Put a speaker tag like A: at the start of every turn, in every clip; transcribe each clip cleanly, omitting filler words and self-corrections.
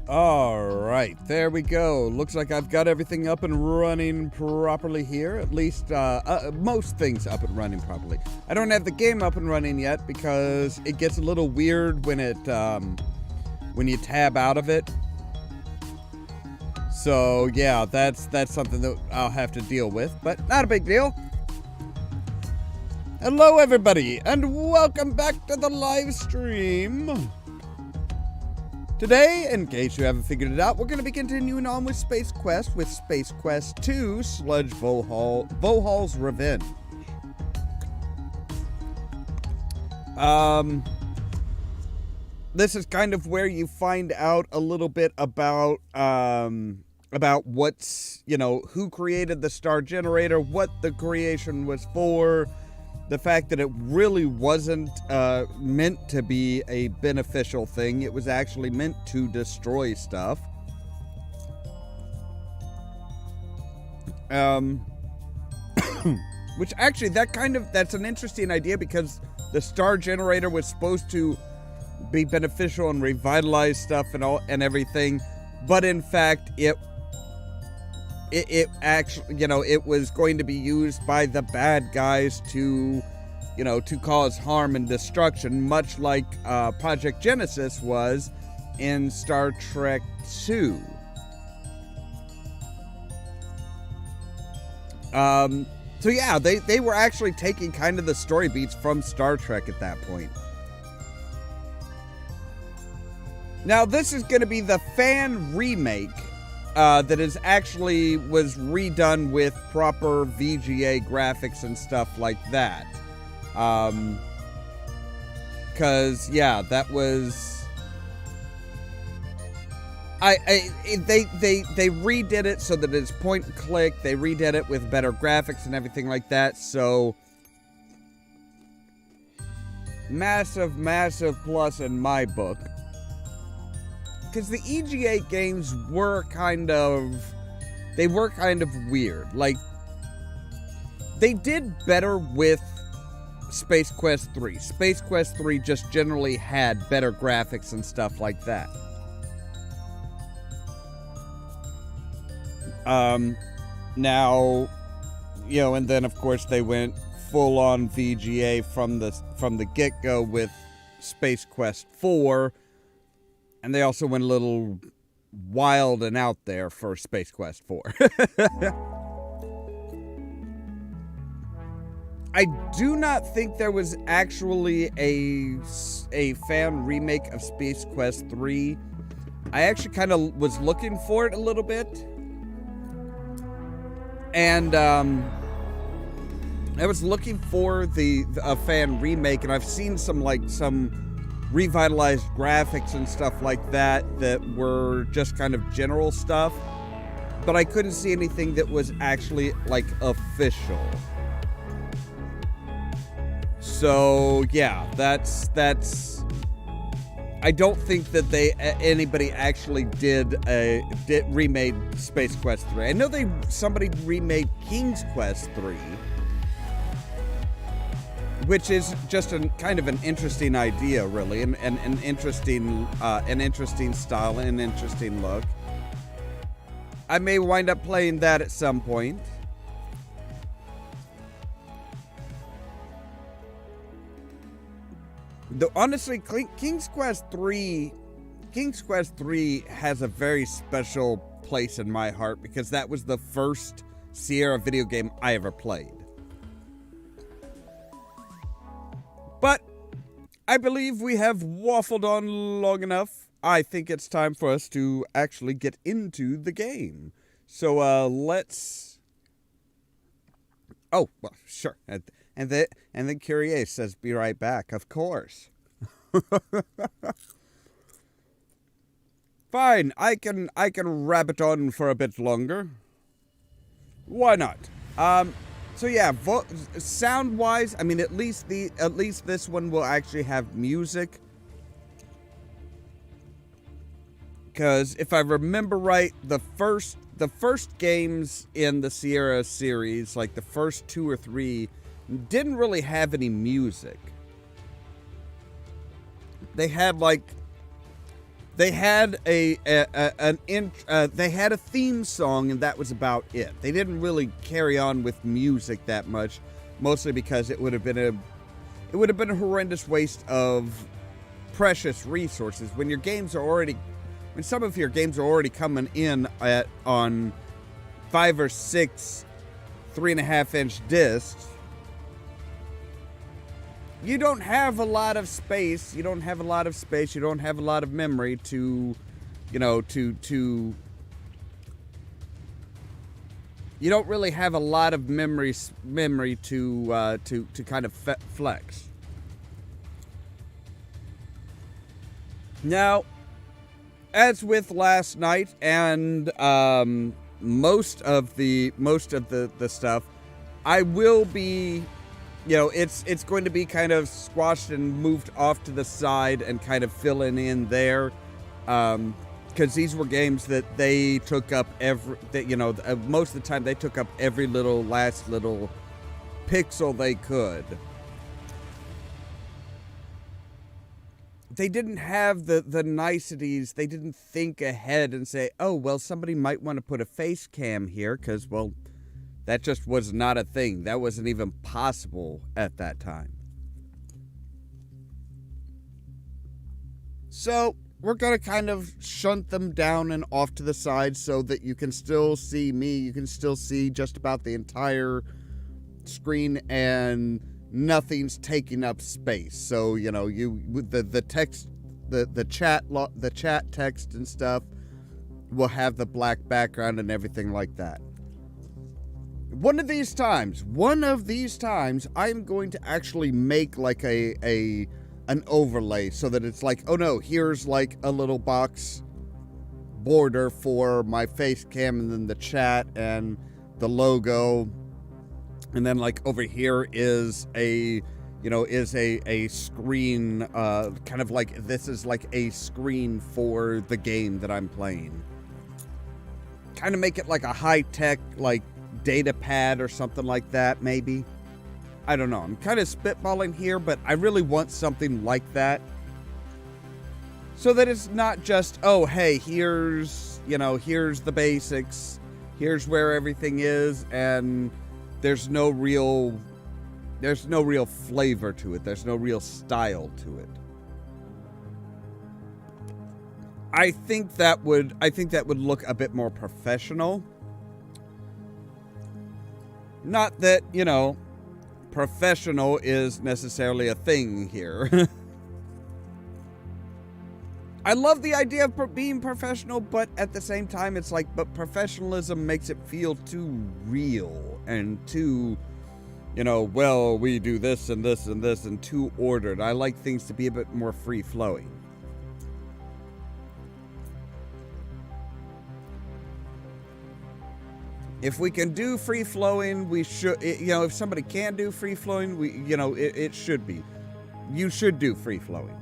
A: Alright, there we go. Looks like I've got everything up and running properly here. At least, most things up and running properly. I don't have the game up and running yet because it gets a little weird when when you tab out of it. So, yeah, that's something that I'll have to deal with, but not a big deal. Hello, everybody, and welcome back to the live stream. Today, in case you haven't figured it out, we're going to be continuing on with Space Quest with Space Quest 2 Sludge Vohaul's Revenge. This is kind of where you find out a little bit about what's, who created the star generator, what the creation was for, the fact that it really wasn't meant to be a beneficial thing. It was actually meant to destroy stuff. Which actually, that's an interesting idea because the star generator was supposed to be beneficial and revitalize stuff and everything, but in fact, it actually, it was going to be used by the bad guys to cause harm and destruction, much like Project Genesis was in Star Trek 2. So yeah, they were actually taking kind of the story beats from Star Trek at that point. Now, this is going to be the fan remake that was redone with proper VGA graphics and stuff like that. Cause yeah, that was they redid it so that it's point and click. They redid it with better graphics and everything like that. So massive plus in my book. Because the EGA games were kind of weird. Like, they did better with Space Quest 3. Space Quest 3 just generally had better graphics and stuff like that. Now, and then of course they went full on VGA from the get-go with Space Quest 4. And they also went a little wild and out there for Space Quest 4. I do not think there was actually a fan remake of Space Quest 3. I actually kind of was looking for it a little bit. And I was looking for a fan remake, and I've seen some revitalized graphics and stuff like that were just kind of general stuff, but I couldn't see anything that was actually official. So yeah, that's I don't think that anybody actually did remade Space Quest 3. I know somebody remade King's Quest 3, which is just kind of an interesting idea, really, and an interesting style and an interesting look. I may wind up playing that at some point. Though honestly, King's Quest 3 has a very special place in my heart because that was the first Sierra video game I ever played. But I believe we have waffled on long enough. I think it's time for us to actually get into the game. So let's. Oh well, sure. And then Kyrie says, "Be right back." Of course. Fine. I can rabbit on for a bit longer. Why not? So yeah, sound-wise, I mean, at least this one will actually have music. Because if I remember right, the first games in the Sierra series, like the first 2 or 3, didn't really have any music. They had They had they had a theme song, and that was about it. They didn't really carry on with music that much, mostly because it would have been a horrendous waste of precious resources when some of your games are already coming in on 5 or 6 3.5-inch discs. You don't have a lot of space. You don't have a lot of memory to, you don't really have a lot of memory to kind of flex. Now, as with last night and most of the stuff, I will be, it's going to be kind of squashed and moved off to the side and kind of filling in there, because these were games that they took up most of the time they took up every last little pixel they could. They didn't have the niceties. They didn't think ahead and say, oh, well, somebody might want to put a face cam here because, well, that just was not a thing. That wasn't even possible at that time. So we're going to kind of shunt them down and off to the side so that you can still see me. You can still see just about the entire screen and nothing's taking up space. So, the text, the chat text and stuff will have the black background and everything like that. One of these times, I'm going to actually make like an overlay so that it's like, oh no, here's like a little box border for my face cam and then the chat and the logo. And then, like, over here is a screen, kind of like, this is like a screen for the game that I'm playing. Kind of make it like a high-tech, like, data pad or something like that, maybe. I don't know. I'm kind of spitballing here, but I really want something like that. So that it's not just, oh, hey, here's the basics. Here's where everything is, and there's no real flavor to it. There's no real style to it. I think that would look a bit more professional. Not that, professional is necessarily a thing here. I love the idea of being professional, but at the same time, it's like, but professionalism makes it feel too real and too, well, we do this and this and this and too ordered. I like things to be a bit more free-flowing. If we can do free-flowing, we should, if somebody can do free-flowing, it should be. You should do free-flowing.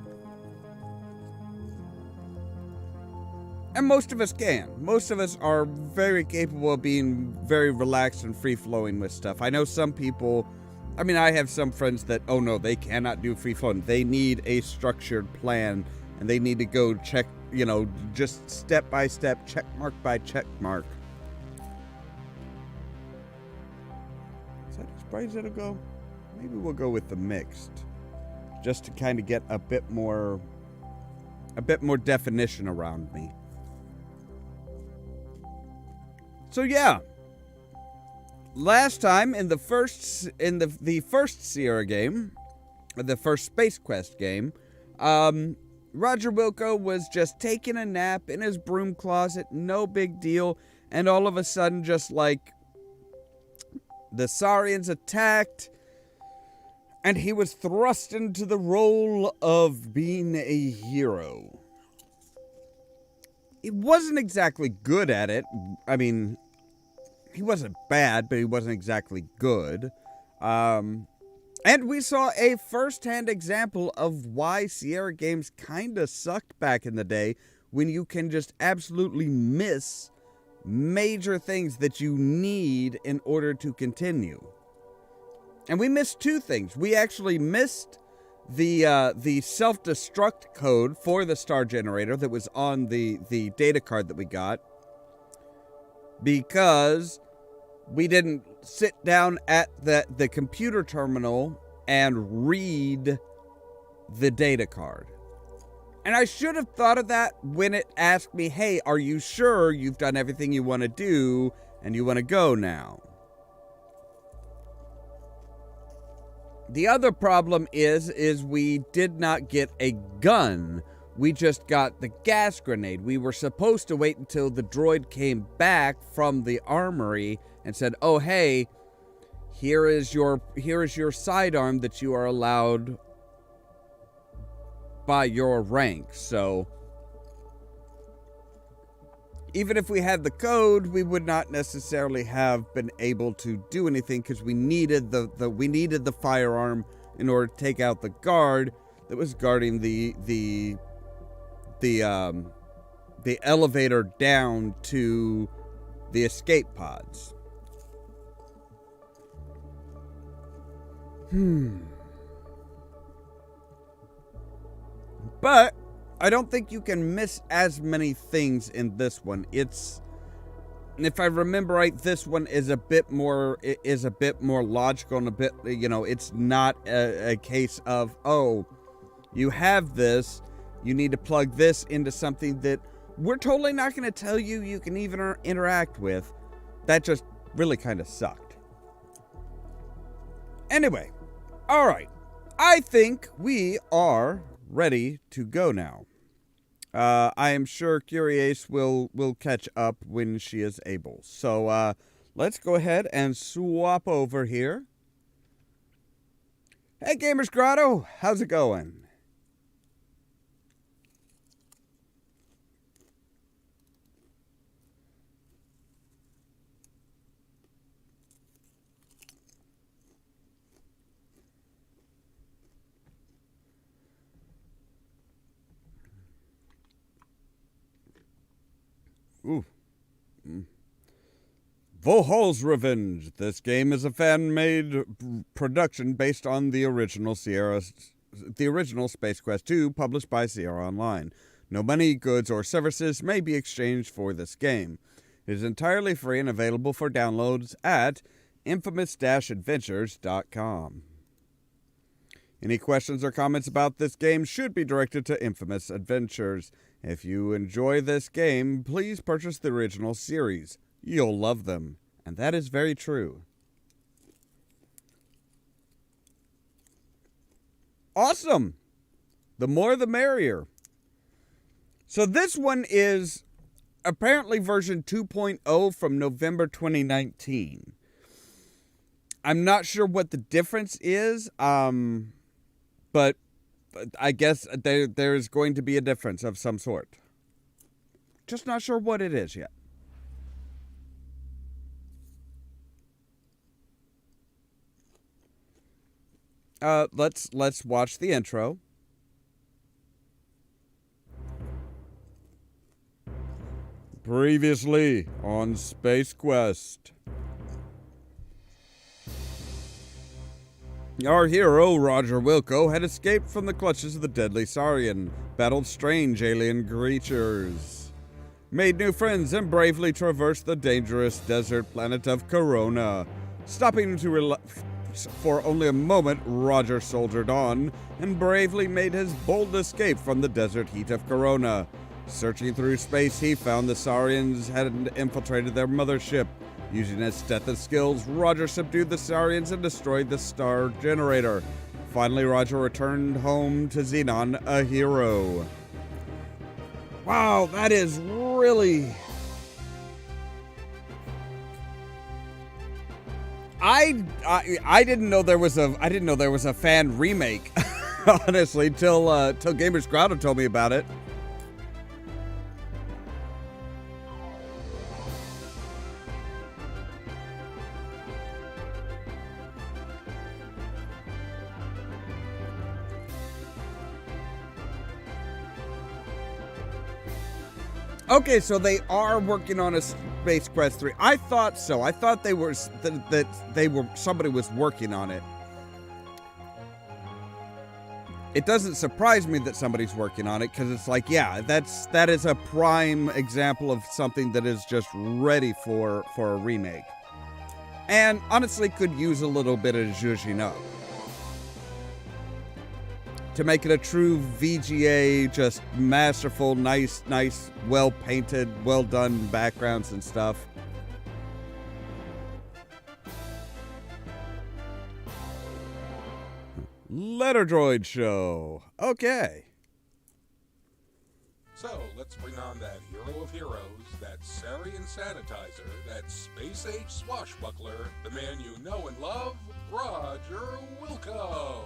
A: And most of us can. Most of us are very capable of being very relaxed and free-flowing with stuff. I know some people, I have some friends that, oh no, they cannot do free-flowing. They need a structured plan, and they need to go check, just step by step, check mark by check mark. Is that as bright as it'll go? Maybe we'll go with the mixed, just to kind of get a bit more definition around me. So yeah, last time in the first Sierra game, the first Space Quest game, Roger Wilco was just taking a nap in his broom closet, no big deal, and all of a sudden, just like, the Saurians attacked, and he was thrust into the role of being a hero. He wasn't exactly good at it. He wasn't bad, but he wasn't exactly good. And we saw a first-hand example of why Sierra games kinda sucked back in the day, when you can just absolutely miss major things that you need in order to continue. And we missed two things. We actually missed the self-destruct code for the star generator that was on the data card that we got, because we didn't sit down at the computer terminal and read the data card. And I should have thought of that when it asked me, hey, are you sure you've done everything you want to do and you want to go now? The other problem is we did not get a gun. We just got the gas grenade. We were supposed to wait until the droid came back from the armory and said, oh, hey, here is your sidearm that you are allowed by your rank. So even if we had the code, we would not necessarily have been able to do anything, because we needed the firearm in order to take out the guard that was guarding the elevator down to the escape pods. But I don't think you can miss as many things in this one. It's, if I remember right, this one is a bit more logical and a bit, it's not a case of, oh, you have this, you need to plug this into something that we're totally not going to tell you can even interact with. That just really kind of sucked. Anyway, all right. I think we are ready to go now. I am sure Curiace will catch up when she is able. So let's go ahead and swap over here. Hey, Gamers Grotto, how's it going? Ooh. Vohaul's Revenge. This game is a fan-made production based on the original Space Quest 2, published by Sierra Online. No money, goods, or services may be exchanged for this game. It is entirely free and available for downloads at infamous-adventures.com. Any questions or comments about this game should be directed to Infamous Adventures. If you enjoy this game, please purchase the original series. You'll love them. And that is very true. Awesome! The more the merrier. So this one is apparently version 2.0 from November 2019. I'm not sure what the difference is, but I guess there's going to be a difference of some sort. Just not sure what it is yet. Let's watch the intro. Previously on Space Quest. Our hero, Roger Wilco, had escaped from the clutches of the deadly Saurian, battled strange alien creatures, made new friends, and bravely traversed the dangerous desert planet of Corona. Stopping to for only a moment, Roger soldiered on and bravely made his bold escape from the desert heat of Corona. Searching through space, he found the Saurians had infiltrated their mothership. Using his Stethus skills, Roger subdued the Saurians and destroyed the star generator. Finally, Roger returned home to Xenon, a hero. Wow, that is really... I didn't know there was a fan remake, honestly, till Gamers Grotto told me about it. Okay, so they are working on a Space Quest 3. I thought so. I thought they were somebody was working on it. it doesn't surprise me that somebody's working on it, because it's like, yeah, that is a prime example of something that is just ready for a remake. And honestly could use a little bit of zhuzhing up to make it a true VGA, just masterful, nice, well painted, well done backgrounds and stuff. Letter Droid Show. Okay.
B: So, let's bring on that hero of heroes, that Sarian sanitizer, that space-age swashbuckler, the man you know and love, Roger Wilco.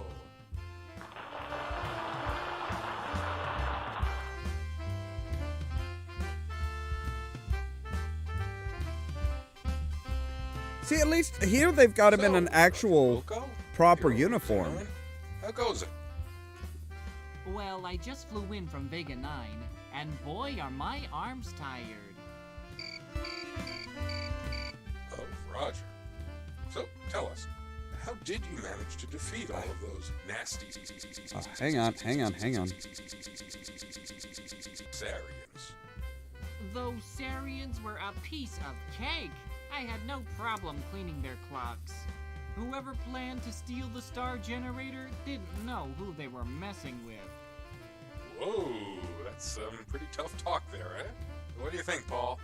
A: See, at least here they've got him in an actual
B: Wilco,
A: proper
B: hero
A: uniform.
B: Saren, how goes it?
C: Well, I just flew in from Vega 9, and boy, are my arms tired.
B: Oh, Roger. So, tell us, how did you manage to defeat all of those nasty
A: Hang on.
B: Sarians?
C: Those Sarians were a piece of cake. I had no problem cleaning their clocks. Whoever planned to steal the star generator didn't know who they were messing with.
B: Whoa, that's some pretty tough talk there, eh? What do you think, Paul?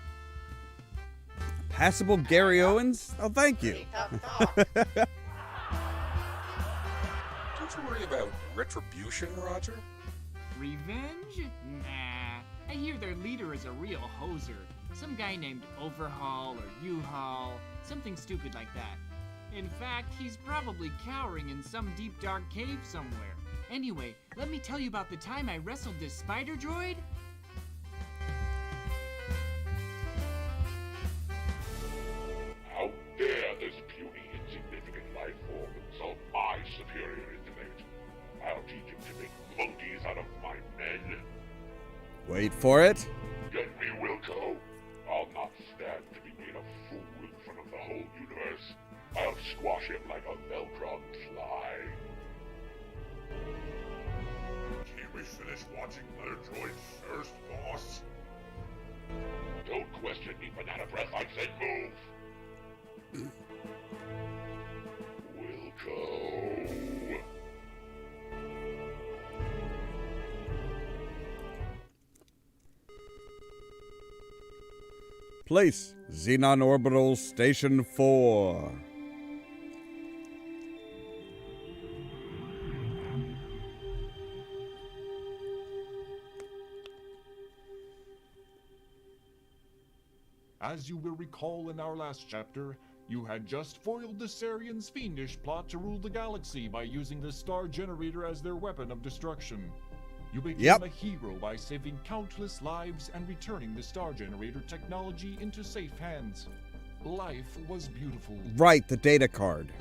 A: Passable Gary Owens? Oh, thank you.
B: Don't you worry about retribution, Roger?
C: Revenge? Nah. I hear their leader is a real hoser. Some guy named Overhaul or U-Haul. Something stupid like that. In fact, he's probably cowering in some deep dark cave somewhere. Anyway, let me tell you about the time I wrestled this spider droid.
D: How dare this puny, insignificant life form insult my superior intellect? I'll teach him to make monkeys out of my men.
A: Wait for it.
D: Get me, Wilco. I'll not stand to be made a fool in front of the whole universe. I'll squash him like a Velcron fly. Can we finish watching Letter Droid first, boss? Don't question me, banana breath. I said move. Wilco.
A: Place, Xenon Orbital Station 4.
E: As you will recall in our last chapter, you had just foiled the Sarians' fiendish plot to rule the galaxy by using the star generator as their weapon of destruction. You became a hero by saving countless lives and returning the star generator technology into safe hands. Life was beautiful.
A: Right, the data card.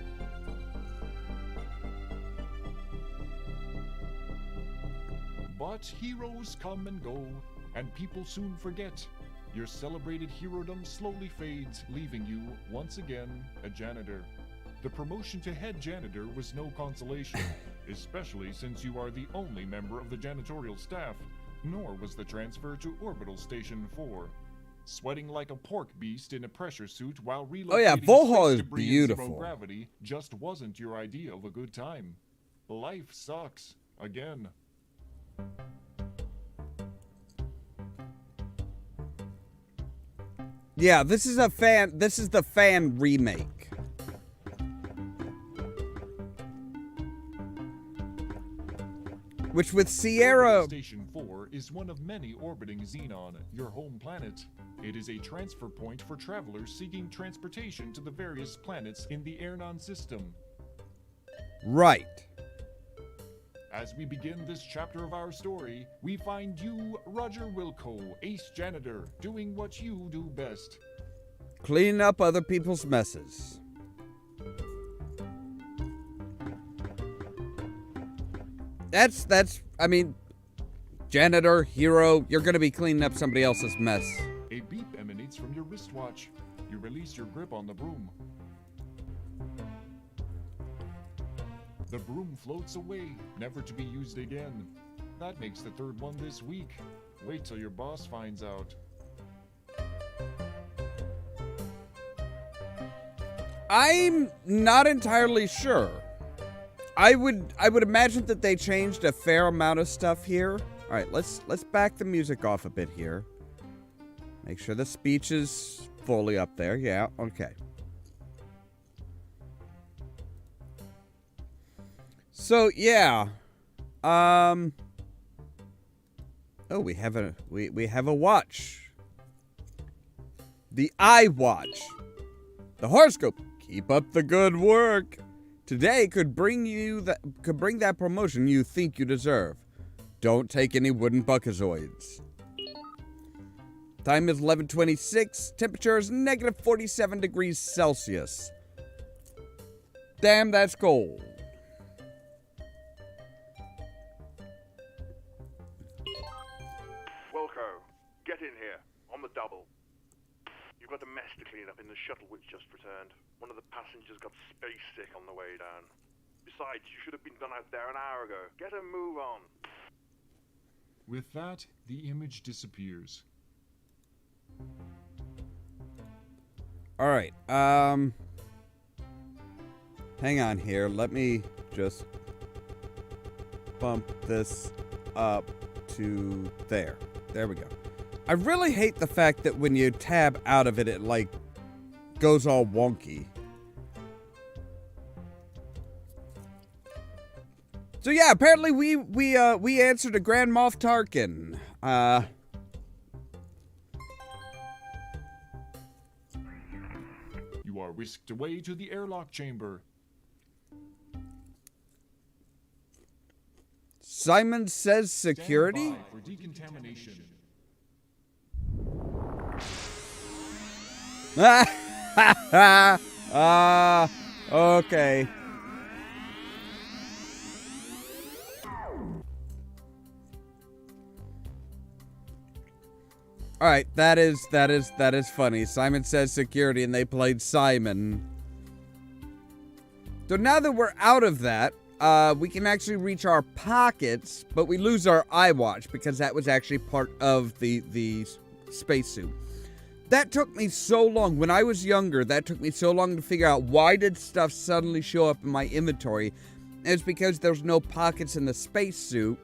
E: But heroes come and go, and people soon forget. Your celebrated herodom slowly fades, leaving you, once again, a janitor. The promotion to head janitor was no consolation, especially since you are the only member of the janitorial staff, nor was the transfer to Orbital Station 4. Sweating like a pork beast in a pressure suit while relocating
A: Vohaul
E: space
A: is
E: debris in
A: beautiful.
E: zero gravity just wasn't your idea of a good time. Life sucks. Again.
A: Yeah, this is the fan remake. Which with Sierra...
E: Station 4 is one of many orbiting Xenon, your home planet. It is a transfer point for travelers seeking transportation to the various planets in the Airnon system.
A: Right.
E: As we begin this chapter of our story, we find you, Roger Wilco, ace janitor, doing what you do best.
A: Cleaning up other people's messes. I mean, janitor, hero, you're gonna be cleaning up somebody else's mess.
E: A beep emanates from your wristwatch. You release your grip on the broom. The broom floats away, never to be used again. That makes the third one this week. Wait till your boss finds out.
A: I'm not entirely sure. I would imagine that they changed a fair amount of stuff here. All right, let's back the music off a bit here. Make sure the speech is fully up there. Yeah, okay. So, yeah. Oh, we have a watch. The iWatch. The horoscope. Keep up the good work. Today could bring that promotion you think you deserve. Don't take any wooden buckazoids. Time is 11:26. Temperature is negative 47 degrees Celsius. Damn, that's cold.
D: Wilco, get in here, on the double. You've got a mess to clean up in the shuttle which just returned. One of the passengers got space sick on the way down. Besides, you should have been done out there an hour ago. Get a move on.
E: With that, the image disappears.
A: Alright, hang on here. Let me just bump this up to there. There we go. I really hate the fact that when you tab out of it, it, like, goes all wonky. So yeah, apparently we answered a Grand Moff Tarkin.
E: You are whisked away to the airlock chamber.
A: Simon says security?
E: Stand by for decontamination.
A: Okay. Alright, that is funny. Simon says security and they played Simon. So now that we're out of that, we can actually reach our pockets, but we lose our iWatch because that was actually part of the spacesuit. That took me so long. When I was younger, that took me so long to figure out why did stuff suddenly show up in my inventory. And it's because there's no pockets in the spacesuit.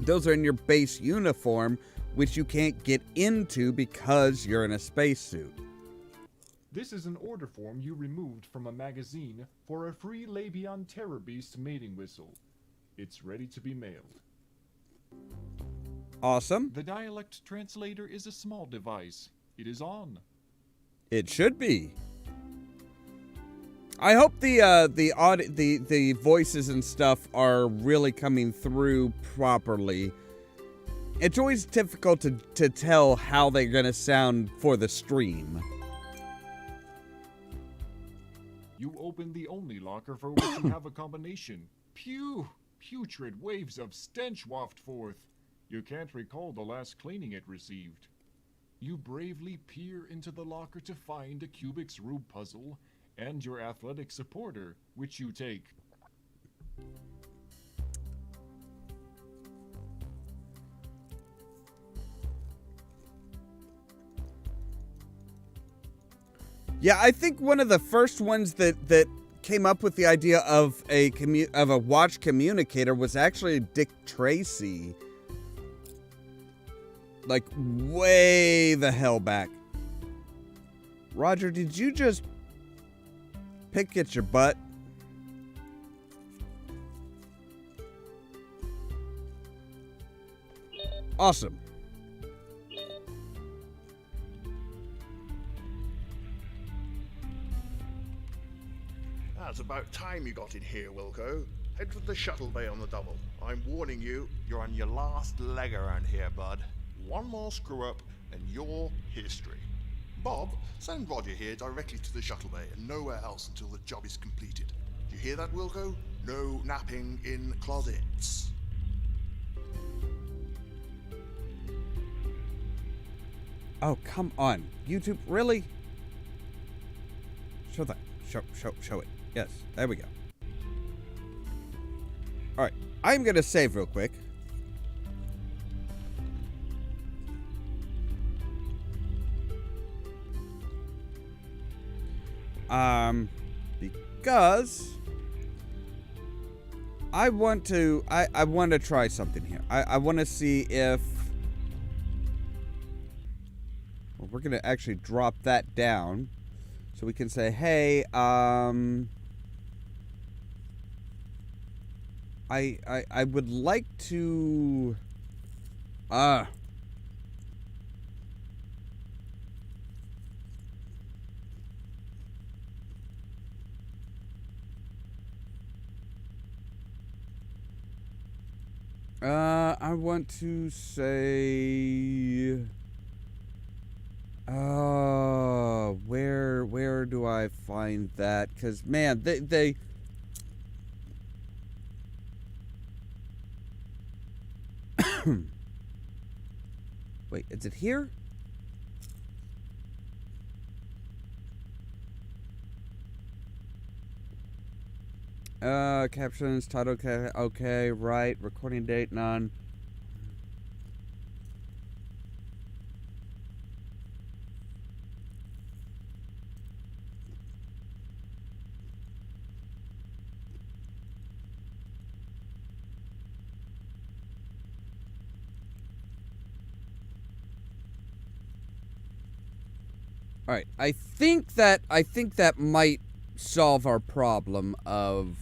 A: Those are in your base uniform, which you can't get into because you're in a spacesuit.
E: This is an order form you removed from a magazine for a free Labion Terror Beast mating whistle. It's ready to be mailed.
A: Awesome.
E: The dialect translator is a small device. It is on.
A: It should be. I hope the voices and stuff are really coming through properly. It's always difficult to tell how they're gonna sound for the stream.
E: You open the only locker for which you have a combination. Pew! Putrid waves of stench waft forth. You can't recall the last cleaning it received. You bravely peer into the locker to find a Kubik's Rube puzzle and your athletic supporter, which you take.
A: Yeah, I think one of the first ones that came up with the idea of a watch communicator was actually Dick Tracy. Like, way the hell back. Roger, did you just pick at your butt? Awesome.
D: It's about time you got in here, Wilco. Head for the shuttle bay on the double. I'm warning you, you're on your last leg around here, bud. One more screw-up, and you're history. Bob, send Roger here directly to the shuttle bay and nowhere else until the job is completed. Do you hear that, Wilco? No napping in closets.
A: Oh, come on. YouTube, really? Show that. Show it. Yes, there we go. Alright, I'm gonna save real quick. Because I want to try something here. I want to see if, well, we're gonna actually drop that down so we can say, hey, I would like to I want to say, where do I find that? Because, man, they wait, is it here? Captions, title, okay, right, recording date, none. All right, I think that might solve our problem of,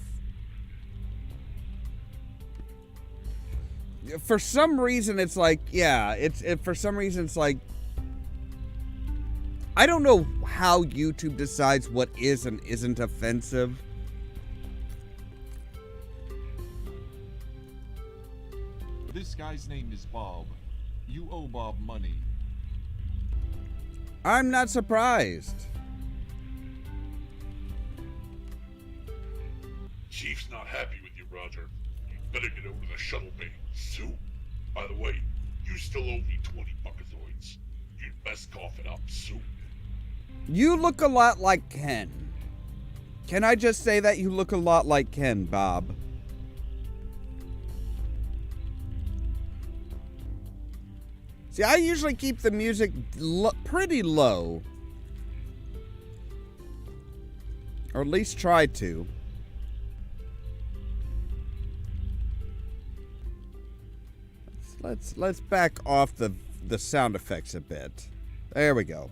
A: for some reason it's like, yeah, for some reason it's like, I don't know how YouTube decides what is and isn't offensive.
E: This guy's name is Bob. You owe Bob money.
A: I'm not surprised.
F: Chief's not happy with you, Roger. You better get over to the shuttle bay soon. By the way, you still owe me 20 buckazoids. You'd best cough it up soon.
A: You look a lot like Ken. Can I just say that you look a lot like Ken, Bob? See, I usually keep the music pretty low. Or at least try to. Let's back off the sound effects a bit. There we go.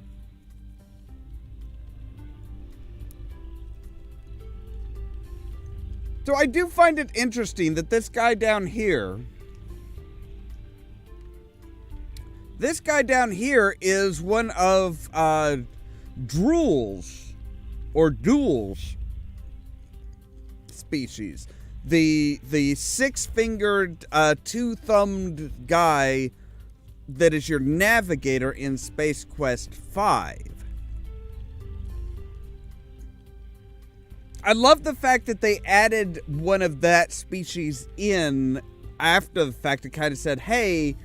A: So I do find it interesting that this guy down here is one of Drool's or Duel's species. The six-fingered, two-thumbed guy that is your navigator in Space Quest 5. I love the fact that they added one of that species in after the fact and kind of said, hey,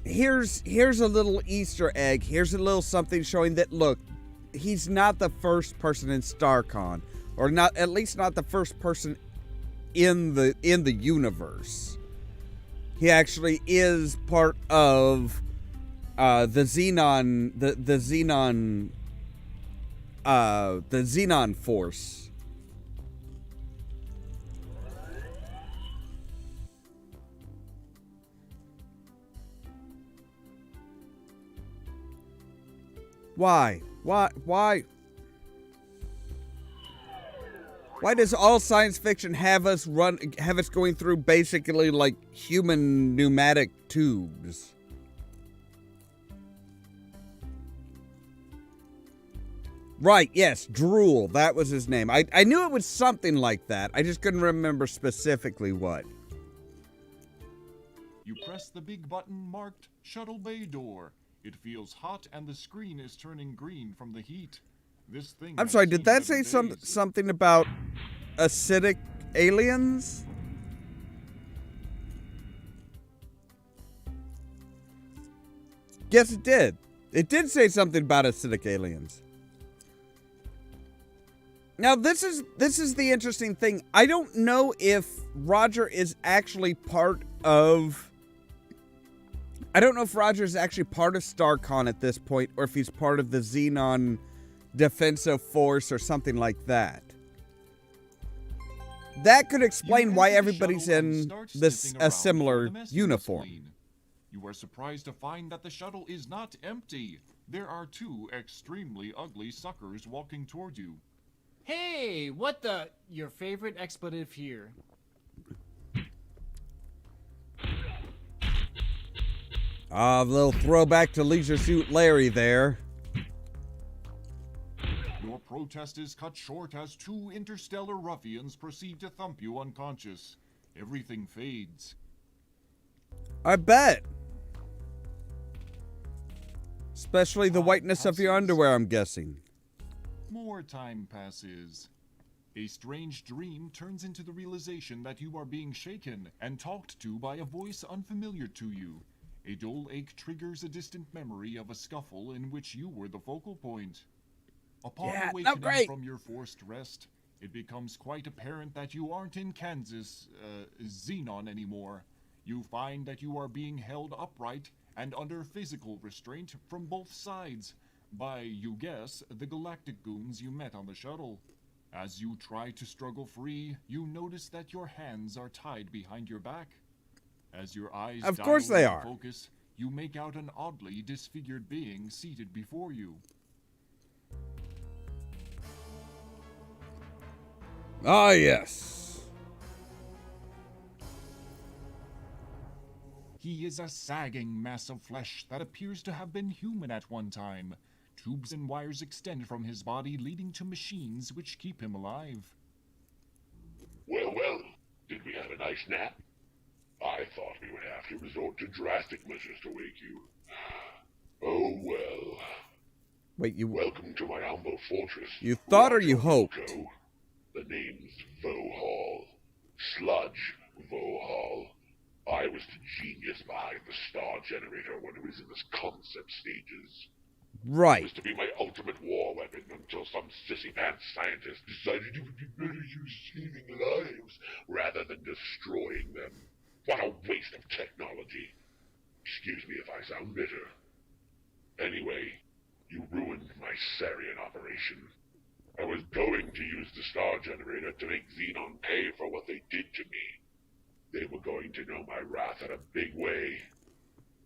A: here's a little Easter egg. Here's a little something showing that, look, he's not the first person in StarCon. Or not, at least not the first person in the universe. He actually is part of the Xenon Force. Why? Why does all science fiction have us going through basically like human pneumatic tubes? Right, yes, Drool, that was his name. I knew it was something like that. I just couldn't remember specifically what.
E: You press the big button marked Shuttle Bay Door. It feels hot and the screen is turning green from the heat. This thing.
A: I'm sorry, did that say something about acidic aliens? Yes, it did. It did say something about acidic aliens. Now, this is the interesting thing. I don't know if Roger is actually part of... I don't know if Roger is actually part of StarCon at this point, or if he's part of the Xenon Defensive Force or something like that. That could explain why everybody's in a similar uniform.
E: You are surprised to find that the shuttle is not empty. There are 2 extremely ugly suckers walking toward you.
C: Hey, what the... Your favorite expletive here.
A: A little throwback to Leisure Suit Larry there.
E: Your protest is cut short as 2 interstellar ruffians proceed to thump you unconscious. Everything fades.
A: I bet. Especially the whiteness of your underwear, I'm guessing.
E: More time passes. A strange dream turns into the realization that you are being shaken and talked to by a voice unfamiliar to you. A dull ache triggers a distant memory of a scuffle in which you were the focal point. Upon awakening from your forced rest, it becomes quite apparent that you aren't in Kansas, Xenon anymore. You find that you are being held upright and under physical restraint from both sides by, you guess, the galactic goons you met on the shuttle. As you try to struggle free, you notice that your hands are tied behind your back. As your eyes focus, you make out an oddly disfigured being seated before you.
A: Ah, yes.
E: He is a sagging mass of flesh that appears to have been human at one time. Tubes and wires extend from his body, leading to machines which keep him alive.
F: Well, did we have a nice nap? I thought we would have to resort to drastic measures to wake you. Oh well.
A: Wait, you...
F: Welcome to my humble fortress.
A: You thought or you
F: Roger
A: hoped?
F: Wilco. The name's Vohaul. Sludge Vohaul. I was the genius behind the star generator when it was in its concept stages.
A: Right.
F: It was to be my ultimate war weapon until some sissy-pants scientist decided it would be better used saving lives rather than destroying them. What a waste of technology. Excuse me if I sound bitter. Anyway, you ruined my Sarian operation. I was going to use the star generator to make Xenon pay for what they did to me. They were going to know my wrath in a big way.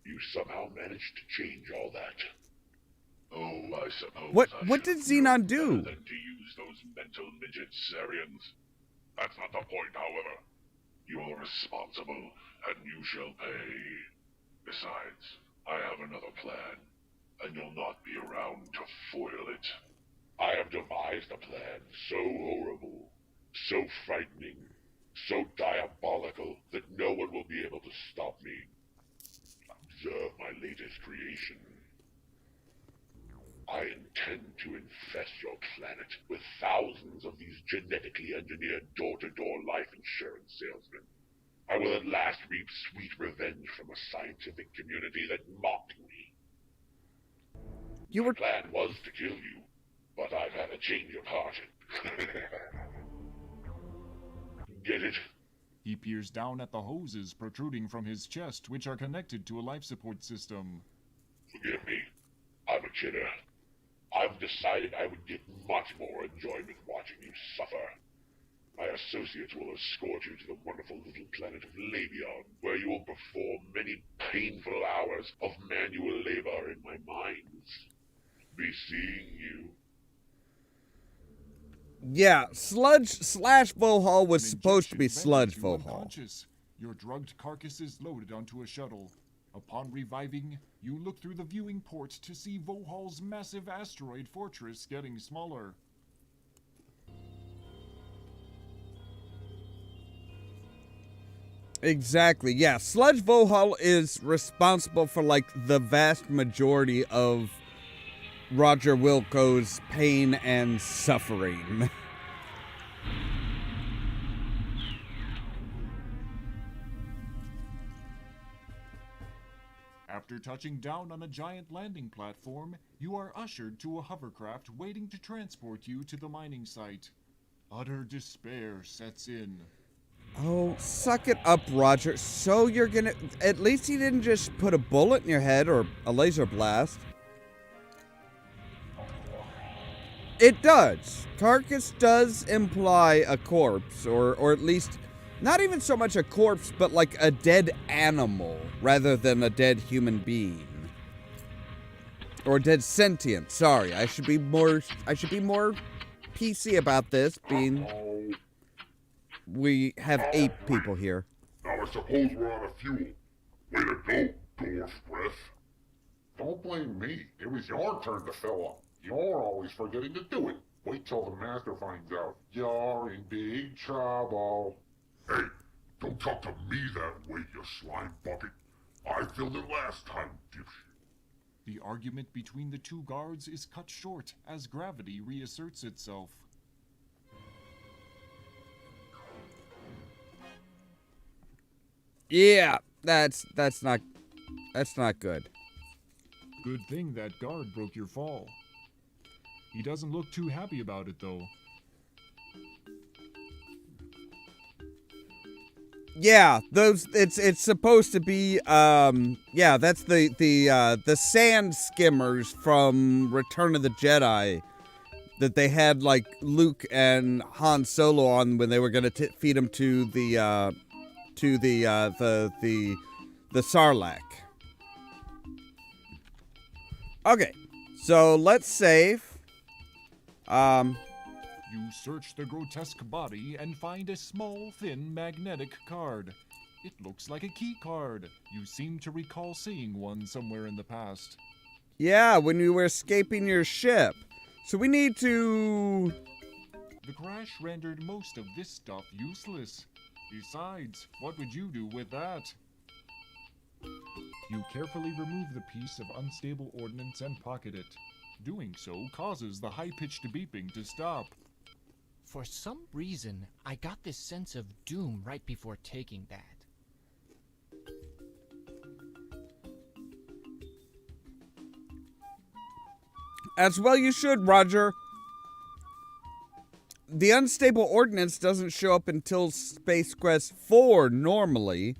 F: You somehow managed to change all that. Oh, I suppose
A: What did Xenon do?
F: Than to use those mental midget Sarians. That's not the point, however. You're responsible, and you shall pay. Besides, I have another plan, and you'll not be around to foil it. I have devised a plan so horrible, so frightening, so diabolical that no one will be able to stop me. Observe my latest creation. I intend to infest your planet with thousands of these genetically engineered door-to-door life insurance salesmen. I will at last reap sweet revenge from a scientific community that mocked me. My plan was to kill you, but I've had a change of heart. Get it?
E: He peers down at the hoses protruding from his chest, which are connected to a life support system.
F: Forgive me. I'm a kidder. I've decided I would get much more enjoyment watching you suffer. My associates will escort you to the wonderful little planet of Labion, where you will perform many painful hours of manual labor in my mines. Be seeing you.
A: Yeah, Sludge/Vohaul was supposed to be Sludge Vohaul.
E: Your drugged carcass is loaded onto a shuttle. Upon reviving, you look through the viewing port to see Vohaul's massive asteroid fortress getting smaller.
A: Exactly, yeah. Sludge Vohaul is responsible for, like, the vast majority of Roger Wilco's pain and suffering.
E: After touching down on a giant landing platform, you are ushered to a hovercraft waiting to transport you to the mining site. Utter despair sets in.
A: Oh, suck it up, Roger. So you're gonna... At least he didn't just put a bullet in your head or a laser blast. It does. Carcass does imply a corpse, or at least... Not even so much a corpse, but like a dead animal, rather than a dead human being. Or dead sentient, sorry. I should be more PC about this, being... We have 8 people here.
F: Now I suppose we're out of fuel. Way to go, dwarf breath.
G: Don't blame me. It was your turn to fill up. You're always forgetting to do it. Wait till the master finds out. You're in big trouble.
F: Hey, don't talk to me that way, you slime bucket. I filled it last time, dipshit.
E: The argument between the two guards is cut short as gravity reasserts itself.
A: Yeah, that's not good.
E: Good thing that guard broke your fall. He doesn't look too happy about it, though.
A: Yeah, those it's supposed to be yeah, that's the sand skimmers from Return of the Jedi that they had like Luke and Han Solo on when they were going to feed him to the Sarlacc. Okay. So, let's save.
E: You search the grotesque body and find a small, thin, magnetic card. It looks like a key card. You seem to recall seeing one somewhere in the past.
A: Yeah, when you were escaping your ship. So we need to...
E: The crash rendered most of this stuff useless. Besides, what would you do with that? You carefully remove the piece of unstable ordnance and pocket it. Doing so causes the high-pitched beeping to stop.
H: For some reason, I got this sense of doom right before taking that.
A: As well you should, Roger. The unstable ordnance doesn't show up until Space Quest 4 normally.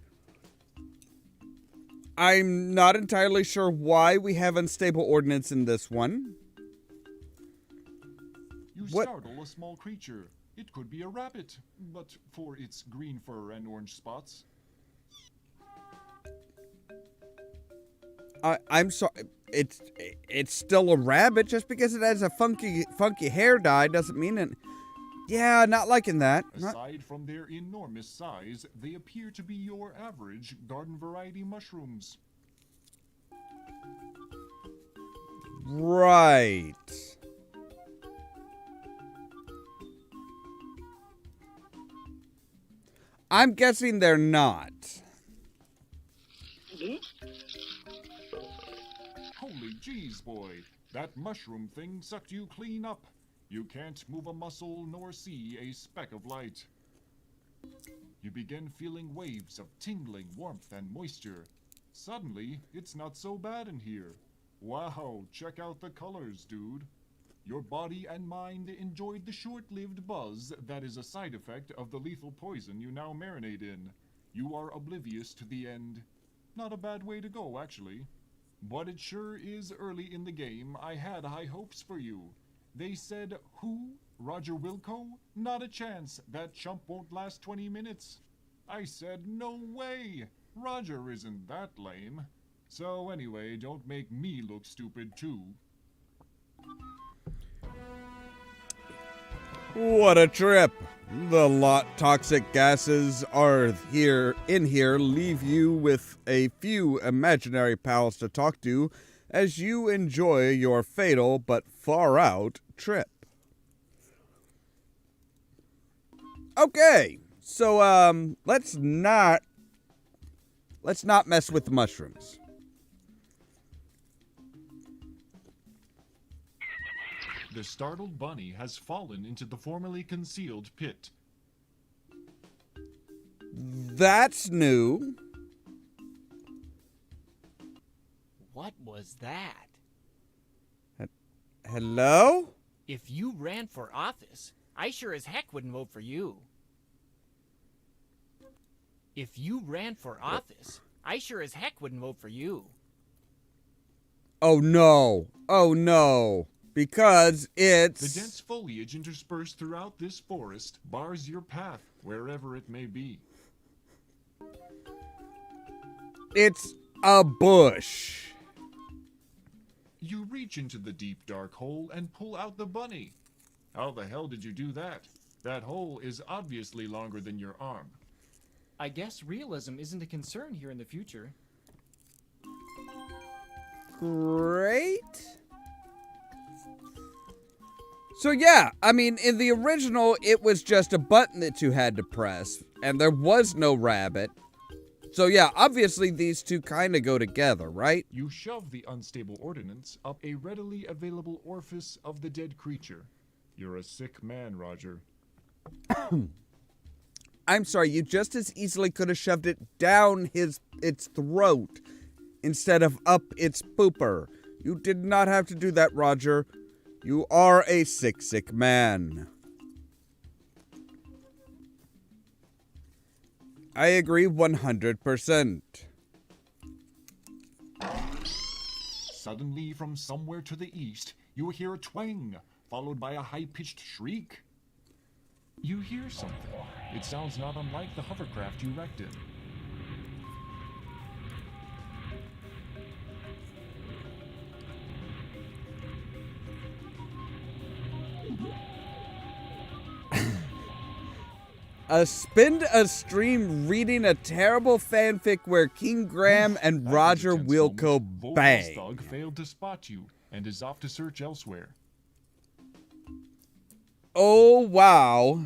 A: I'm not entirely sure why we have unstable ordnance in this one.
E: You
A: What?
E: startle a small creature. It could be a rabbit, but for its green fur and orange spots.
A: I'm sorry. It's still a rabbit. Just because it has a funky hair dye doesn't mean it. Yeah, not liking that.
E: Aside from their enormous size, they appear to be your average garden variety mushrooms.
A: Right. I'm guessing they're not.
E: Holy jeez, boy. That mushroom thing sucked you clean up. You can't move a muscle nor see a speck of light. You begin feeling waves of tingling warmth and moisture. Suddenly, it's not so bad in here. Wow, check out the colors, dude. Your body and mind enjoyed the short-lived buzz that is a side effect of the lethal poison you now marinate in. You are oblivious to the end. Not a bad way to go, actually. But it sure is early in the game. I had high hopes for you. They said, who? Roger Wilco? Not a chance. That chump won't last 20 minutes. I said, no way. Roger isn't that lame. So anyway, don't make me look stupid too.
A: What a trip. The toxic gases are in here leave you with a few imaginary pals to talk to as you enjoy your fatal but far out trip. Okay, so let's not mess with the mushrooms.
E: The startled bunny has fallen into the formerly concealed pit.
A: That's new.
H: What was that?
A: Hello?
H: If you ran for office, I sure as heck wouldn't vote for you. If you ran for office, I sure as heck wouldn't vote for you.
A: Oh no. Oh no. Because it's...
E: The dense foliage interspersed throughout this forest bars your path wherever it may be.
A: It's a bush.
E: You reach into the deep dark hole and pull out the bunny. How the hell did you do that? That hole is obviously longer than your arm.
H: I guess realism isn't a concern here in the future.
A: Great. So yeah, I mean, in the original, it was just a button that you had to press, and there was no rabbit. So yeah, obviously these two kind of go together, right?
E: You shove the unstable ordnance up a readily available orifice of the dead creature. You're a sick man, Roger.
A: I'm sorry, you just as easily could have shoved it down its throat instead of up its pooper. You did not have to do that, Roger. You are a sick, sick man. I agree 100%.
E: Suddenly, from somewhere to the east, you hear a twang, followed by a high-pitched shriek. You hear something. It sounds not unlike the hovercraft you wrecked in.
A: Spend a stream reading a terrible fanfic where King Graham and
E: At
A: Roger
E: a tense
A: Wilco
E: moment, Vohaul's
A: bang.
E: thug failed to spot you and is off to search elsewhere.
A: Oh, wow.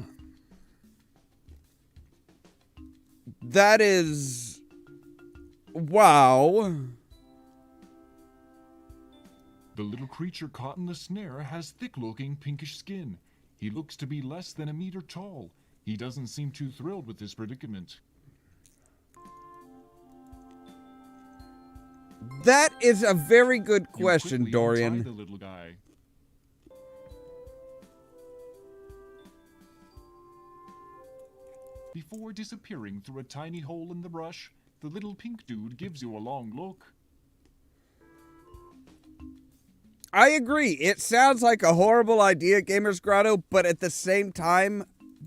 A: That is... wow.
E: The little creature caught in the snare has thick-looking pinkish skin. He looks to be less than a meter tall. He doesn't seem too thrilled with this predicament.
A: That is a very good
E: You
A: question,
E: quickly
A: Dorian.
E: untie the little guy. Before disappearing through a tiny hole in the brush, the little pink dude gives you a long look.
A: I agree. It sounds like a horrible idea, Gamers Grotto, but at the same time,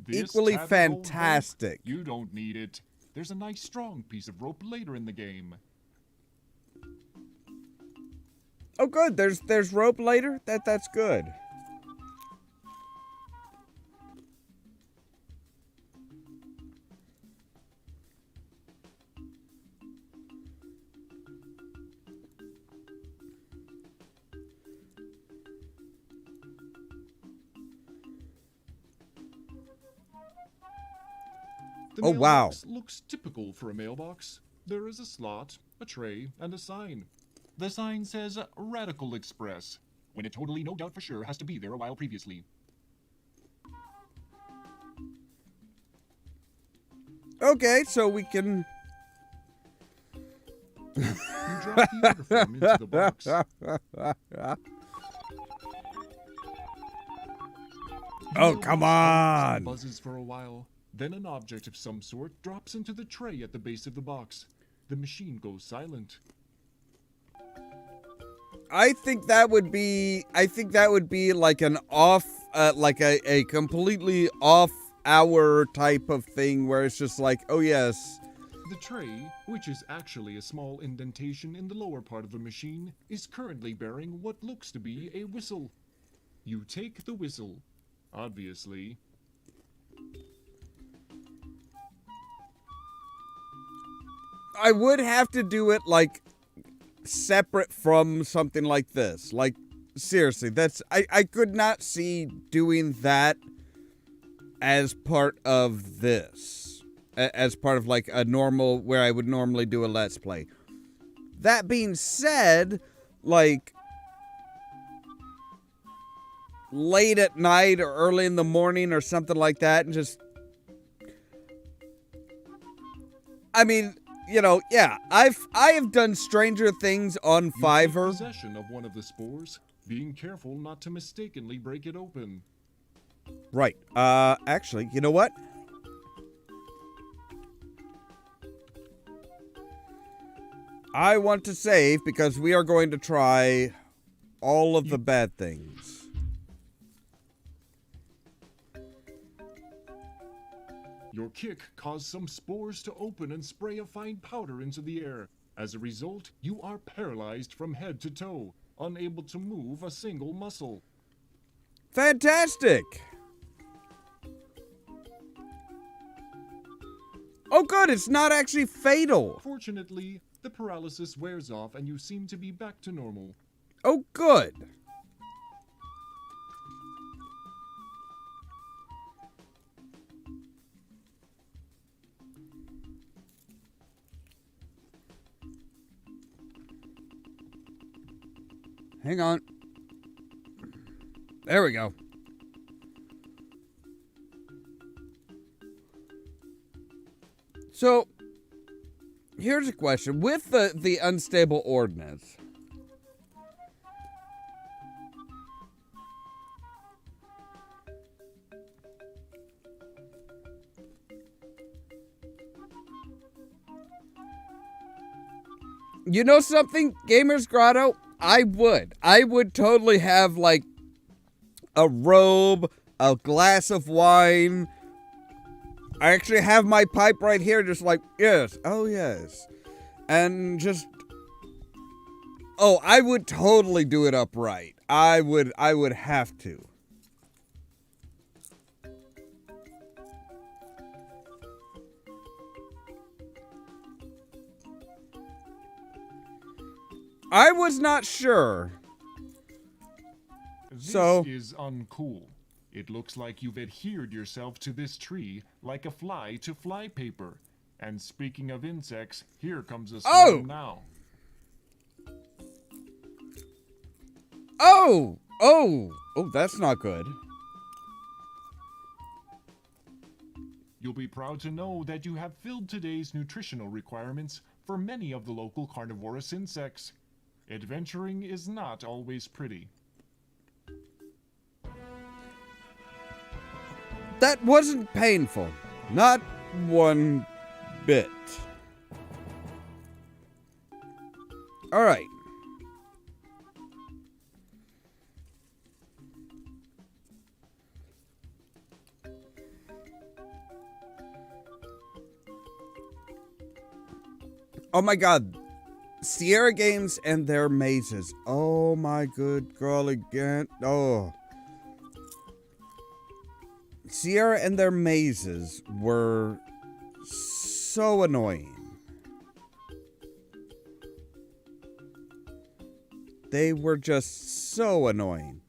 E: This
A: equally
E: tattered old
A: fantastic.
E: rope? You don't need it. There's a nice strong piece of rope later in the game.
A: Oh, good. There's rope later. That's good.
E: The
A: Oh, wow.
E: mailbox looks typical for a mailbox. There is a slot, a tray, and a sign. The sign says Radical Express, when it totally no doubt for sure has to be there a while previously.
A: Okay, so we can...
E: You drop the order form into the box.
A: Oh, come on.
E: Buzzes for a while. Then an object of some sort drops into the tray at the base of the box. The machine goes silent.
A: I think that would be like an off, like a completely off hour type of thing where it's just like, oh yes.
E: The tray, which is actually a small indentation in the lower part of the machine, is currently bearing what looks to be a whistle. You take the whistle. Obviously.
A: I would have to do it like separate from something like this. Like seriously, I could not see doing that as part of this. As part of like a normal, where I would normally do a Let's Play. That being said, like late at night or early in the morning or something like that, and just, I mean, you know, yeah, I have done Stranger Things on
E: You take
A: Fiverr.
E: possession of one of the spores, being careful not to mistakenly break it open.
A: Right. Actually, you know what? I want to save because we are going to try all of the bad things.
E: Your kick caused some spores to open and spray a fine powder into the air. As a result, you are paralyzed from head to toe, unable to move a single muscle.
A: Fantastic! Oh good, it's not actually fatal.
E: Fortunately, the paralysis wears off and you seem to be back to normal.
A: Oh good. Hang on. There we go. So, here's a question. With the unstable ordnance, you know something, Gamers Grotto? I would totally have, like, a robe, a glass of wine. I actually have my pipe right here, just like, yes, oh yes. And just, oh, I would totally do it upright. I would have to. I was not sure.
E: This
A: So
E: is uncool. It looks like you've adhered yourself to this tree like a fly to fly paper. And speaking of insects, here comes a swarm now.
A: Oh, that's not good.
E: You'll be proud to know that you have filled today's nutritional requirements for many of the local carnivorous insects. Adventuring is not always pretty.
A: That wasn't painful. Not one bit. All right. Oh my god. Sierra Games and their mazes. Oh my good girl again. Oh. Sierra and their mazes were so annoying. They were just so annoying.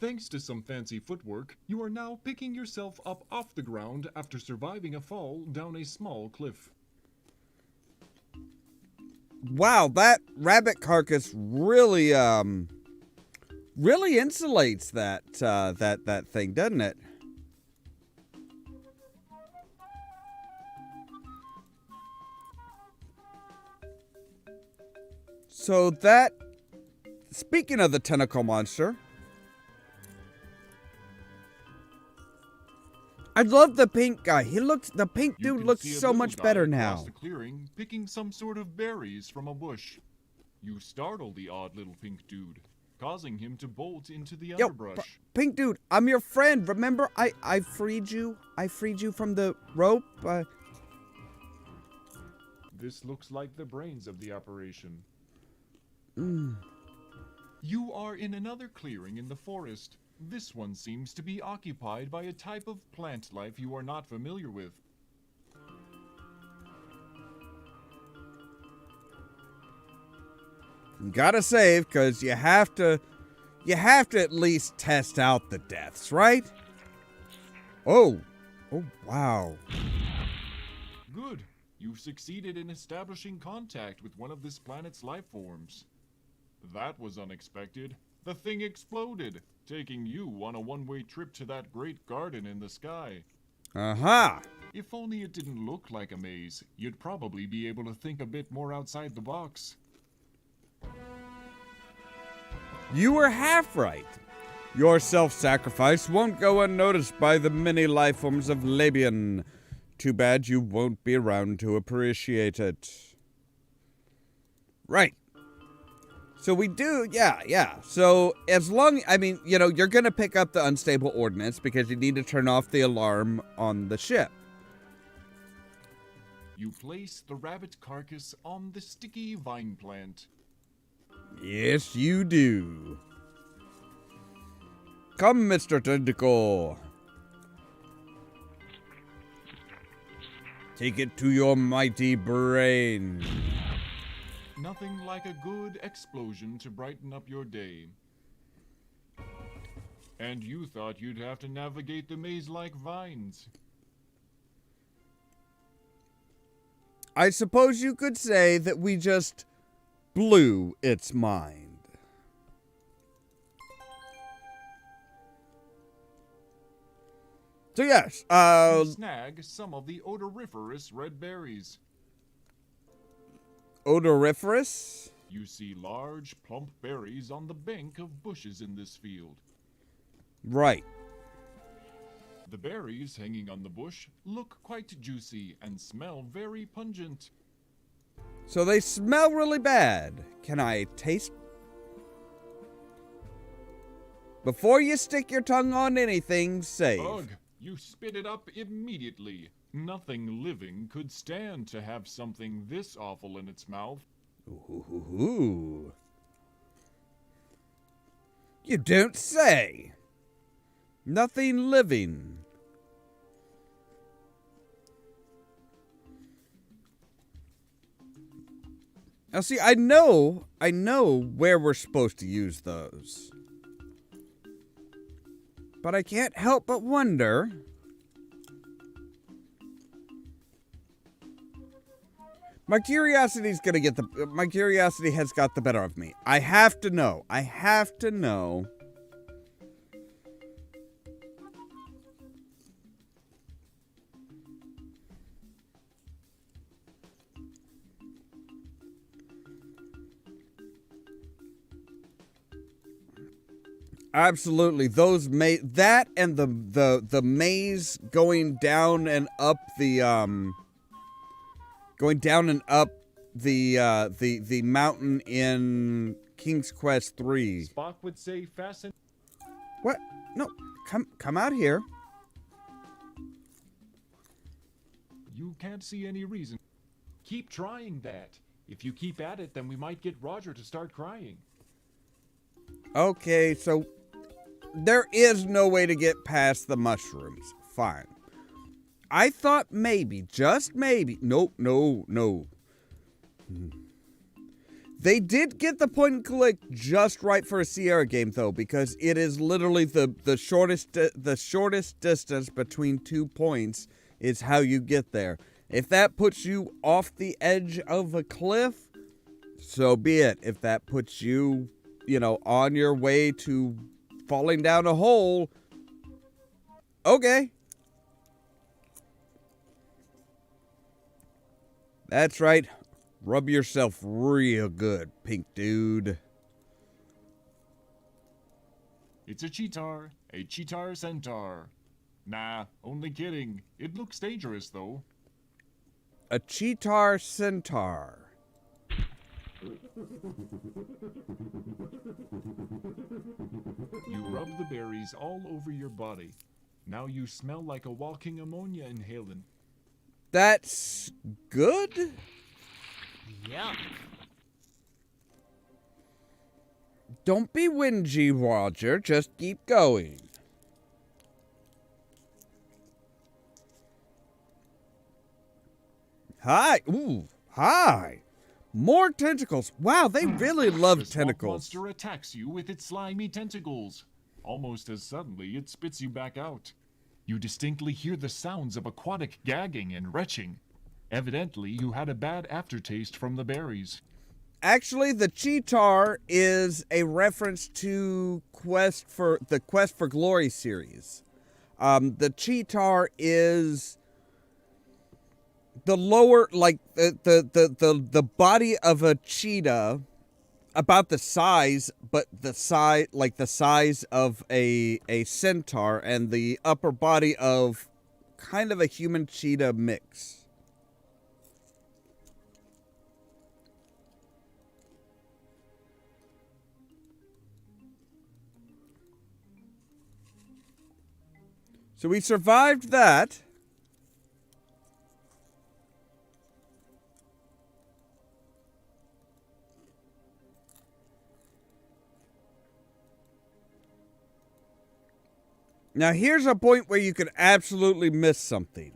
E: Thanks to some fancy footwork, you are now picking yourself up off the ground after surviving a fall down a small cliff.
A: Wow, that rabbit carcass really insulates that thing, doesn't it? So that, speaking of the tentacle monster, I love the pink guy. The pink dude looks so much better now.
E: The clearing, picking some sort of berries from a bush. You startle the odd little pink dude, causing him to bolt into the underbrush.
A: Pink dude, I'm your friend. Remember, I freed you. I freed you from the rope.
E: This looks like the brains of the operation. You are in another clearing in the forest. This one seems to be occupied by a type of plant life you are not familiar with.
A: Gotta save, because you have to at least test out the deaths, right? Oh, wow.
E: Good. You've succeeded in establishing contact with one of this planet's life forms. That was unexpected. The thing exploded, taking you on a one-way trip to that great garden in the sky.
A: Aha!
E: If only it didn't look like a maze, you'd probably be able to think a bit more outside the box.
A: You were half right. Your self-sacrifice won't go unnoticed by the many life forms of Labian. Too bad you won't be around to appreciate it. Right. So we do, yeah. So as long, I mean, you know, you're going to pick up the unstable ordnance because you need to turn off the alarm on the ship.
E: You place the rabbit carcass on the sticky vine plant.
A: Yes, you do. Come, Mr. Tentacle. Take it to your mighty brain.
E: Nothing like a good explosion to brighten up your day. And you thought you'd have to navigate the maze like vines.
A: I suppose you could say that we just blew its mind. So yes,
E: You snag some of the odoriferous red berries.
A: odoriferous?
E: You see large, plump berries on the bank of bushes in this field.
A: Right.
E: The berries hanging on the bush look quite juicy and smell very pungent.
A: So they smell really bad. Can I taste? Before you stick your tongue on anything, save.
E: Ugh, you spit it up immediately. Nothing living could stand to have something this awful in its mouth.
A: Ooh. You don't say. Nothing living. Now see, I know where we're supposed to use those. But I can't help but wonder. My curiosity has got the better of me. I have to know. Absolutely, that and the maze going down and up the mountain in King's Quest 3.
E: Spock would say fasten.
A: What? No, come out here.
E: You can't see any reason. Keep trying that. If you keep at it, then we might get Roger to start crying.
A: Okay, so there is no way to get past the mushrooms. Fine. I thought maybe, just maybe. Nope, no. They did get the point and click just right for a Sierra game, though, because it is literally the shortest distance between 2 points is how you get there. If that puts you off the edge of a cliff, so be it. If that puts you, on your way to falling down a hole, okay. That's right. Rub yourself real good, pink dude.
E: It's a cheetar centaur. Nah, only kidding. It looks dangerous, though.
A: A cheetar centaur.
E: You rub the berries all over your body. Now you smell like a walking ammonia inhalant.
A: That's good?
C: Yuck.
A: Don't be whingy, Roger. Just keep going. Hi. Ooh, hi. More tentacles. Wow, they really love
E: The swamp
A: tentacles.
E: monster attacks you with its slimy tentacles. Almost as suddenly, it spits you back out. You distinctly hear the sounds of aquatic gagging and retching. Evidently, you had a bad aftertaste from the berries.
A: Actually, the cheetar is a reference to the Quest for Glory series. The cheetar is the lower, like the body of a cheetah about the size, but the size of a centaur and the upper body of kind of a human cheetah mix. So we survived that. Now here's a point where you could absolutely miss something.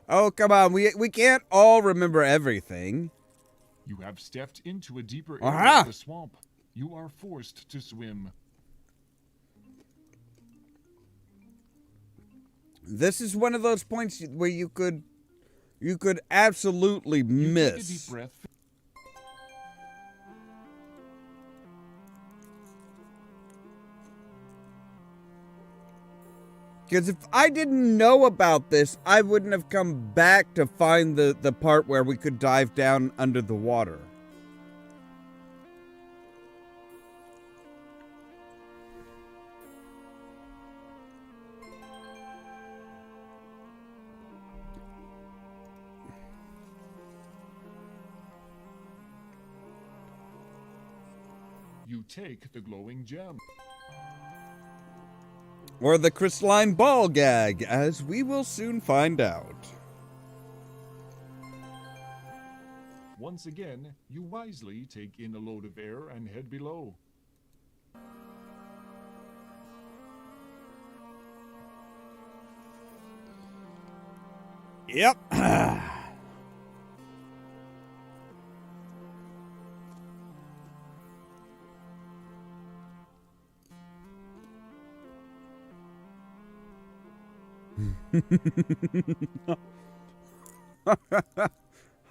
A: Oh, come on. We can't all remember everything.
E: You have stepped into a deeper area
A: Aha!
E: of the swamp. You are forced to swim.
A: This is one of those points where you could absolutely
E: You
A: miss.
E: take a deep breath.
A: Because if I didn't know about this, I wouldn't have come back to find the part where we could dive down under the water.
E: You take the glowing gem.
A: Or the crystalline ball gag, as we will soon find out.
E: Once again, you wisely take in a load of air and head below.
A: Yep.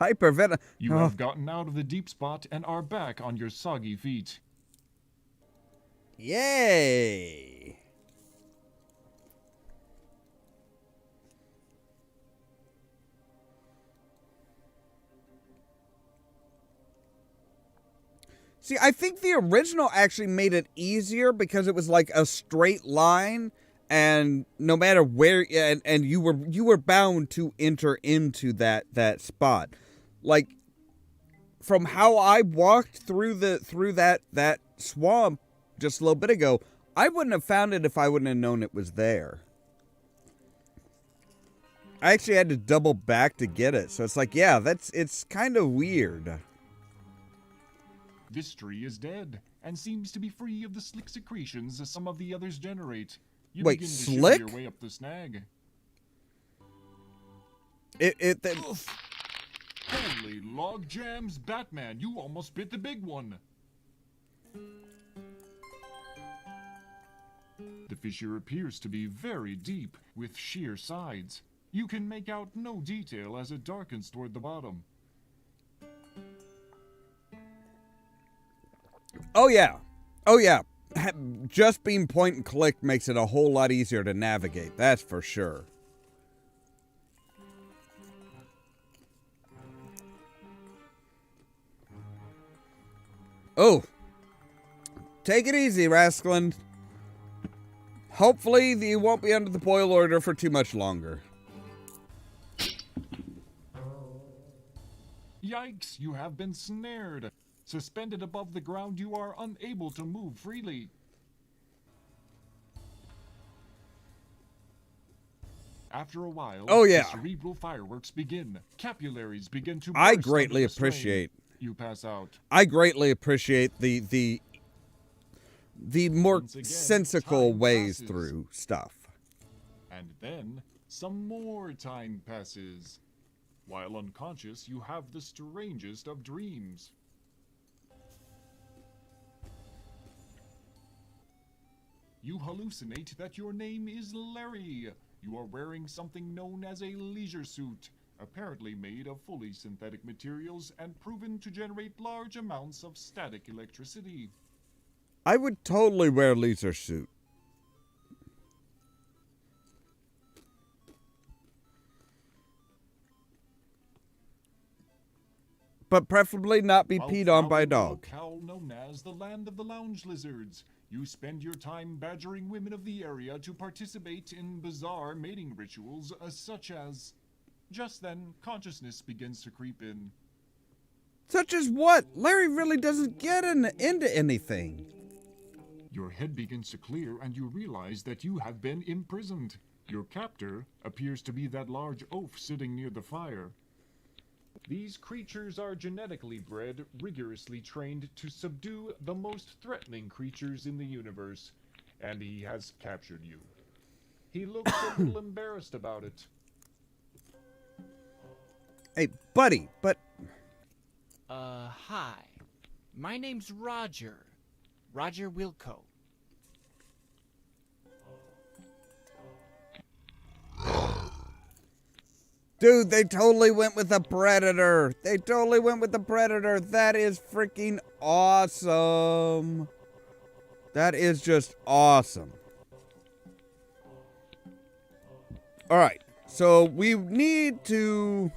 A: Hypervenom.
E: You have gotten out of the deep spot and are back on your soggy feet.
A: Yay! See, I think the original actually made it easier because it was like a straight line, and no matter where, and you were bound to enter into that spot. Like, from how I walked through that swamp just a little bit ago, I wouldn't have found it if I wouldn't have known it was there. I actually had to double back to get it, so it's like, yeah, it's kind of weird.
E: This tree is dead, and seems to be free of the slick secretions as some of the others generate. You
A: Wait,
E: begin to
A: slick?
E: shimmy your way up the snag. Holy log jams, Batman, you almost bit the big one. The fissure appears to be very deep, with sheer sides. You can make out no detail as it darkens toward the bottom.
A: Oh yeah. Just being point and click makes it a whole lot easier to navigate, that's for sure. Oh. Take it easy, Rascalin. Hopefully you won't be under the boil order for too much longer.
E: Yikes, you have been snared. Suspended above the ground, you are unable to move freely. After a while,
A: Oh, yeah.
E: the cerebral fireworks begin. Capillaries begin to burst.
A: I
E: under
A: greatly
E: the strain.
A: appreciate.
E: You pass out.
A: I greatly appreciate the more
E: Once again,
A: sensical
E: time
A: ways
E: passes.
A: through stuff.
E: And then, some more time passes. While unconscious, you have the strangest of dreams. You hallucinate that your name is Larry. You are wearing something known as a leisure suit, apparently made of fully synthetic materials and proven to generate large amounts of static electricity.
A: I would totally wear a leisure suit. but preferably not be peed on by a dog.
E: Vohaul, known as the land of the lounge lizards. You spend your time badgering women of the area to participate in bizarre mating rituals such as... Just then, consciousness begins to creep in.
A: Such as what? Larry really doesn't get into anything.
E: Your head begins to clear and you realize that you have been imprisoned. Your captor appears to be that large oaf sitting near the fire. These creatures are genetically bred, rigorously trained to subdue the most threatening creatures in the universe, and he has captured you. He looks a little embarrassed about it.
A: Hey, buddy, but...
H: Hi. My name's Roger. Roger Wilco.
A: Dude, they totally went with the Predator. They totally went with the Predator. That is freaking awesome. That is just awesome. Alright, so we need to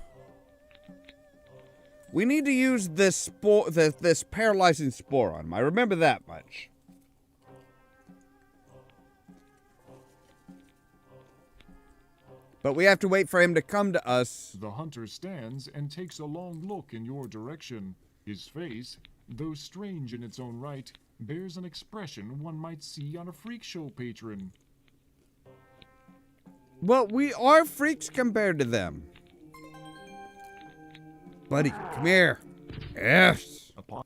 A: use this this paralyzing spore on him. I remember that much. But we have to wait for him to come to us.
E: The hunter stands and takes a long look in your direction. His face, though strange in its own right, bears an expression one might see on a freak show patron.
A: Well, we are freaks compared to them. Buddy, come here. Yes.
E: Upon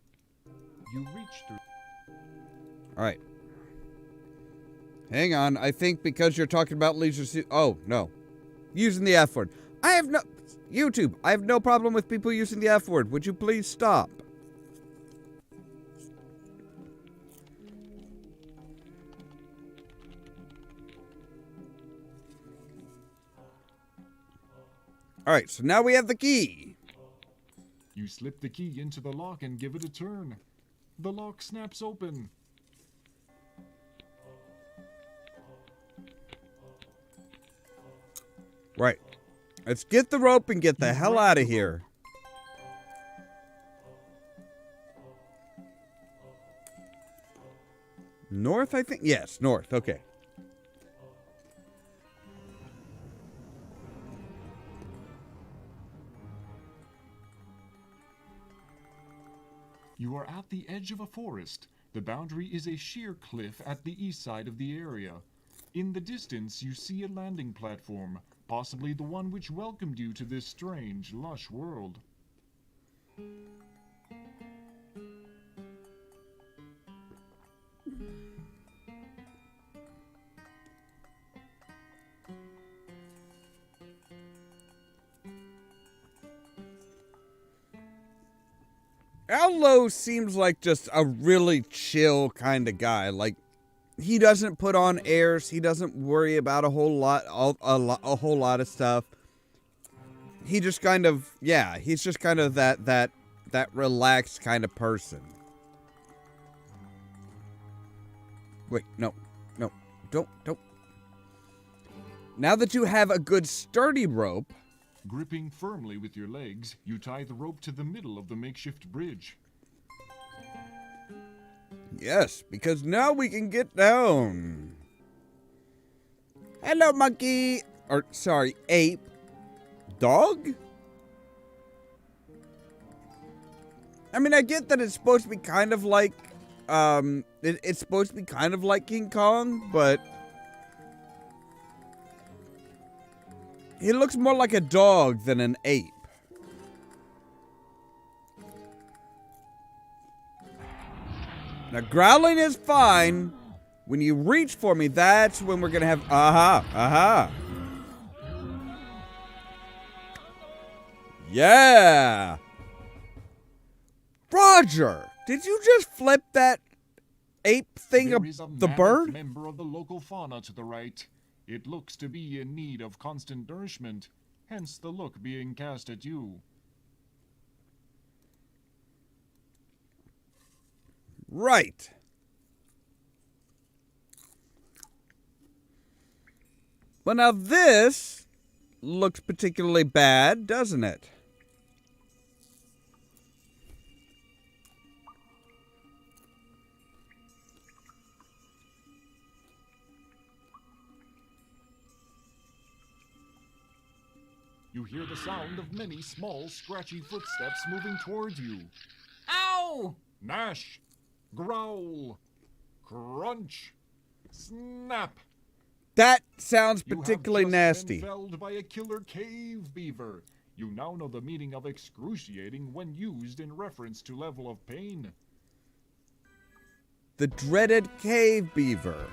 E: you reach through.
A: Alright. Hang on. I think because you're talking about leisure suit. Oh, no. Using the F word. I have no... YouTube, I have no problem with people using the F word. Would you please stop? Alright, so now we have the key.
E: You slip the key into the lock and give it a turn. The lock snaps open.
A: Right. Let's get the rope and get the hell out of here. North, I think? Yes, north. Okay.
E: You are at the edge of a forest. The boundary is a sheer cliff at the east side of the area. In the distance, you see a landing platform, possibly the one which welcomed you to this strange, lush world.
A: Allo seems like just a really chill kind of guy. Like, he doesn't put on airs. He doesn't worry about a whole lot of stuff. He just kind of, yeah, he's just kind of that relaxed kind of person. Wait, no, don't. Now that you have a good sturdy rope,
E: Gripping firmly with your legs, you tie the rope to the middle of the makeshift bridge.
A: yes, because now we can get down. Hello, monkey. Or, sorry, ape. Dog? I mean, I get that it's supposed to be kind of like, it's supposed to be kind of like King Kong, but he looks more like a dog than an ape. Now, growling is fine. When you reach for me, that's when we're gonna have, aha. Yeah! Roger! Did you just flip that ape thing of
E: There is a
A: the
E: mammoth
A: bird?
E: member of the local fauna to the right. It looks to be in need of constant nourishment, hence the look being cast at you.
A: Right. Well, now this looks particularly bad, doesn't it?
E: You hear the sound of many small, scratchy footsteps moving towards you.
C: Ow!
E: Gnash, growl, crunch, snap.
A: That sounds
E: You have
A: particularly
E: just
A: nasty.
E: been felled by a killer cave beaver. You now know the meaning of excruciating when used in reference to level of pain.
A: The dreaded cave beaver.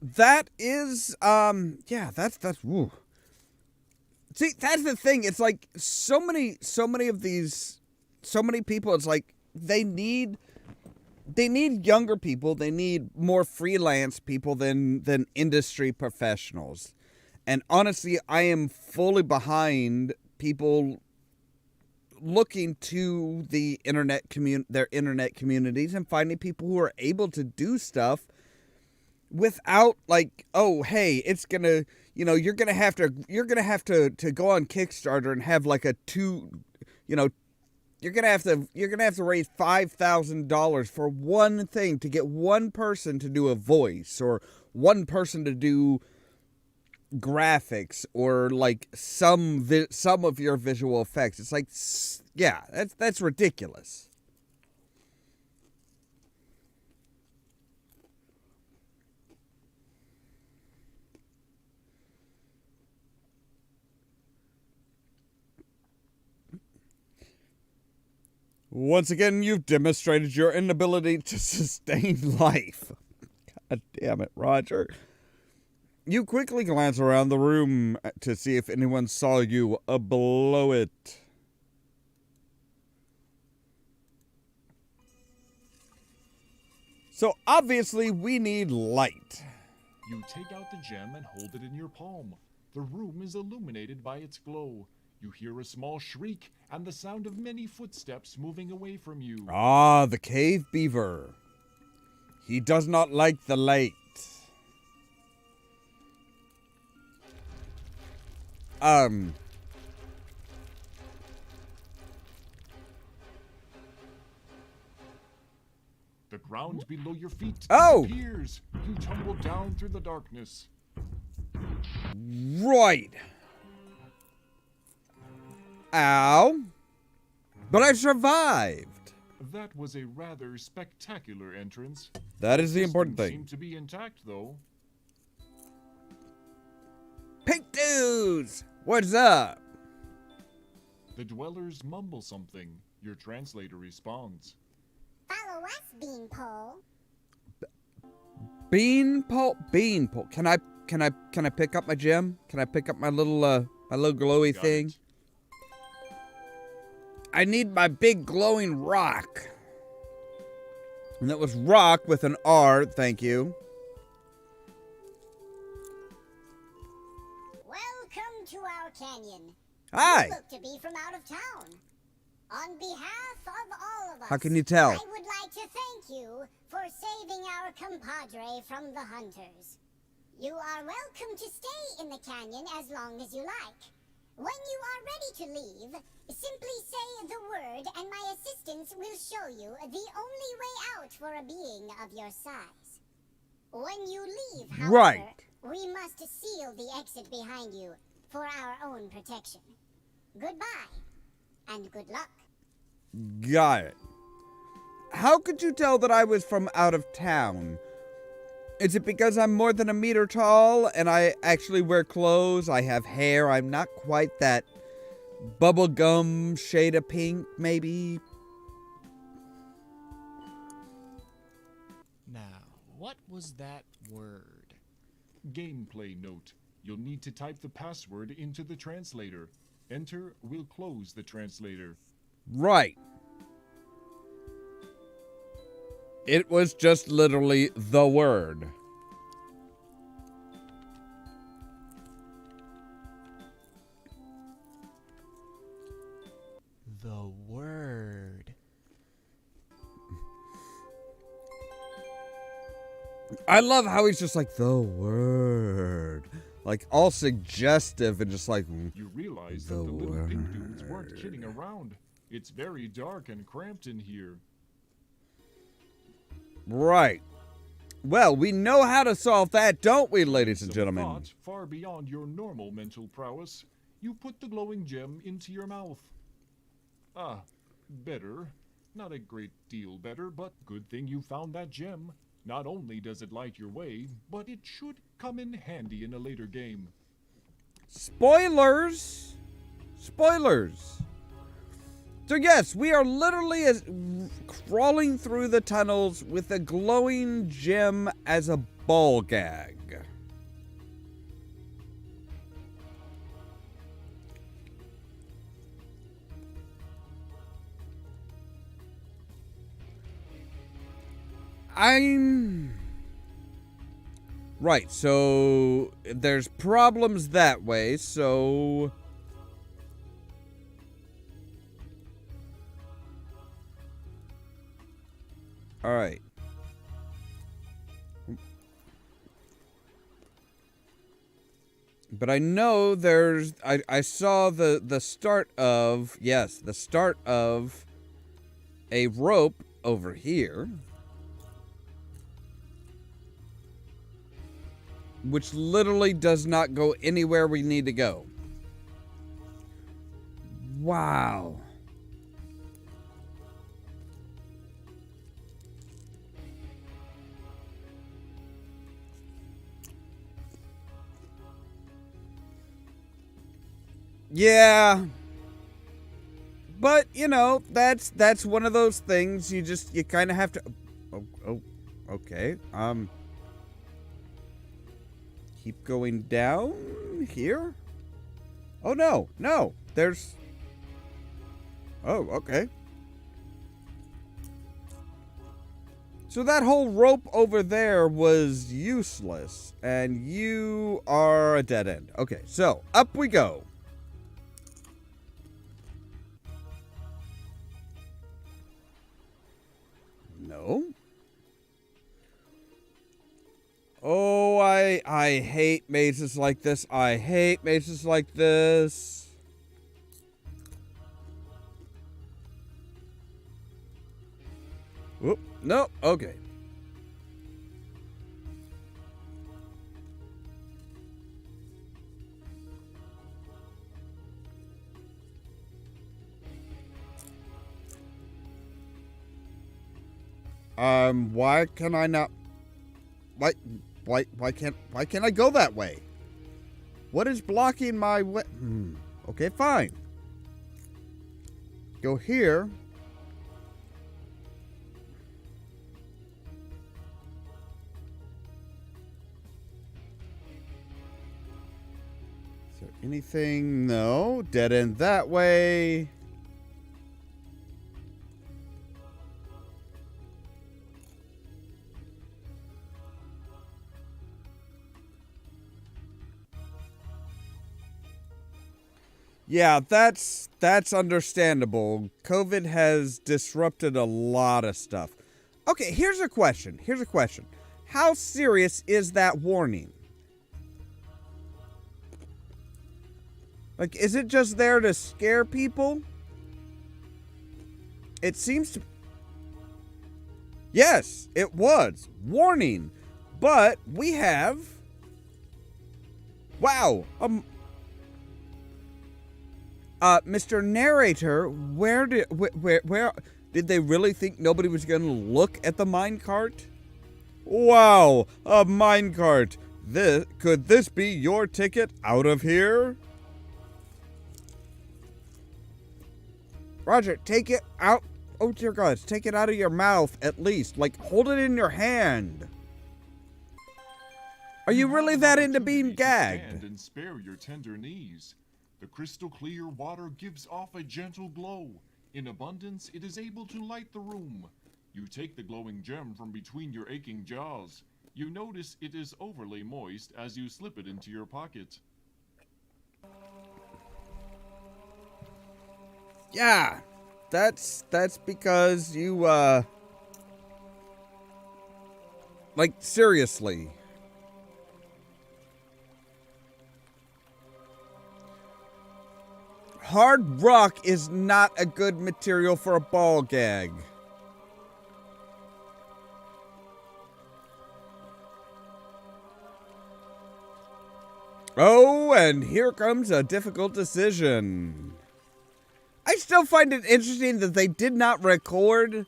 A: That is, yeah, that's, woo. See, that's the thing. It's like so many of these, so many people, it's like they need younger people. They need more freelance people than industry professionals. And honestly, I am fully behind people looking to the their internet communities and finding people who are able to do stuff without like, oh, hey, it's gonna, you're gonna have to go on Kickstarter and have like you're gonna have to raise $5,000 for one thing to get one person to do a voice or one person to do graphics or like some of your visual effects. It's like, yeah, that's ridiculous. Once again, you've demonstrated your inability to sustain life. God damn it, Roger. You quickly glance around the room to see if anyone saw you blow it. So obviously we need light.
E: You take out the gem and hold it in your palm. The room is illuminated by its glow. You hear a small shriek and the sound of many footsteps moving away from you.
A: Ah, the cave beaver. He does not like the light.
E: The ground below your feet
A: Oh!
E: disappears. You tumble down through the darkness.
A: Right. Ow. But I survived.
E: That was a rather spectacular entrance.
A: That is the important
E: Systems
A: thing.
E: seem to be intact, though.
A: Pink dudes! What's up?
E: The dwellers mumble something. Your translator responds.
I: Follow us, Beanpole.
A: Beanpole. Can I pick up my gem? Can I pick up my little glowy
E: Got
A: thing?
E: it.
A: I need my big glowing rock. And that was rock with an R, thank you.
I: Welcome to our canyon.
A: Hi.
I: You look to be from out of town. On behalf of all of us,
A: How can you tell?
I: I would like to thank you for saving our compadre from the hunters. You are welcome to stay in the canyon as long as you like. When you are ready to leave, simply say the word and my assistants will show you the only way out for a being of your size. When you leave, however,
A: Right.
I: we must seal the exit behind you for our own protection. Goodbye, and good luck.
A: Got it. How could you tell that I was from out of town? Is it because I'm more than a meter tall and I actually wear clothes? I have hair. I'm not quite that bubblegum shade of pink, maybe?
H: Now, what was that word?
E: Gameplay note. You'll need to type the password into the translator. Enter will close the translator.
A: Right. It was just literally the word.
H: The word.
A: I love how he's just like, the word. Like, all suggestive and just like,
E: You realize that the little pink dudes weren't kidding around. It's very dark and cramped in here.
A: Right. Well, we know how to solve that, don't we, ladies and
E: Some
A: gentlemen?
E: thought far beyond your normal mental prowess, you put the glowing gem into your mouth. Ah, better. Not a great deal better, but good thing you found that gem. Not only does it light your way, but it should come in handy in a later game.
A: Spoilers! Spoilers! So yes, we are literally crawling through the tunnels with a glowing gem as a ball gag. Right, so there's problems that way, so... Alright. But I know there's... I saw the start of... Yes, the start of a rope over here. Which literally does not go anywhere we need to go. Wow. Yeah. But, you know, that's one of those things you kind of have to... Oh, okay. Keep going down here? Oh, no. There's... Oh, okay. So that whole rope over there was useless, and you are a dead end. Okay, so up we go. No. Oh, I hate mazes like this. I hate mazes like this. Whoop. No. Okay. Why can I not... Why can't I go that way? What is blocking my way? Okay, fine. Go here. Is there anything? No. Dead end that way. Yeah, that's understandable. COVID has disrupted a lot of stuff. Okay, here's a question. How serious is that warning? Like, is it just there to scare people? It seems to... Yes, it was. Warning. But we have... Wow. Mr. Narrator, where did they really think nobody was going to look at the minecart? Wow, a minecart. Could this be your ticket out of here? Roger, take it out. Oh dear God, take it out of your mouth at least. Like, hold it in your hand. Are you really that into being gagged?
E: And spare your tender knees. The crystal clear water gives off a gentle glow. In abundance, it is able to light the room. You take the glowing gem from between your aching jaws. You notice it is overly moist as you slip it into your pocket.
A: Yeah, that's because you, like, seriously. hard rock is not a good material for a ball gag. Oh, and here comes a difficult decision. I still find it interesting that they did not record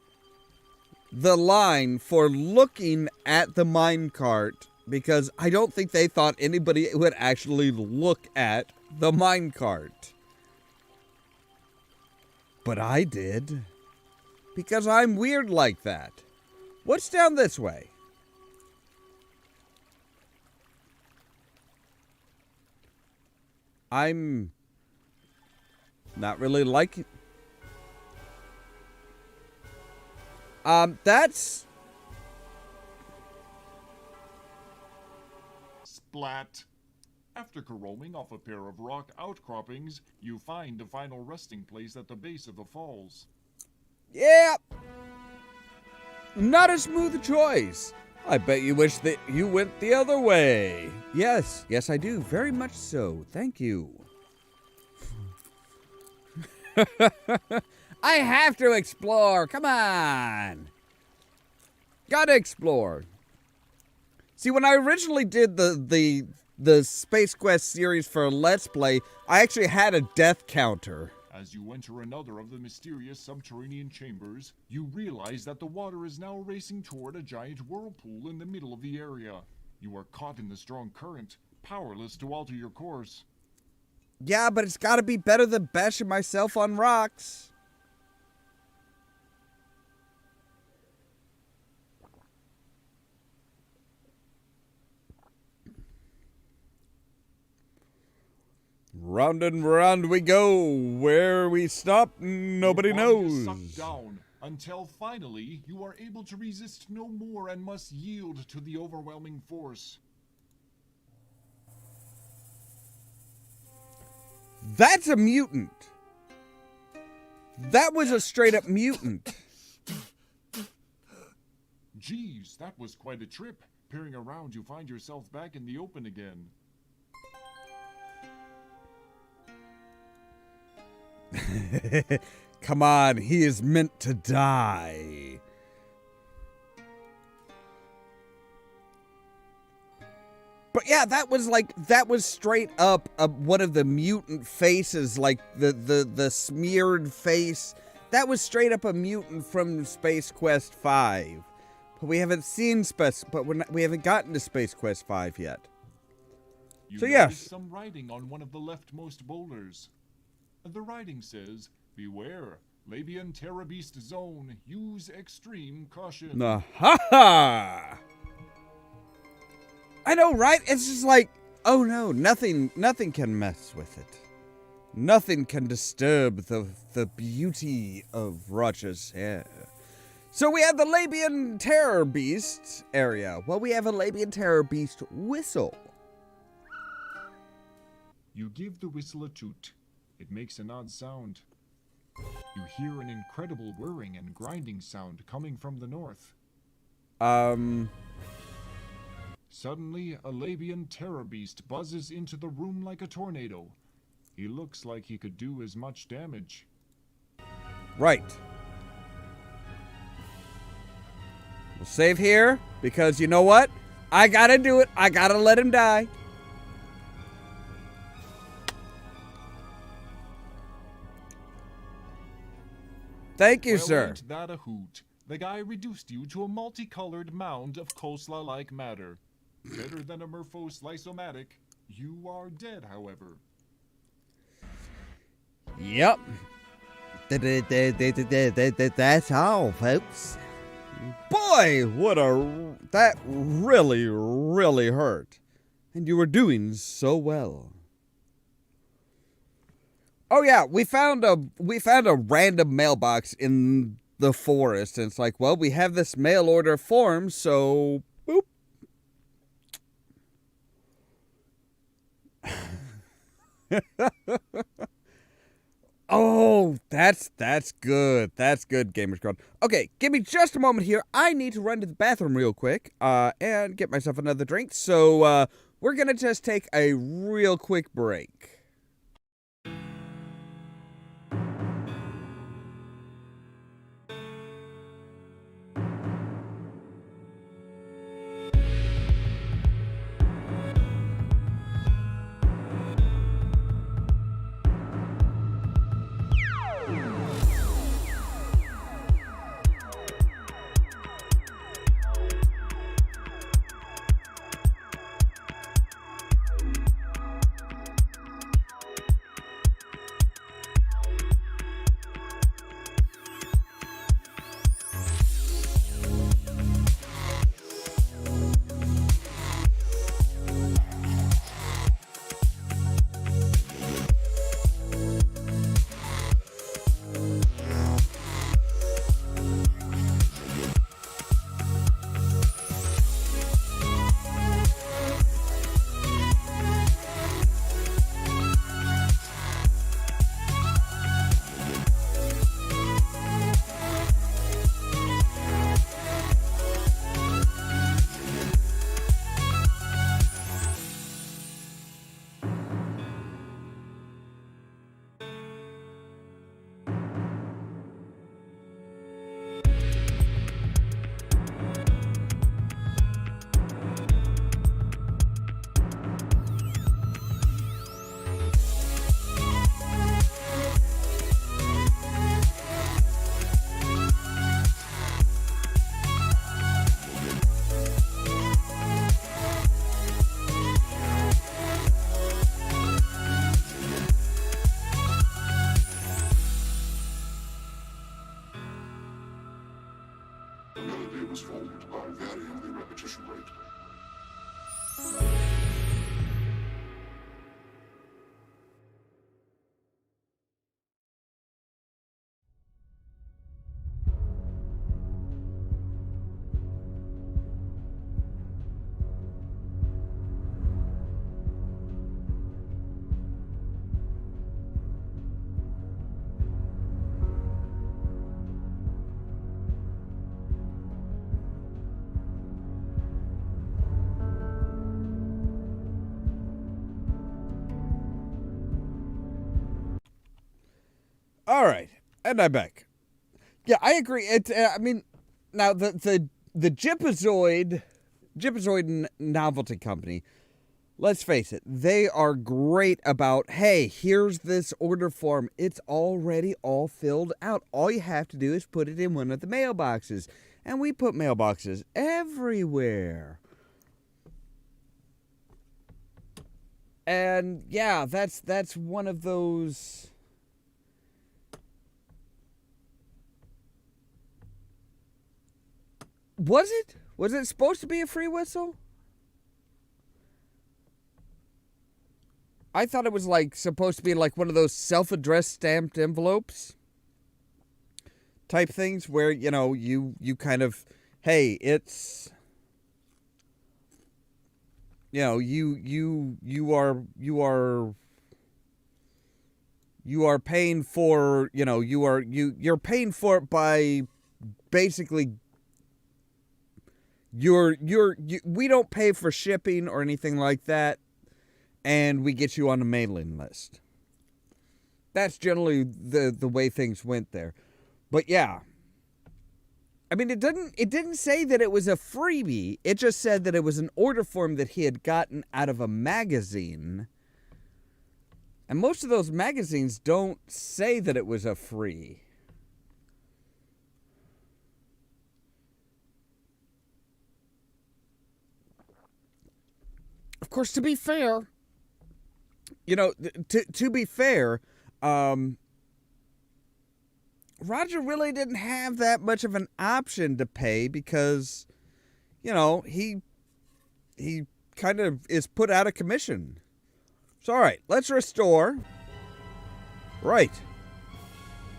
A: the line for looking at the minecart, because I don't think they thought anybody would actually look at the minecart. But I did, because I'm weird like that. What's down this way? I'm not really liking. That's
E: Splat. After caroming off a pair of rock outcroppings, you find a final resting place at the base of the falls.
A: yeah. Not a smooth choice. I bet you wish that you went the other way. Yes, yes I do. Very much so. Thank you. I have to explore. Come on. Gotta explore. See, when I originally did the Space Quest series for Let's Play, I actually had a death counter.
E: As you enter another of the mysterious subterranean chambers, you realize that the water is now racing toward a giant whirlpool in the middle of the area. You are caught in the strong current, powerless to alter your course.
A: Yeah, but it's gotta be better than bashing myself on rocks. Round and round we go. Where we stop, nobody
E: Your body is
A: knows.
E: sucked down, until finally you are able to resist no more and must yield to the overwhelming force.
A: That's a mutant. That was a straight up mutant.
E: Geez, that was quite a trip. Peering around, you find yourself back in the open again.
A: Come on, he is meant to die. But yeah, that was straight up one of the mutant faces, like the smeared face. That was straight up a mutant from Space Quest 5. But we haven't seen we haven't gotten to Space Quest 5 yet.
E: You
A: So
E: notice
A: yes.
E: some writing on one of the leftmost boulders. The writing says, "Beware, Labian Terra Beast Zone. Use extreme caution."
A: Ha! I know, right? It's just like, oh no, nothing can mess with it. Nothing can disturb the beauty of Roger's hair. So we have the Labian Terror Beast area. Well, we have a Labian Terror Beast whistle.
E: You give the whistle a toot. It makes an odd sound. You hear an incredible whirring and grinding sound coming from the north. Suddenly, a Labian terror beast buzzes into the room like a tornado. He looks like he could do as much damage.
A: Right. We'll save here, because you know what? I gotta do it. I gotta let him die. Thank you,
E: Well,
A: sir.
E: ain't that a hoot? The guy reduced you to a multicolored mound of coleslaw-like matter. Better than a Murpho-slice-o-matic. You are dead, however.
A: Yep. That's all, folks. Boy, that really, really hurt. And you were doing so well. Oh yeah, we found a random mailbox in the forest, and it's like, well, we have this mail order form, so boop. Oh, that's good. That's good, Gamer Squad. Okay, give me just a moment here. I need to run to the bathroom real quick, and get myself another drink. So, we're gonna just take a real quick break.
G: a very high repetition rate.
A: All right, and I'm back. Yeah, I agree. I mean, now the Jipazoid Novelty Company. Let's face it, they are great about, hey, here's this order form. It's already all filled out. All you have to do is put it in one of the mailboxes. And we put mailboxes everywhere. And yeah, that's one of those. Was it? Was it supposed to be a free whistle? I thought it was like supposed to be like one of those self-addressed stamped envelopes type things where, you know, you kind of, hey, it's, you know, you are paying for, you know, you're paying for it by basically we don't pay for shipping or anything like that. And we get you on the mailing list. That's generally the way things went there. But yeah. I mean, it didn't say that it was a freebie. It just said that it was an order form that he had gotten out of a magazine. And most of those magazines don't say that it was a free. Of course, to be fair, you know, to be fair, Roger really didn't have that much of an option to pay because, you know, he kind of is put out of commission. So, all right, let's restore. Right.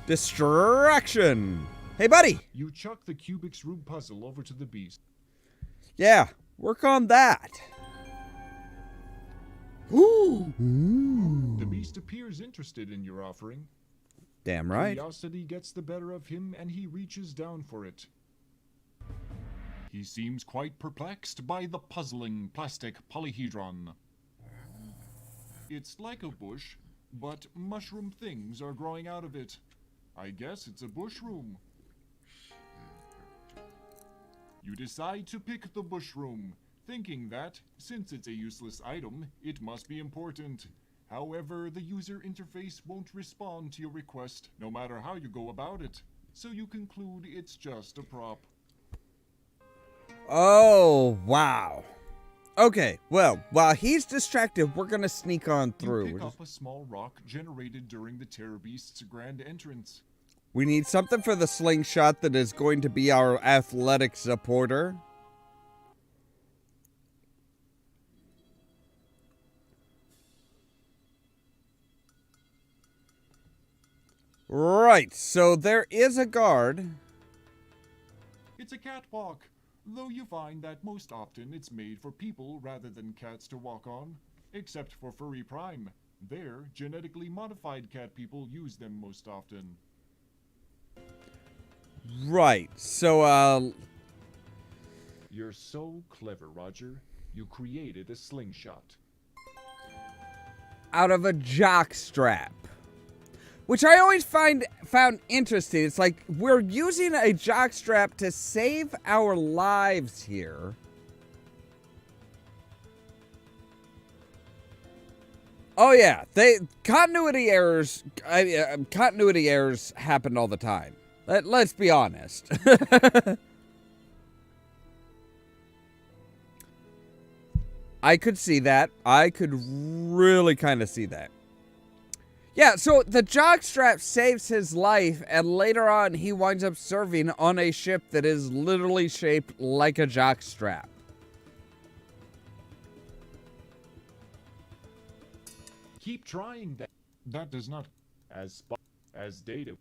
A: Distraction. Hey, buddy.
E: You chuck the Cubik's Rube puzzle over to the beast.
A: Yeah, work on that. Ooh.
E: The beast appears interested in your offering.
A: Damn right.
E: Curiosity gets the better of him and he reaches down for it. He seems quite perplexed by the puzzling plastic polyhedron. It's like a bush, but mushroom things are growing out of it. I guess it's a bushroom. You decide to pick the bushroom, thinking that, since it's a useless item, it must be important. However, the user interface won't respond to your request, no matter how you go about it. So you conclude it's just a prop.
A: Oh, wow. Okay, well, while he's distracted, we're gonna sneak on through.
E: You pick up a small rock generated during the Terror Beast's grand entrance.
A: We need something for the slingshot that is going to be our athletic supporter. Right, so there is a guard.
E: It's a catwalk, though you find that most often it's made for people rather than cats to walk on, except for Furry Prime. There, genetically modified cat people use them most often.
A: Right, so,
E: You're so clever, Roger. You created a slingshot.
A: out of a jock strap. Which I always found interesting. It's like, we're using a jock strap to save our lives here. Oh yeah, continuity errors happened all the time. Let's be honest. I could see that. I could really kind of see that. Yeah, so the jockstrap saves his life, and later on he winds up serving on a ship that is literally shaped like a jockstrap.
E: Keep trying that. That does not. As data.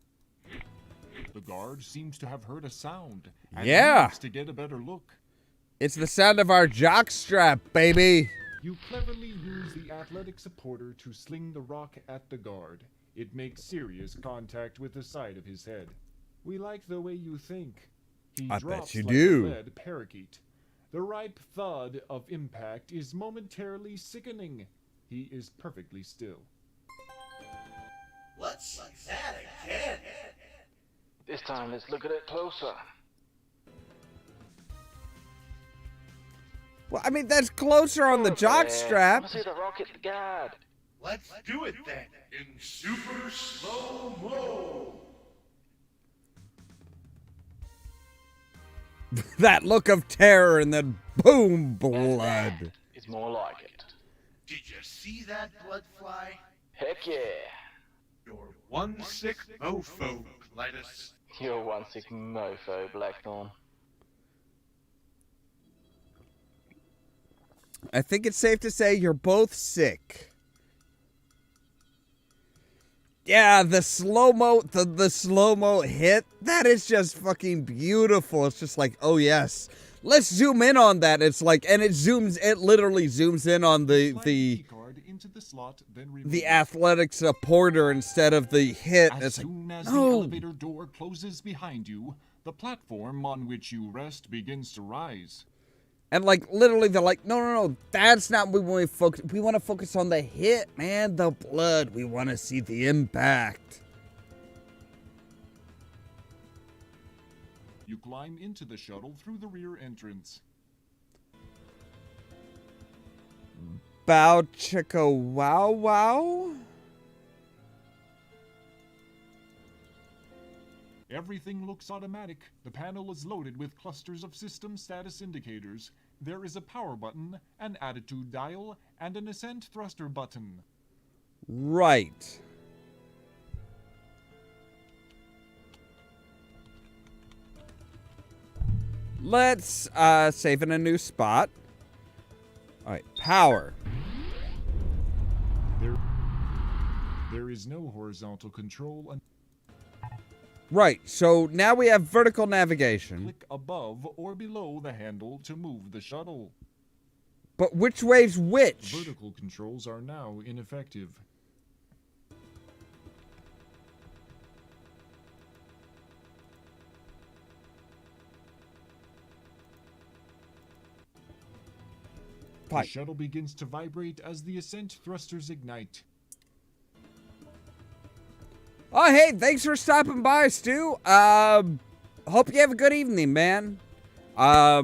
E: The guard seems to have heard a sound. And
A: Yeah.
E: needs to get a better look.
A: It's the sound of our jockstrap, baby.
E: You cleverly use the athletic supporter to sling the rock at the guard. It makes serious contact with the side of his head. We like the way you think. He
A: I
E: drops
A: bet you
E: like
A: do.
E: a lead parakeet. The ripe thud of impact is momentarily sickening. He is perfectly still.
J: Let's see that again.
K: This time, let's look at it closer.
A: Well, I mean, that's closer on the jockstrap.
K: See the rocket guard.
J: Let's do it then, in super slow-mo.
A: That look of terror and then boom, blood.
K: It's more like it.
J: Did you see that blood fly?
K: Heck yeah.
J: You're one sick mofo, Clytus.
K: You're one sick mofo, Blackthorn.
A: I think it's safe to say you're both sick. Yeah, the slow-mo, the slow-mo hit, that is just fucking beautiful. It's just like, oh yes. Let's zoom in on that. It's like, and it literally zooms in on the athletic supporter instead of the hit.
E: As
A: It's
E: soon
A: like,
E: as the
A: no.
E: elevator door closes behind you, the platform on which you rest begins to rise.
A: And like literally they're like, no, that's not what we want to focus. We want to focus on the hit, man, the blood. We want to see the impact.
E: You climb into the shuttle through the rear entrance.
A: Bow chicka wow wow.
E: Everything looks automatic. The panel is loaded with clusters of system status indicators. There is a power button, an attitude dial, and an ascent thruster button.
A: Right. Let's save in a new spot. All right, power.
E: There is no horizontal control.
A: Right, so now we have vertical navigation.
E: Click above or below the handle to move the shuttle.
A: But which way's which?
E: Vertical controls are now ineffective. The shuttle begins to vibrate as the ascent thrusters ignite.
A: Oh, hey, thanks for stopping by, Stu. Hope you have a good evening, man. Yeah.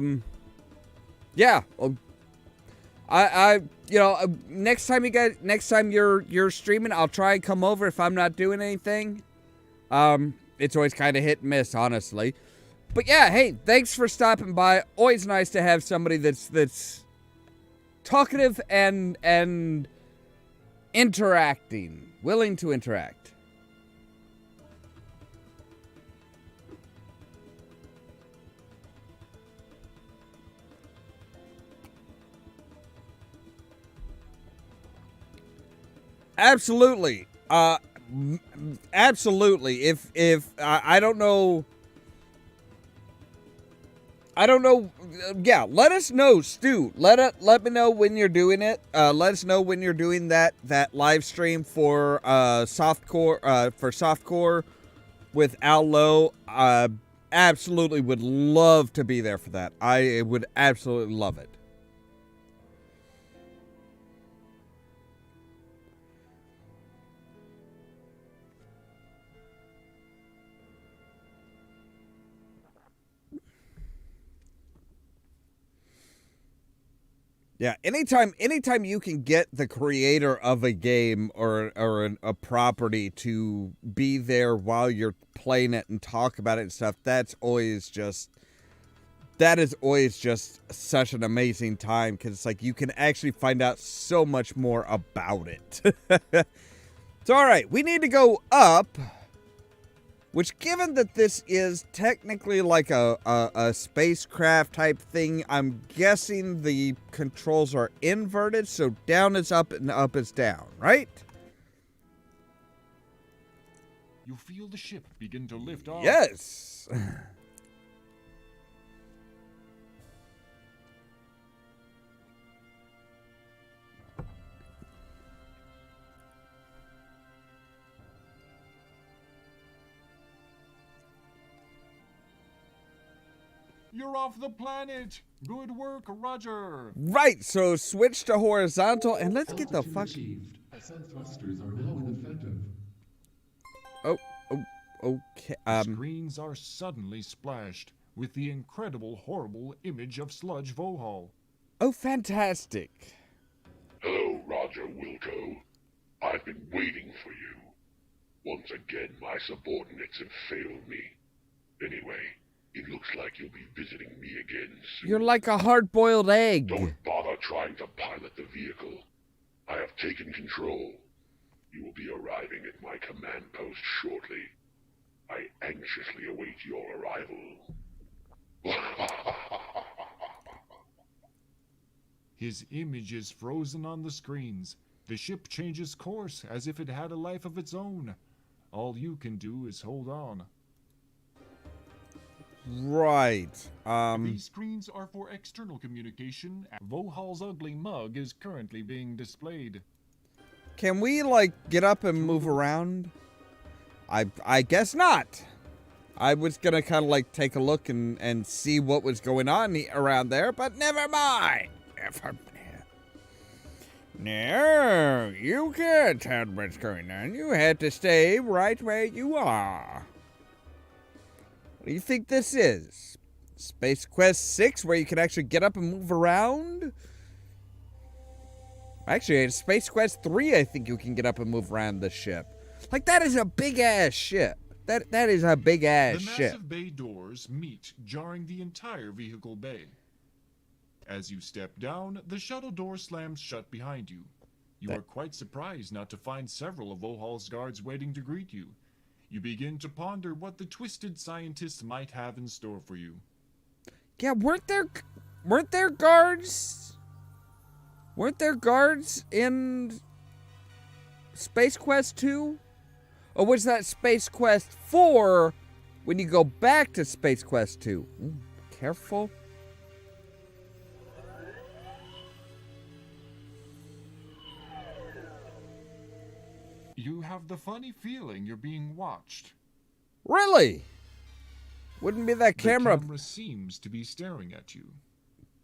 A: Next time you're streaming, I'll try and come over if I'm not doing anything. It's always kind of hit and miss, honestly. But yeah, hey, thanks for stopping by. Always nice to have somebody that's talkative and interacting, willing to interact. Absolutely. Absolutely. If I don't know. Yeah, let us know, Stu. Let me know when you're doing it. Let us know when you're doing that live stream for softcore with Al Lowe. Absolutely would love to be there for that. I would absolutely love it. Yeah, anytime you can get the creator of a game or a property to be there while you're playing it and talk about it and stuff, that is always just such an amazing time, because it's like you can actually find out so much more about it. So, all right, we need to go up. Which, given that this is technically like a spacecraft type thing, I'm guessing the controls are inverted, so down is up and up is down, right?
E: You feel the ship begin to lift off.
A: Yes!
E: You're off the planet! Good work, Roger!
A: Right, so switch to horizontal, and let's get the fuck...
L: Ascent thrusters are now ineffective.
A: Okay,
E: Screens are suddenly splashed with the incredible, horrible image of Sludge Vohaul.
A: Oh, fantastic.
F: Hello, Roger Wilco. I've been waiting for you. Once again, my subordinates have failed me. Anyway, it looks like you'll be visiting me again soon.
A: You're like a hard-boiled egg.
F: Don't bother trying to pilot the vehicle. I have taken control. You will be arriving at my command post shortly. I anxiously await your arrival.
E: His image is frozen on the screens. The ship changes course as if it had a life of its own. All you can do is hold on.
A: Right.
E: These screens are for external communication. Vohaul's ugly mug is currently being displayed.
A: Can we, like, get up and move around? I guess not. I was gonna kind of, like, take a look and see what was going on around there, but never mind. No, you can't tell what's going on. You have to stay right where you are. What do you think this is? Space Quest 6, where you can actually get up and move around? Actually, in Space Quest 3, I think you can get up and move around the ship. Like, that is a big-ass ship. That is a big-ass ship.
E: The massive bay doors meet, jarring the entire vehicle bay. As you step down, the shuttle door slams shut behind you. You are quite surprised not to find several of Vohaul's guards waiting to greet you. You begin to ponder what the twisted scientists might have in store for you.
A: Yeah, weren't there guards? Weren't there guards in Space Quest 2? Or was that Space Quest 4 when you go back to Space Quest 2? Ooh, careful.
E: You have the funny feeling you're being watched.
A: Really? Wouldn't be that camera.
E: The camera seems to be staring at you.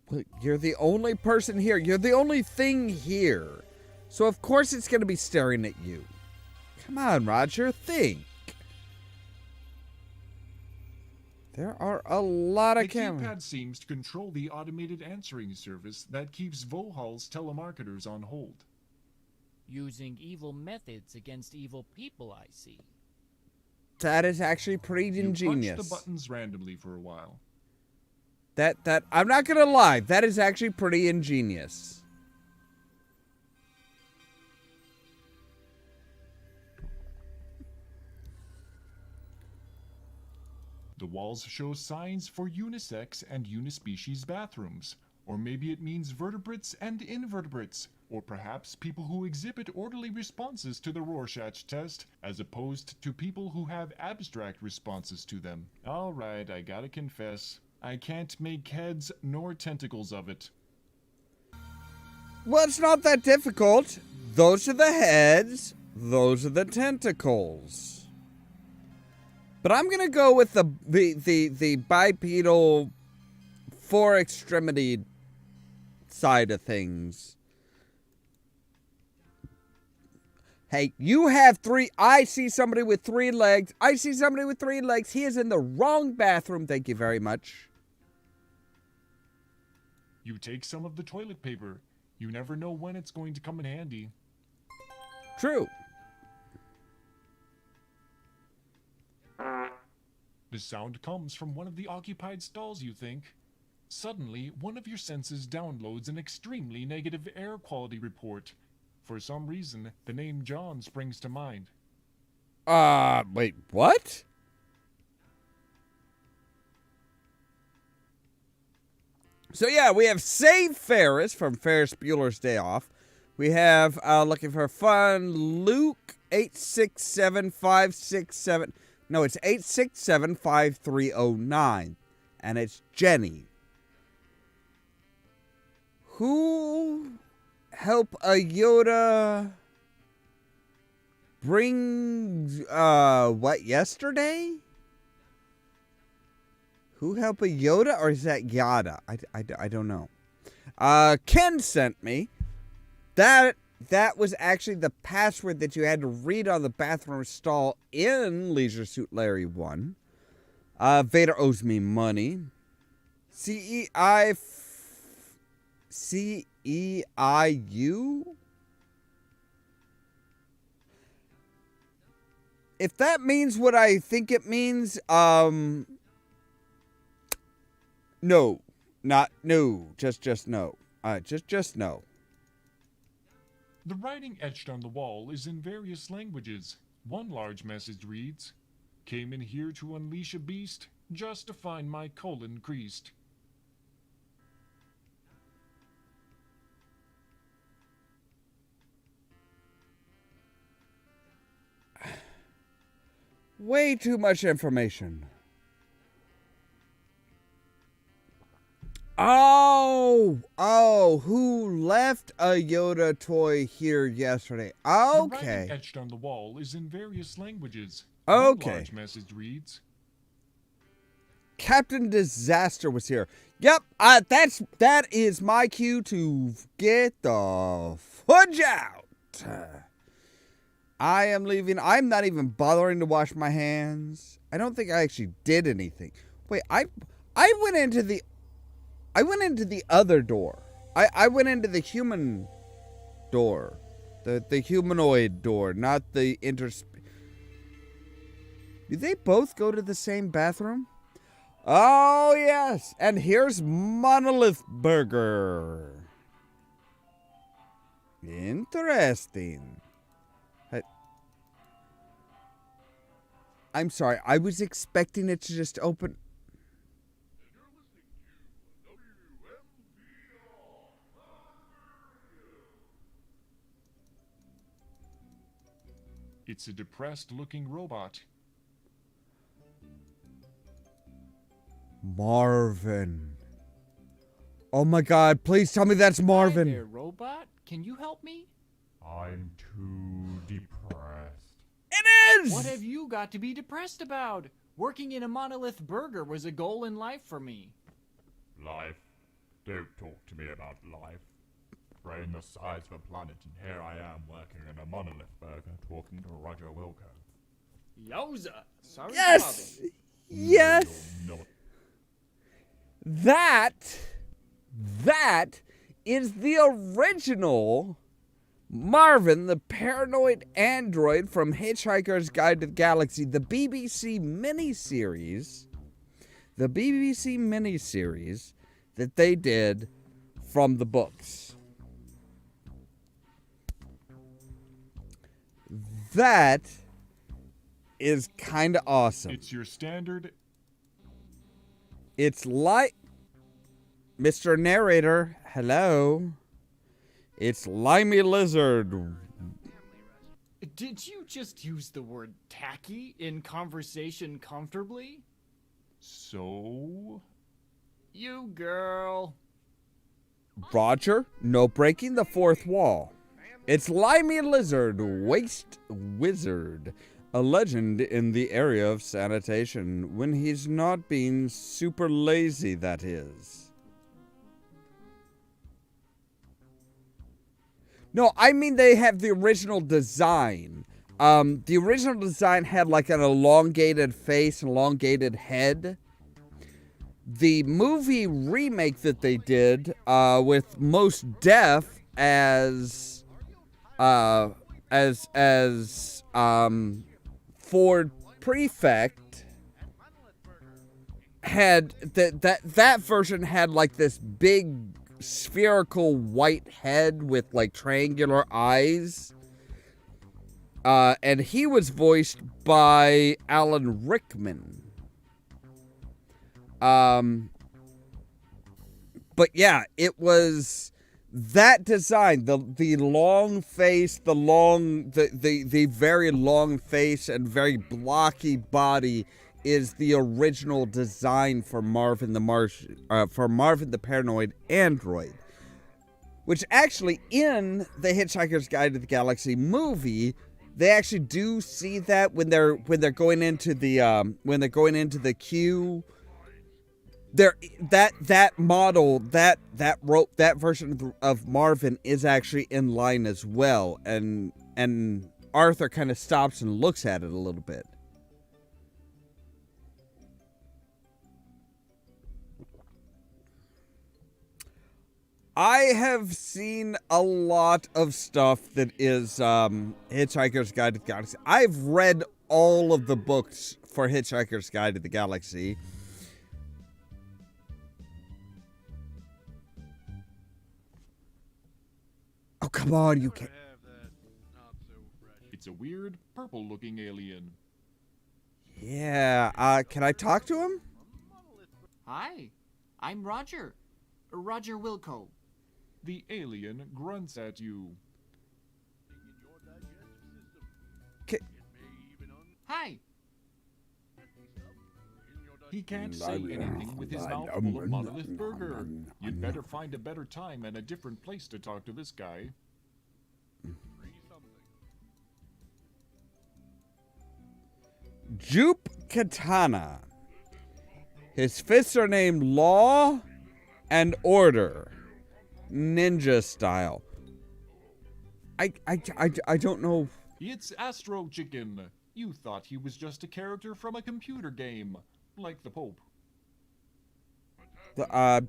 A: Well, you're the only person here. You're the only thing here. So of course it's going to be staring at you. Come on, Roger, think. There are a lot of cameras.
E: The keypad seems to control the automated answering service that keeps Vohaul's telemarketers on hold.
H: Using evil methods against evil people, I see.
A: That is actually pretty ingenious.
E: You punch the buttons randomly for a while.
A: That I'm not gonna lie, that is actually pretty ingenious.
E: The walls show signs for unisex and unispecies bathrooms. Or maybe it means vertebrates and invertebrates. Or perhaps people who exhibit orderly responses to the Rorschach test, as opposed to people who have abstract responses to them. Alright, I gotta confess, I can't make heads nor tentacles of it.
A: Well, it's not that difficult. Those are the heads, those are the tentacles. But I'm gonna go with the bipedal four extremity side of things. Hey, you have three. I see somebody with 3 legs. I see somebody with 3 legs. He is in the wrong bathroom. Thank you very much.
E: You take some of the toilet paper. You never know when it's going to come in handy.
A: True.
E: The sound comes from one of the occupied stalls, you think. Suddenly, one of your senses downloads an extremely negative air quality report. For some reason, the name John springs to mind.
A: Wait, what? So yeah, we have Save Ferris from Ferris Bueller's Day Off. We have, looking for fun, Luke 867-567. No, it's 867-5309. And it's Jenny. Who help a Yoda bring, what, yesterday? Who help a Yoda, or is that Yada? I don't know. Ken sent me. That was actually the password that you had to read on the bathroom stall in Leisure Suit Larry 1. Vader owes me money. CEIU? If that means what I think it means, no. Not no. Just no. Just no.
E: The writing etched on the wall is in various languages. One large message reads, "Came in here to unleash a beast, just to find my colon creased."
A: Way too much information. Oh, who left a Yoda toy here yesterday?
E: The
A: Okay.
E: writing etched on the wall is in various languages.
A: Okay.
E: One large message reads,
A: Captain Disaster was here. Yep, that is my cue to get the fudge out. I am leaving. I'm not even bothering to wash my hands. I don't think I actually did anything. Wait, I went into the other door. I went into the human door. The humanoid door, not the Do they both go to the same bathroom? Oh, yes. And here's Monolith Burger. Interesting. I'm sorry. I was expecting it to just open.
E: "It's a depressed-looking robot."
A: Marvin. Oh my God, please tell me that's Marvin.
H: Hi there, robot. Can you help me?
M: I'm too depressed.
A: It is!
H: What have you got to be depressed about? Working in a Monolith Burger was a goal in life for me.
M: Life? Don't talk to me about life. Brain the size of a planet, and here I am working in a Monolith Burger talking to Roger Wilco.
H: Yowza! Sorry
A: Yes!
H: for bothering.
A: Yes!
M: No, you're not.
A: That is the original Marvin, the paranoid android from Hitchhiker's Guide to the Galaxy, the BBC miniseries that they did from the books. That is kind of awesome.
E: It's your standard.
A: It's like, Mr. Narrator, hello. It's Limey Lizard.
H: Did you just use the word tacky in conversation comfortably?
E: So?
H: You girl.
A: Roger, no breaking the fourth wall. It's Limey Lizard, Waste Wizard. A legend in the area of sanitation, when he's not being super lazy, that is. No, I mean they have the original design. The original design had like an elongated face, an elongated head. The movie remake that they did, with Most Def as Ford Prefect, had that version had like this big spherical white head with like triangular eyes. And he was voiced by Alan Rickman. But yeah, it was that design, the long face, the very long face and very blocky body is the original design for Marvin the Paranoid Android. Which actually in the Hitchhiker's Guide to the Galaxy movie, they actually do see that when they're going into the queue. That model, that version of Marvin is actually in line as well, and Arthur kind of stops and looks at it a little bit. I have seen a lot of stuff that is Hitchhiker's Guide to the Galaxy. I've read all of the books for Hitchhiker's Guide to the Galaxy. Oh, come on, you can't.
E: It's a weird, purple-looking alien.
A: Yeah, can I talk to him?
C: Hi, I'm Roger Wilco.
E: The alien grunts at you.
C: Hi.
E: He can't say anything with his mouth full of monolith burger. You'd better find a better time and a different place to talk to this guy.
A: Jupe Katana. His fists are named Law and Order. Ninja style. I don't know.
E: It's Astro Chicken. You thought he was just a character from a computer game. Like the Pope.
A: I'm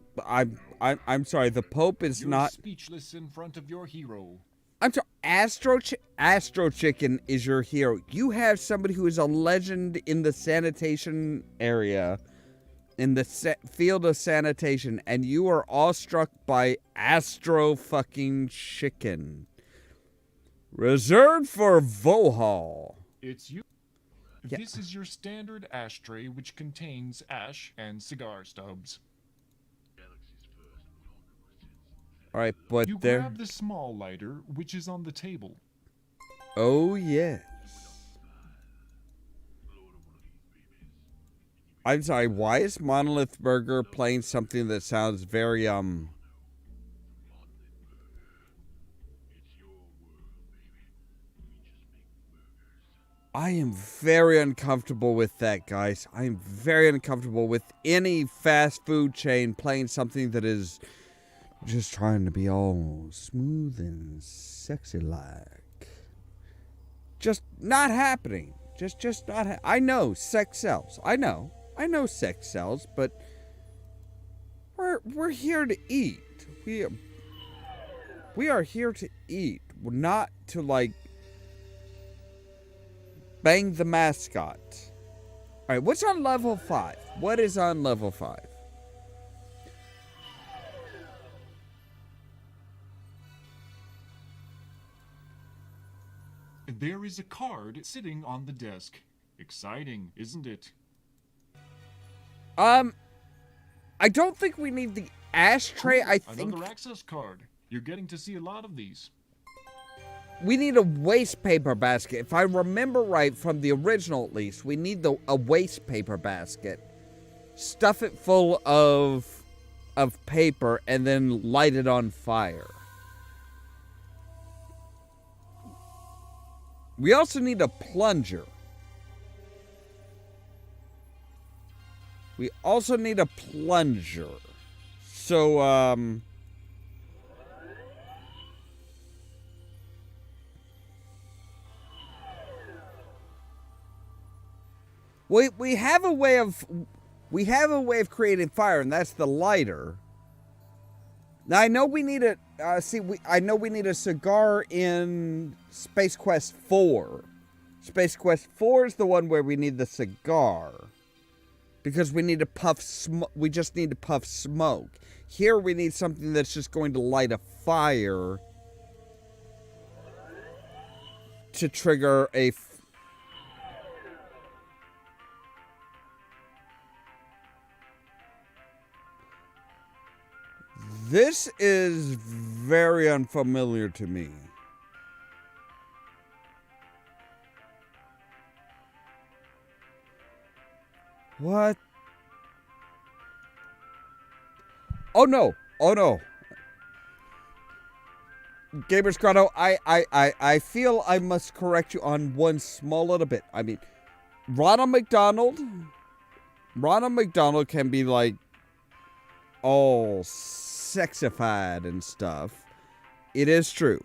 A: sorry. The Pope is
E: You're
A: not
E: speechless in front of your hero.
A: I'm sorry. Astro Chicken is your hero. You have somebody who is a legend in the sanitation area, in the field of sanitation, and you are awestruck by Astro fucking Chicken. Reserved for Vohaul.
E: It's you. Yeah. This is your standard ashtray, which contains ash and cigar stubs.
A: All right, but
E: you grab the small lighter, which is on the table.
A: Oh yes. I'm sorry. Why is Monolith Burger playing something that sounds very I am very uncomfortable with that, guys. I am very uncomfortable with any fast food chain playing something that is just trying to be all smooth and sexy like. Just not happening. Just not I know sex sells. I know sex sells, but we're here to eat. We are here to eat, not to like bang the mascot. All right, what's on level 5? What is on level 5?
E: There is a card sitting on the desk. Exciting, isn't it?
A: I don't think we need the ashtray. I think
E: another access card. You're getting to see a lot of these.
A: We need a waste paper basket. If I remember right from the original, at least, we need a waste paper basket. Stuff it full of paper and then light it on fire. We also need a plunger. So, we have a way of creating fire, and that's the lighter. Now I know we need I know we need a cigar in Space Quest 4. Space Quest 4 is the one where we need the cigar. because we need to puff we just need to puff smoke. Here we need something that's just going to light a fire to trigger a This is very unfamiliar to me. What? Oh no! Oh no! Gamers Grotto, I feel I must correct you on one small little bit. I mean, Ronald McDonald can be like all sexified and stuff. It is true.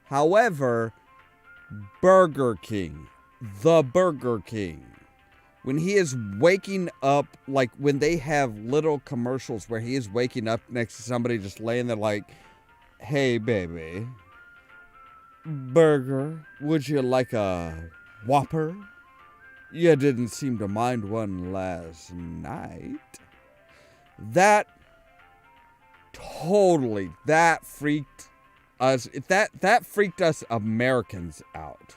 A: However, Burger King, the Burger King, when he is waking up, like when they have little commercials where he is waking up next to somebody just laying there like, hey baby, burger, would you like a Whopper? You didn't seem to mind one last night. That freaked us. That freaked us Americans out.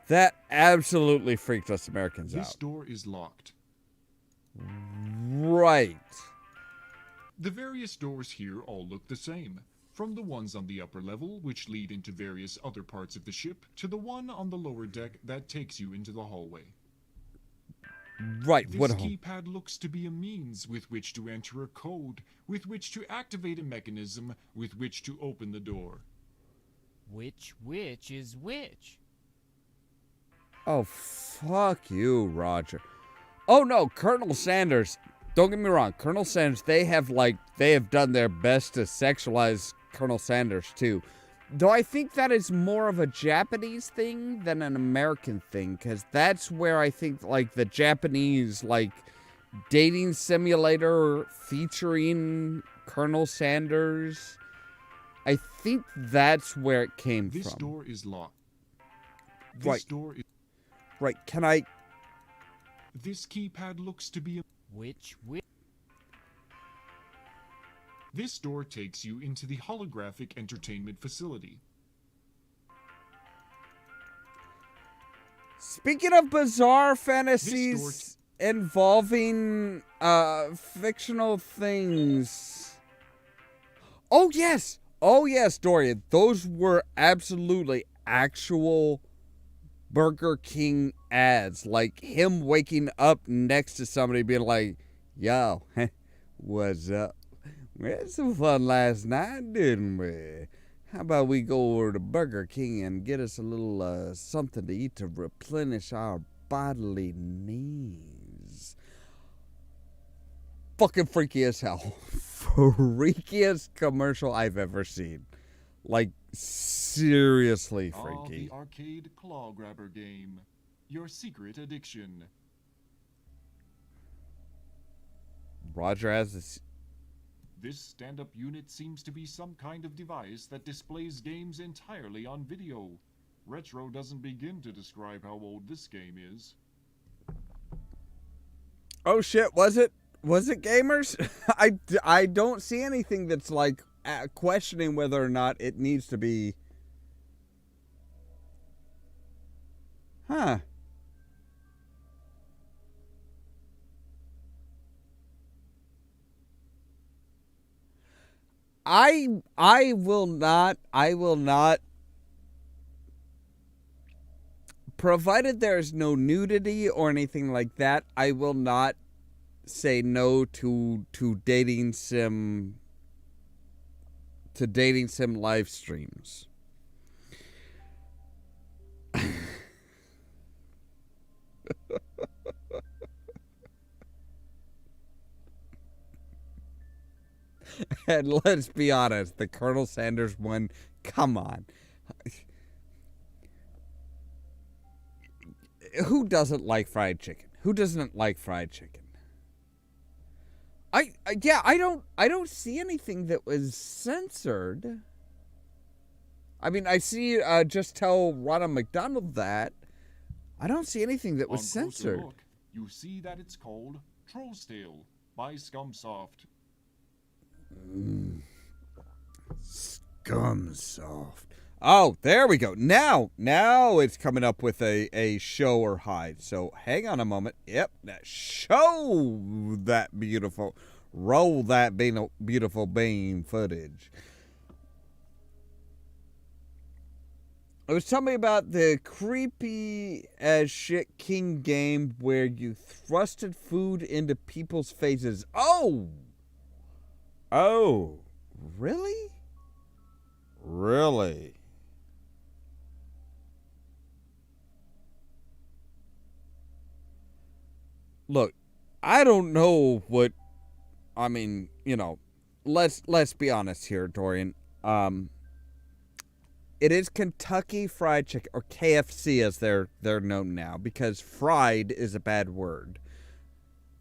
A: That absolutely freaked us Americans out.
E: This door is locked.
A: Right.
E: The various doors here all look the same. From the ones on the upper level, which lead into various other parts of the ship, to the one on the lower deck that takes you into the hallway.
A: Right,
E: this keypad looks to be a means with which to enter a code, with which to activate a mechanism, with which to open the door.
H: Which is which?
A: Oh, fuck you, Roger. Oh no, Colonel Sanders. Don't get me wrong, Colonel Sanders, they have done their best to sexualize Colonel Sanders too. Though I think that is more of a Japanese thing than an American thing, because that's where I think, like, the Japanese, like, dating simulator featuring Colonel Sanders, I think that's where it came from.
E: This door is locked.
A: Right. Right, can I...
E: This keypad looks to be a...
H: Which?
E: This door takes you into the holographic entertainment facility.
A: Speaking of bizarre fantasies involving fictional things. Oh yes, Dorian. Those were absolutely actual Burger King ads. Like him waking up next to somebody being like, yo, what's up? We had some fun last night, didn't we? How about we go over to Burger King and get us a little something to eat to replenish our bodily needs? Fucking freaky as hell. Freakiest commercial I've ever seen. Like, seriously freaky.
E: The arcade claw grabber game. Your secret addiction.
A: Roger has this.
E: This stand-up unit seems to be some kind of device that displays games entirely on video. Retro doesn't begin to describe how old this game is.
A: Oh shit, was it gamers? I don't see anything that's like questioning whether or not it needs to be. Huh. I will not, provided there's no nudity or anything like that, I will not say no to dating sim live streams. And let's be honest, the Colonel Sanders one, come on. Who doesn't like fried chicken? Who doesn't like fried chicken? I don't see anything that was censored. I mean, I see just tell Ronald McDonald that. I don't see anything that was
E: On closer
A: censored.
E: look, you see that it's called Troll's Tale by Scumsoft.
A: Scumsoft. Oh, there we go. Now it's coming up with a show or hide. So hang on a moment. Yep, that show that beautiful, roll that beautiful beam footage. It was telling me about the creepy as shit king game where you thrusted food into people's faces. Oh, really? Really? Look, I don't know what, I mean, you know, let's be honest here, Dorian. It is Kentucky Fried Chicken, or KFC as they're known now, because fried is a bad word.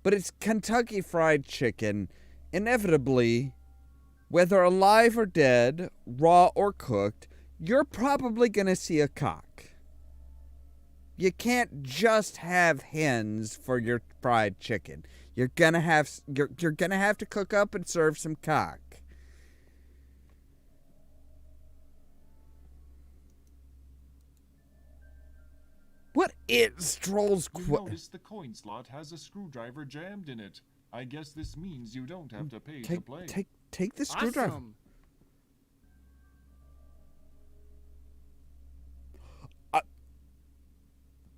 A: But it's Kentucky Fried Chicken. Inevitably, whether alive or dead, raw or cooked, you're probably going to see a cock. You can't just have hens for your fried chicken. You're going to have to cook up and serve some cock. What is Troll's
E: You notice the coin slot has a screwdriver jammed in it. I guess this means you don't have to pay to play.
A: Take the screwdriver.
H: Awesome.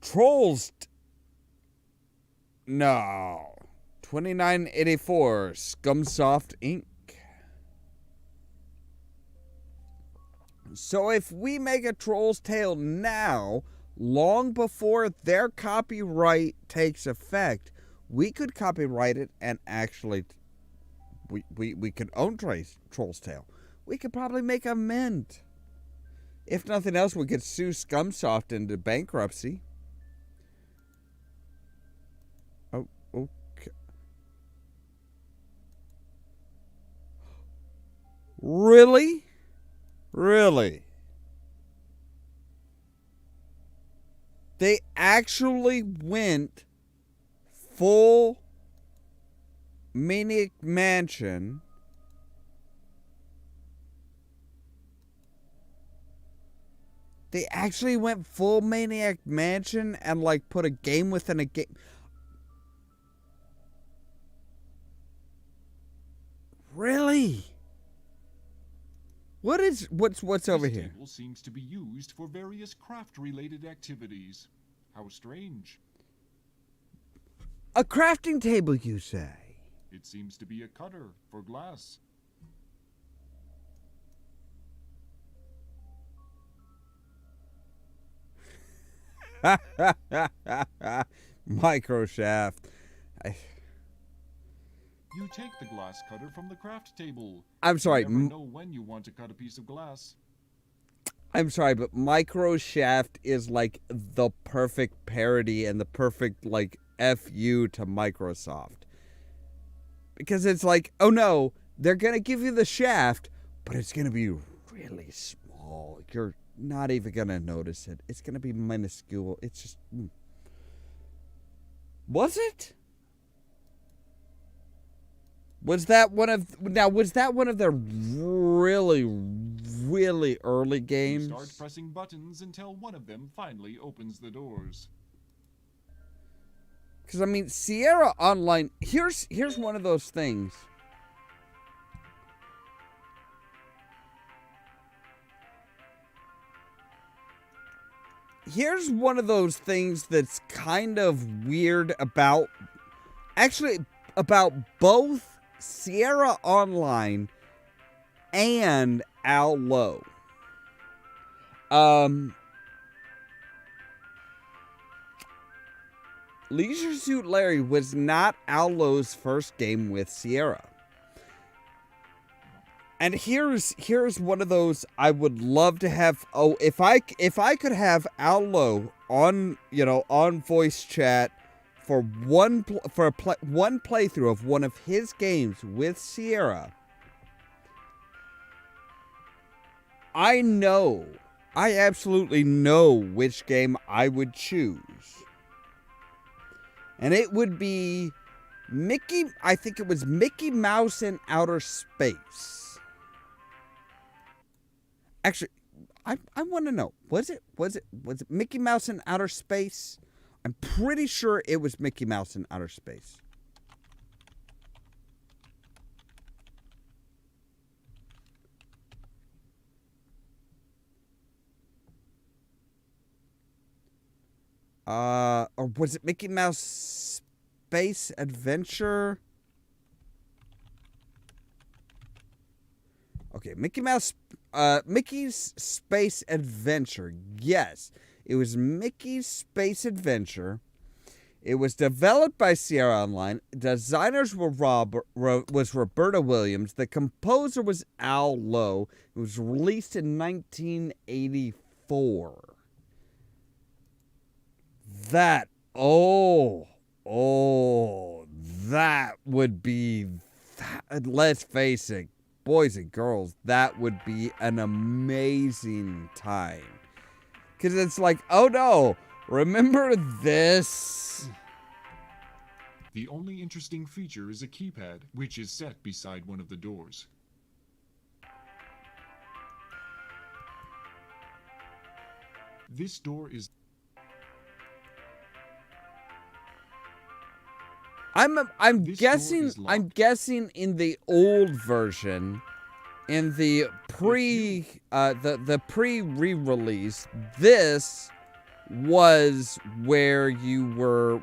A: Trolls. No. 2984 Scumsoft Inc. So if we make a Troll's Tale now, long before their copyright takes effect, we could copyright it and actually we could own Troll's Tale. We could probably make a mint. If nothing else, we could sue Scumsoft into bankruptcy. Oh, okay. Really? Really? They actually went full Maniac Mansion. They actually went full Maniac Mansion and like put a game within a game. Really? What's over here?
E: This table seems to be used for various craft-related activities. How strange.
A: A crafting table, you say?
E: It seems to be a cutter for glass.
A: Microshaft.
E: You take the glass cutter from the craft table.
A: I'm sorry.
E: You never know when you want to cut a piece of glass.
A: I'm sorry, but Microshaft is like the perfect parody and the perfect like FU to Microsoft. Because it's like, oh no, they're going to give you the shaft, but it's going to be really small. You're not even going to notice it. It's going to be minuscule. It's just... Was it? Was that one of their really, really early games?
E: You start pressing buttons until one of them finally opens the doors.
A: Because, I mean, Sierra Online... Here's one of those things. Here's one of those things that's kind of weird about... Actually, about both Sierra Online and Al Low. Leisure Suit Larry was not Al Low's first game with Sierra. And here's one of those I would love to have. Oh, if I could have Al Low on voice chat for one playthrough of one of his games with Sierra, I know I absolutely know which game I would choose. And it would be I think it was Mickey Mouse in Outer Space. Actually, I want to know, was it Mickey Mouse in Outer Space? I'm pretty sure it was Mickey Mouse in Outer Space. Or was it Mickey Mouse Space Adventure? Okay, Mickey's Space Adventure. Yes, it was Mickey's Space Adventure. It was developed by Sierra Online. Designers were was Roberta Williams. The composer was Al Lowe. It was released in 1984. That would be, let's face it, boys and girls, that would be an amazing time. Because it's like, oh no, remember this?
E: The only interesting feature is a keypad, which is set beside one of the doors. This door is...
A: I'm guessing in the old version, in the pre-release, this was where you were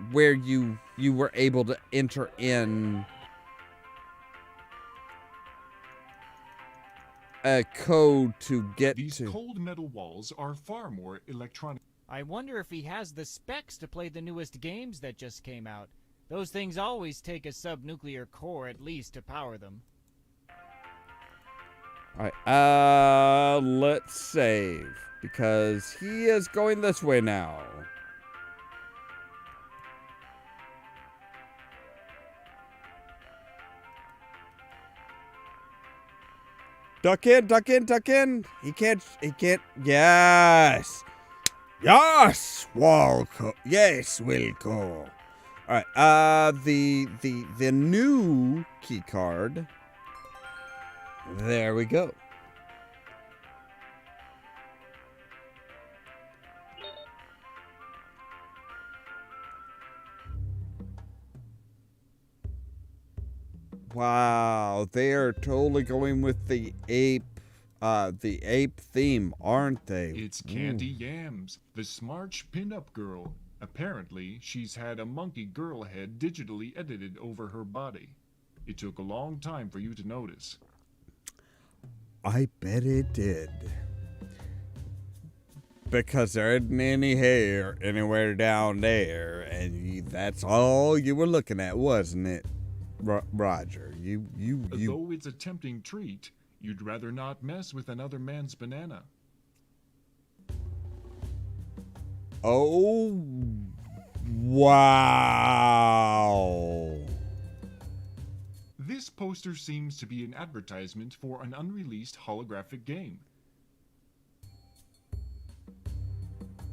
A: able to enter in a code to get
E: These
A: to.
E: cold metal walls are far more electronic.
H: I wonder if he has the specs to play the newest games that just came out. Those things always take a sub-nuclear core at least to power them.
A: Alright, let's save. Because he is going this way now. Duck in, duck in, duck in. He can't, yes. Yes, Wilco. Yes, Wilco. All right, the new key card. There we go. Wow, they are totally going with the ape theme, aren't they?
E: It's Candy Yams, the smart pin-up girl. Apparently, she's had a monkey girl head digitally edited over her body. It took a long time for you to notice.
A: I bet it did. Because there isn't any hair anywhere down there, and that's all you were looking at, wasn't it, Roger? You.
E: Though it's a tempting treat, you'd rather not mess with another man's banana.
A: Oh, wow.
E: This poster seems to be an advertisement for an unreleased holographic game.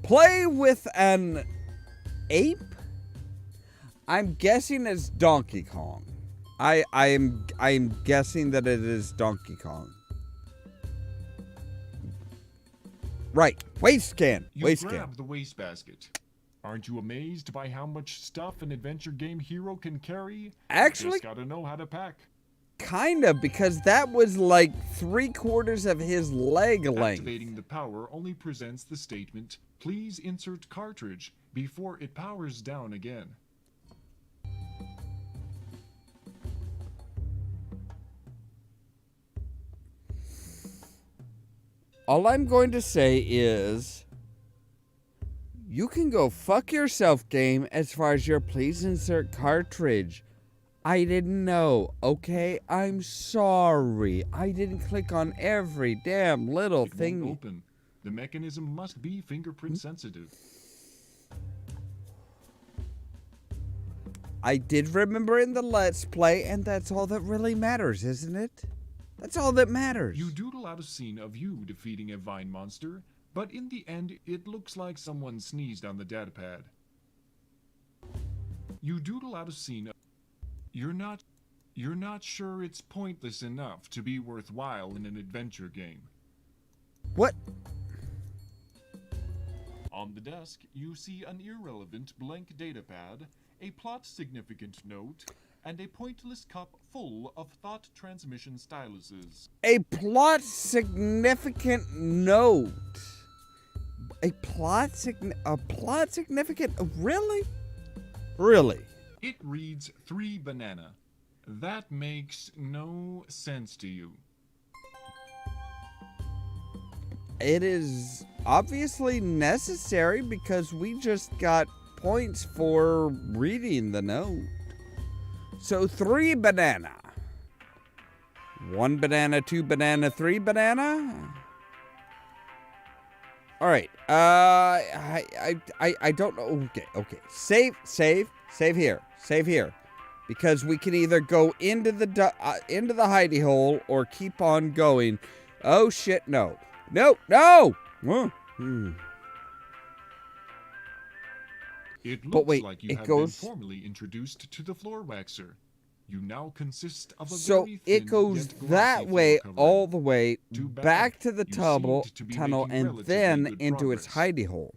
A: Play with an ape? I'm guessing it's Donkey Kong. I'm guessing that it is Donkey Kong. Right, waste can.
E: You grab the wastebasket. Aren't you amazed by how much stuff an adventure game hero can carry?
A: Actually,
E: you just gotta know how to pack.
A: Kind of, because that was like 3/4 of his leg length.
E: Activating the power only presents the statement, "Please insert cartridge," before it powers down again.
A: All I'm going to say is, you can go fuck yourself, game, as far as your please insert cartridge. I didn't know, okay? I'm sorry. I didn't click on every damn little thing.
E: It won't open. The mechanism must be fingerprint sensitive.
A: I did remember in the Let's Play, and that's all that really matters, isn't it? That's all that matters.
E: You doodle out a scene of you defeating a vine monster, but in the end, it looks like someone sneezed on the datapad. You doodle out a scene. You're not sure it's pointless enough to be worthwhile in an adventure game.
A: What?
E: On the desk, you see an irrelevant blank datapad, a plot-significant note, and a pointless cup full of thought transmission styluses.
A: A plot significant note. A plot significant. Really? Really?
E: It reads 3 banana. That makes no sense to you.
A: It is obviously necessary because we just got points for reading the note. So 3 banana. 1 banana, 2 banana, 3 banana. All right. I don't know. Okay. Save here. Save here. Because we can either go into the hidey hole or keep on going. Oh shit, no. No.
E: It looks
A: But wait,
E: like you
A: it
E: have
A: goes-
E: been formally introduced to the floor waxer. You now consist of a
A: So
E: very
A: it
E: thin
A: goes
E: yet glossy
A: that
E: floor
A: way
E: covering.
A: all the way
E: Too bad.
A: back to the
E: You
A: tunnel,
E: seemed to be
A: tunnel
E: making
A: and
E: relatively
A: then
E: good
A: into its
E: progress.
A: hidey hole.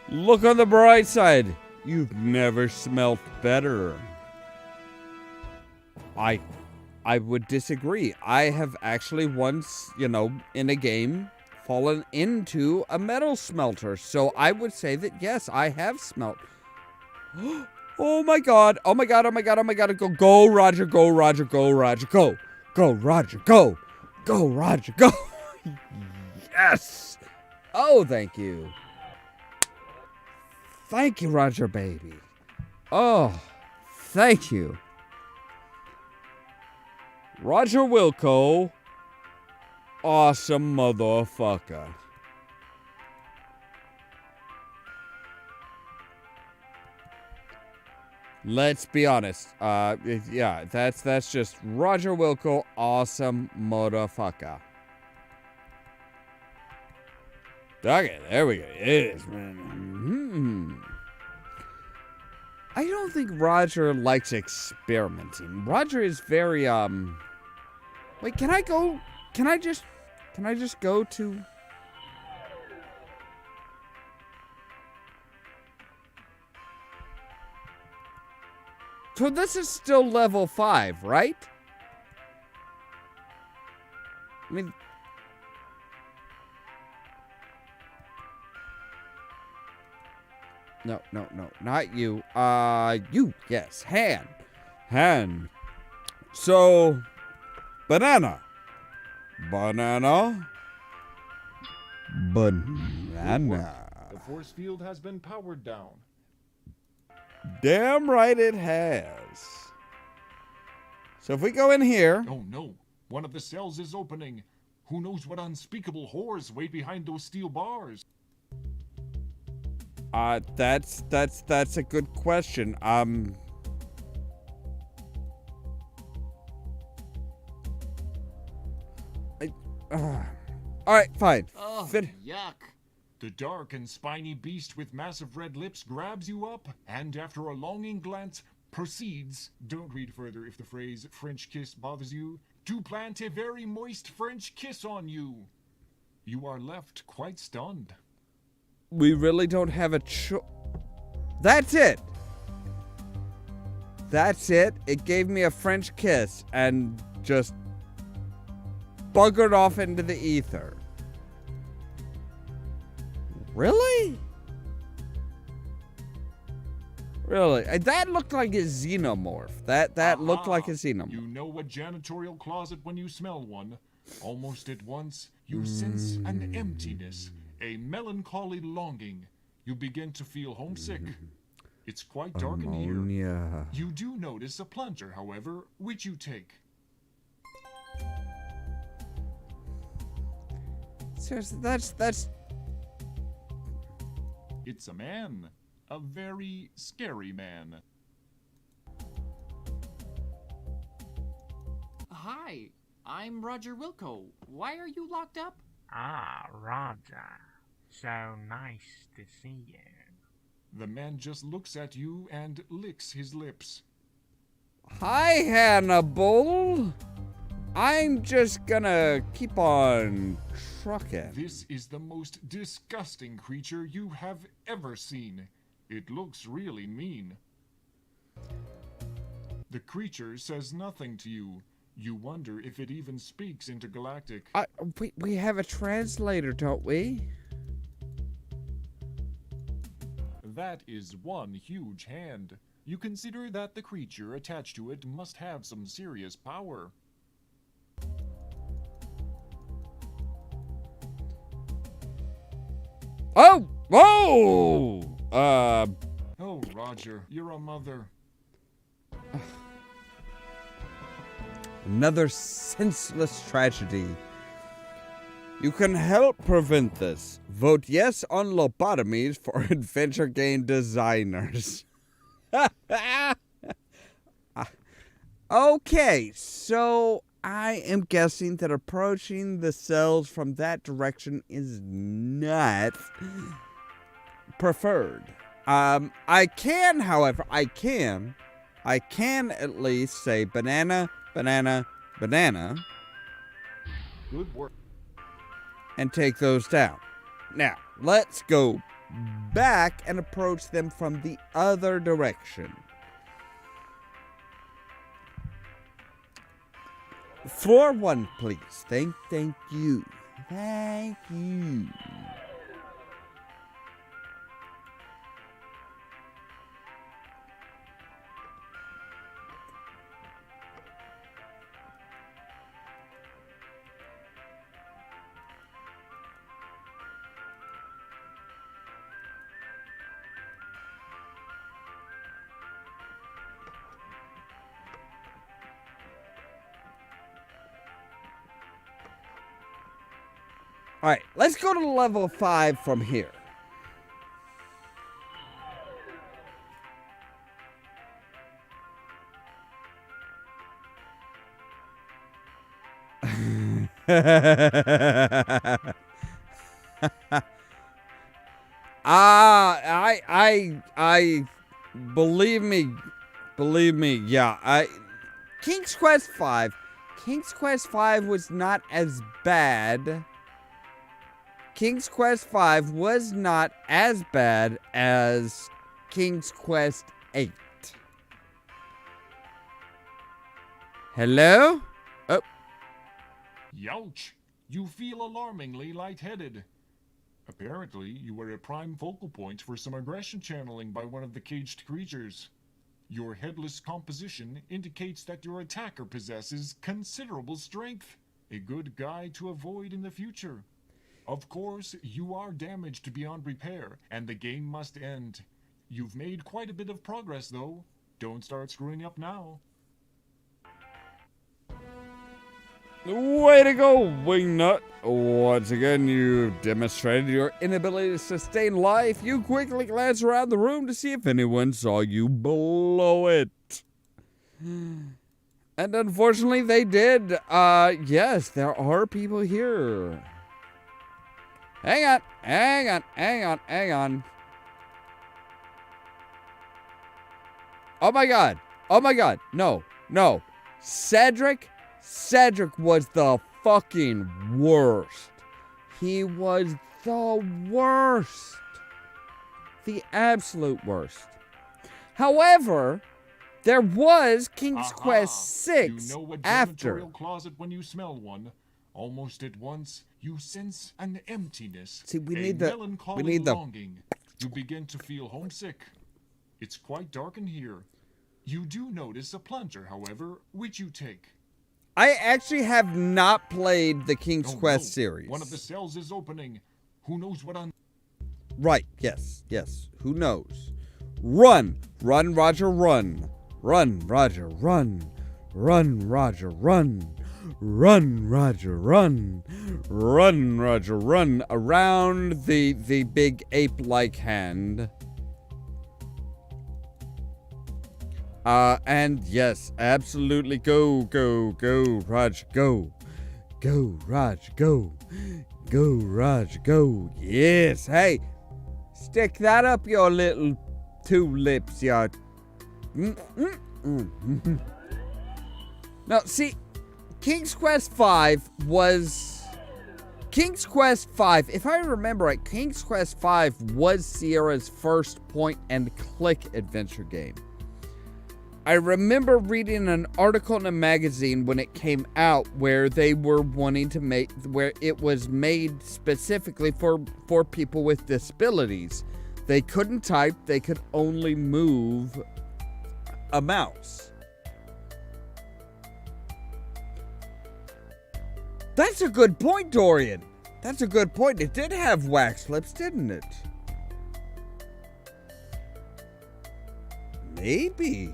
A: Look on the bright side. You've never smelt better. I would disagree. I have actually once, in a game, fallen into a metal smelter. So I would say that, yes, I have smelt. Oh my god. Go, Roger, go, Roger, go, Roger, go. Go, Roger, go. Go, Roger, go. Yes. Oh, thank you. Thank you, Roger, baby. Oh, thank you. Roger Wilco, awesome motherfucker. Let's be honest. Yeah, that's just Roger Wilco, awesome motherfucker. Okay, there we go. Yes. I don't think Roger likes experimenting. Roger is very, Wait, can I just go to... So this is still level 5, right? I mean... No, not you. You, yes, Han. So, banana.
E: The force field has been powered down.
A: Damn right it has. So if we go in here...
E: Oh no, one of the cells is opening. Who knows what unspeakable horrors wait behind those steel bars?
A: That's a good question. All right, fine.
C: Oh, yuck.
E: The dark and spiny beast with massive red lips grabs you up, and after a longing glance, proceeds, don't read further if the phrase French kiss bothers you, to plant a very moist French kiss on you. You are left quite stunned.
A: We really don't have a That's it. It gave me a French kiss and just buggered off into the ether. Really? That looked like a xenomorph. That looked like a xenomorph.
E: You know a janitorial closet when you smell one. Almost at once, you sense an emptiness, a melancholy longing. You begin to feel homesick. It's quite dark in here. You do notice a plunger, however, which you take.
A: Seriously, that's...
E: It's a man. A very scary man.
C: Hi. I'm Roger Wilco. Why are you locked up?
N: Ah, Roger. So nice to see you.
E: The man just looks at you and licks his lips.
A: Hi, Hannibal. I'm just gonna keep on trucking.
E: This is the most disgusting creature you have ever seen. It looks really mean. The creature says nothing to you. You wonder if it even speaks intergalactic.
A: We have a translator, don't we?
E: That is one huge hand. You consider that the creature attached to it must have some serious power.
A: Oh! Whoa!
E: Oh, Roger, you're a mother.
A: Another senseless tragedy. You can help prevent this. Vote yes on lobotomies for adventure game designers. Okay, so I am guessing that approaching the cells from that direction is not preferred. I can, however, I can at least say banana, banana, banana.
E: Good work.
A: And take those down. Now, let's go back and approach them from the other direction. Floor 1, please. Thank you. Thank you. Alright, let's go to level 5 from here. I believe me, yeah, King's Quest V was not as bad. King's Quest V was not as bad as King's Quest VIII. Hello? Oh.
E: Youch! You feel alarmingly lightheaded. Apparently, you were a prime focal point for some aggression channeling by one of the caged creatures. Your headless composition indicates that your attacker possesses considerable strength. A good guy to avoid in the future. Of course, you are damaged beyond repair, and the game must end. You've made quite a bit of progress, though. Don't start screwing up now.
A: Way to go, Wingnut! Once again, you've demonstrated your inability to sustain life. You quickly glance around the room to see if anyone saw you blow it. And unfortunately, they did. Yes, there are people here. Hang on. Oh my god. No. Cedric was the fucking worst. He was the worst. The absolute worst. However, there was King's Quest VI
E: you know a
A: after.
E: janitorial closet when you smell one. Almost at once, you sense an emptiness.
A: See, we
E: a
A: need the
E: melancholy longing. You begin to feel homesick. It's quite dark in here. You do notice a plunger, however, which you take.
A: I actually have not played the King's Quest series.
E: One of the cells is opening. Who knows what on...
A: Right, yes. Who knows? Run, Roger, run. Run, Roger, run. Run, Roger, run. Run, Roger, run. Run, Roger, run. Around the big ape-like hand. And yes, absolutely. Go, Raj, go. Go, Raj, go. Go, Raj, go. Yes, hey. Stick that up your little two lips, ya. Now, see, King's Quest V was... King's Quest V, if I remember right, King's Quest V was Sierra's first point-and-click adventure game. I remember reading an article in a magazine when it came out where they were wanting to make, where it was made specifically for people with disabilities. They couldn't type, they could only move a mouse. That's a good point, Dorian. That's a good point. It did have wax lips, didn't it? Maybe.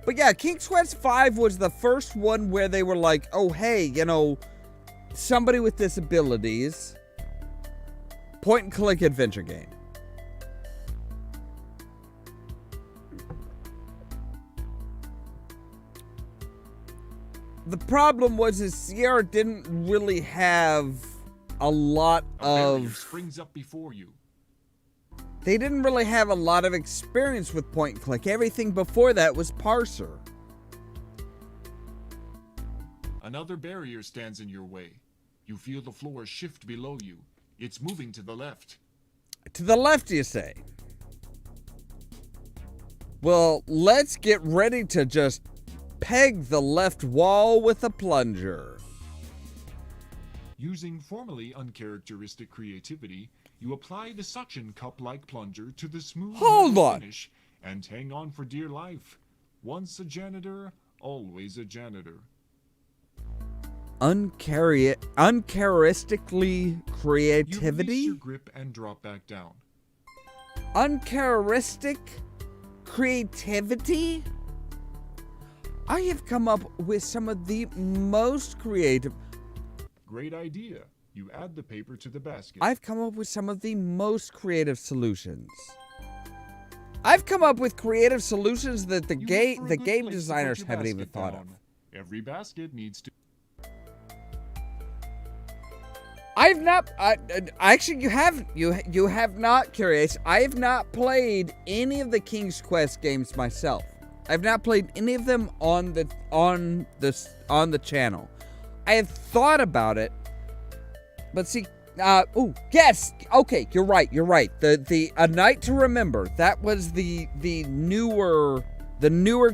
A: But yeah, King's Quest V was the first one where they were like, oh, hey, you know, somebody with disabilities, point-and-click adventure game. The problem was is Sierra didn't really have a lot of...
E: springs up before you.
A: They didn't really have a lot of experience with point-and-click. Everything before that was parser.
E: Another barrier stands in your way. You feel the floor shift below you. It's moving to the left.
A: To the left, you say? Well, let's get ready to just peg the left wall with a plunger.
E: Using formerly uncharacteristic creativity, you apply the suction cup-like plunger to the smooth finish and hang on for dear life. Once a janitor, always a janitor.
A: Uncharacteristically creativity?
E: You release your grip and drop back down.
A: Uncharacteristic creativity? I have come up with some of the most creative...
E: Great idea. You add the paper to the basket.
A: I've come up with some of the most creative solutions. I've come up with creative solutions that the game designers haven't even thought of.
E: Every basket needs to...
A: I've not... actually, you have not, Curious. I have not played any of the King's Quest games myself. I've not played any of them on the channel. I have thought about it, but see, oh yes, okay, you're right. The A Night to Remember, that was the newer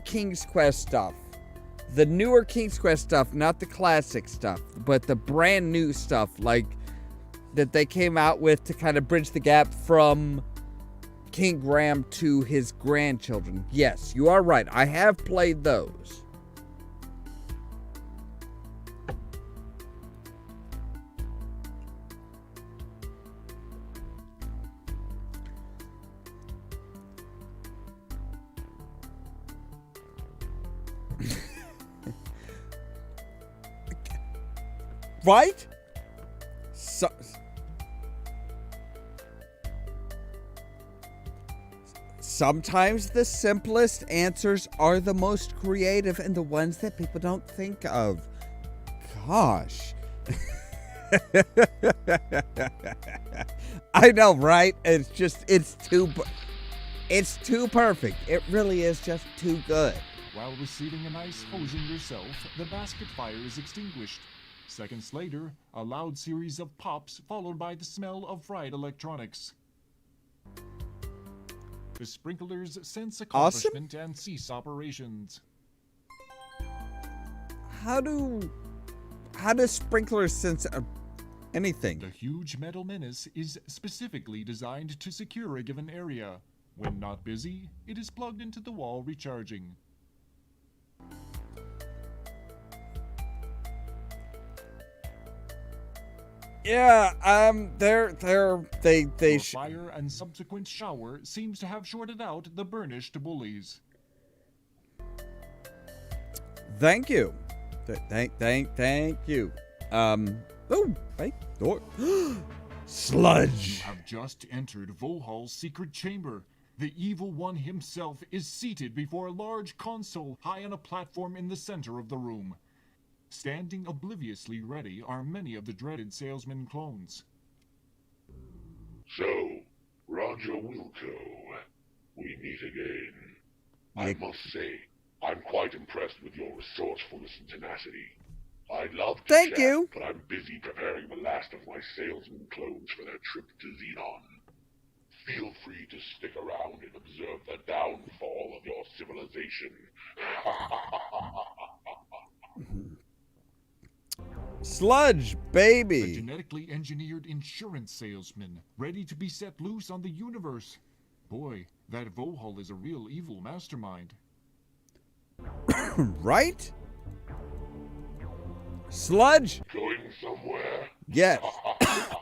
A: King's Quest stuff. The newer King's Quest stuff, not the classic stuff, but the brand new stuff, like that they came out with to kind of bridge the gap from King Graham to his grandchildren. Yes, you are right. I have played those. Right? Sometimes the simplest answers are the most creative and the ones that people don't think of. Gosh. I know, right? It's too perfect. It really is just too good.
E: While receiving a nice hosing yourself, the basket fire is extinguished. Seconds later, a loud series of pops followed by the smell of fried electronics. The sprinklers sense accomplishment and cease operations.
A: How do sprinklers sense anything?
E: The huge metal menace is specifically designed to secure a given area. When not busy, it is plugged into the wall recharging.
A: Yeah, the
E: fire and subsequent shower seems to have shorted out the burnished bullies.
A: Thank you. Thank you. Oh, wait, door. Sludge.
E: You have just entered Vohaul's secret chamber. The evil one himself is seated before a large console high on a platform in the center of the room. Standing obliviously ready are many of the dreaded salesman clones.
F: So, Roger Wilco, we meet again. I must say, I'm quite impressed with your resourcefulness and tenacity. I'd love to
A: Thank
F: chat,
A: you.
F: but I'm busy preparing the last of my salesman clones for their trip to Xenon. Feel free to stick around and observe the downfall of your civilization.
A: Sludge,
E: A
A: baby.
E: genetically engineered insurance salesman, ready to be set loose on the universe. Boy, that Vohaul is a real evil mastermind.
A: Right? Sludge?
F: Going somewhere?
A: Yes.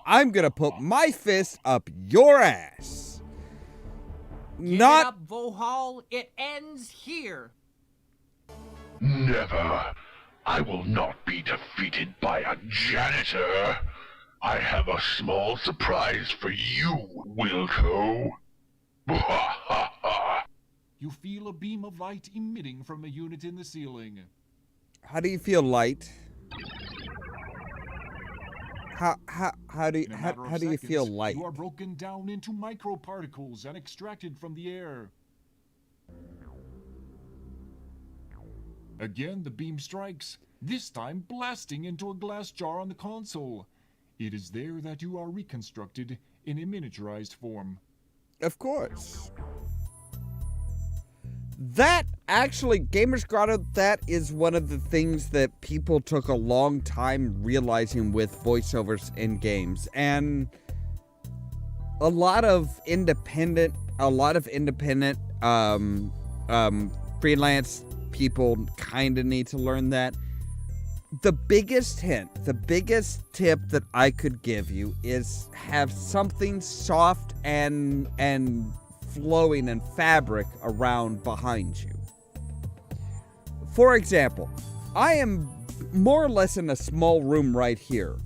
A: I'm gonna put my fist up your ass.
C: Give
A: Not
C: it up, Vohaul. It ends here.
F: Never. I will not be defeated by a janitor. I have a small surprise for you, Wilco.
E: You feel a beam of light emitting from a unit in the ceiling.
A: How do you feel, Light? How do
E: In a matter of
A: you
E: seconds,
A: feel, Light?
E: You are broken down into microparticles and extracted from the air. Again, the beam strikes, this time blasting into a glass jar on the console. It is there that you are reconstructed in a miniaturized form.
A: Of course. That actually, Gamers Grotto, that is one of the things that people took a long time realizing with voiceovers in games. And a lot of independent freelance people kind of need to learn that. The biggest hint, the biggest tip that I could give you is have something soft and flowing and fabric around behind you. For example, I am more or less in a small room right here.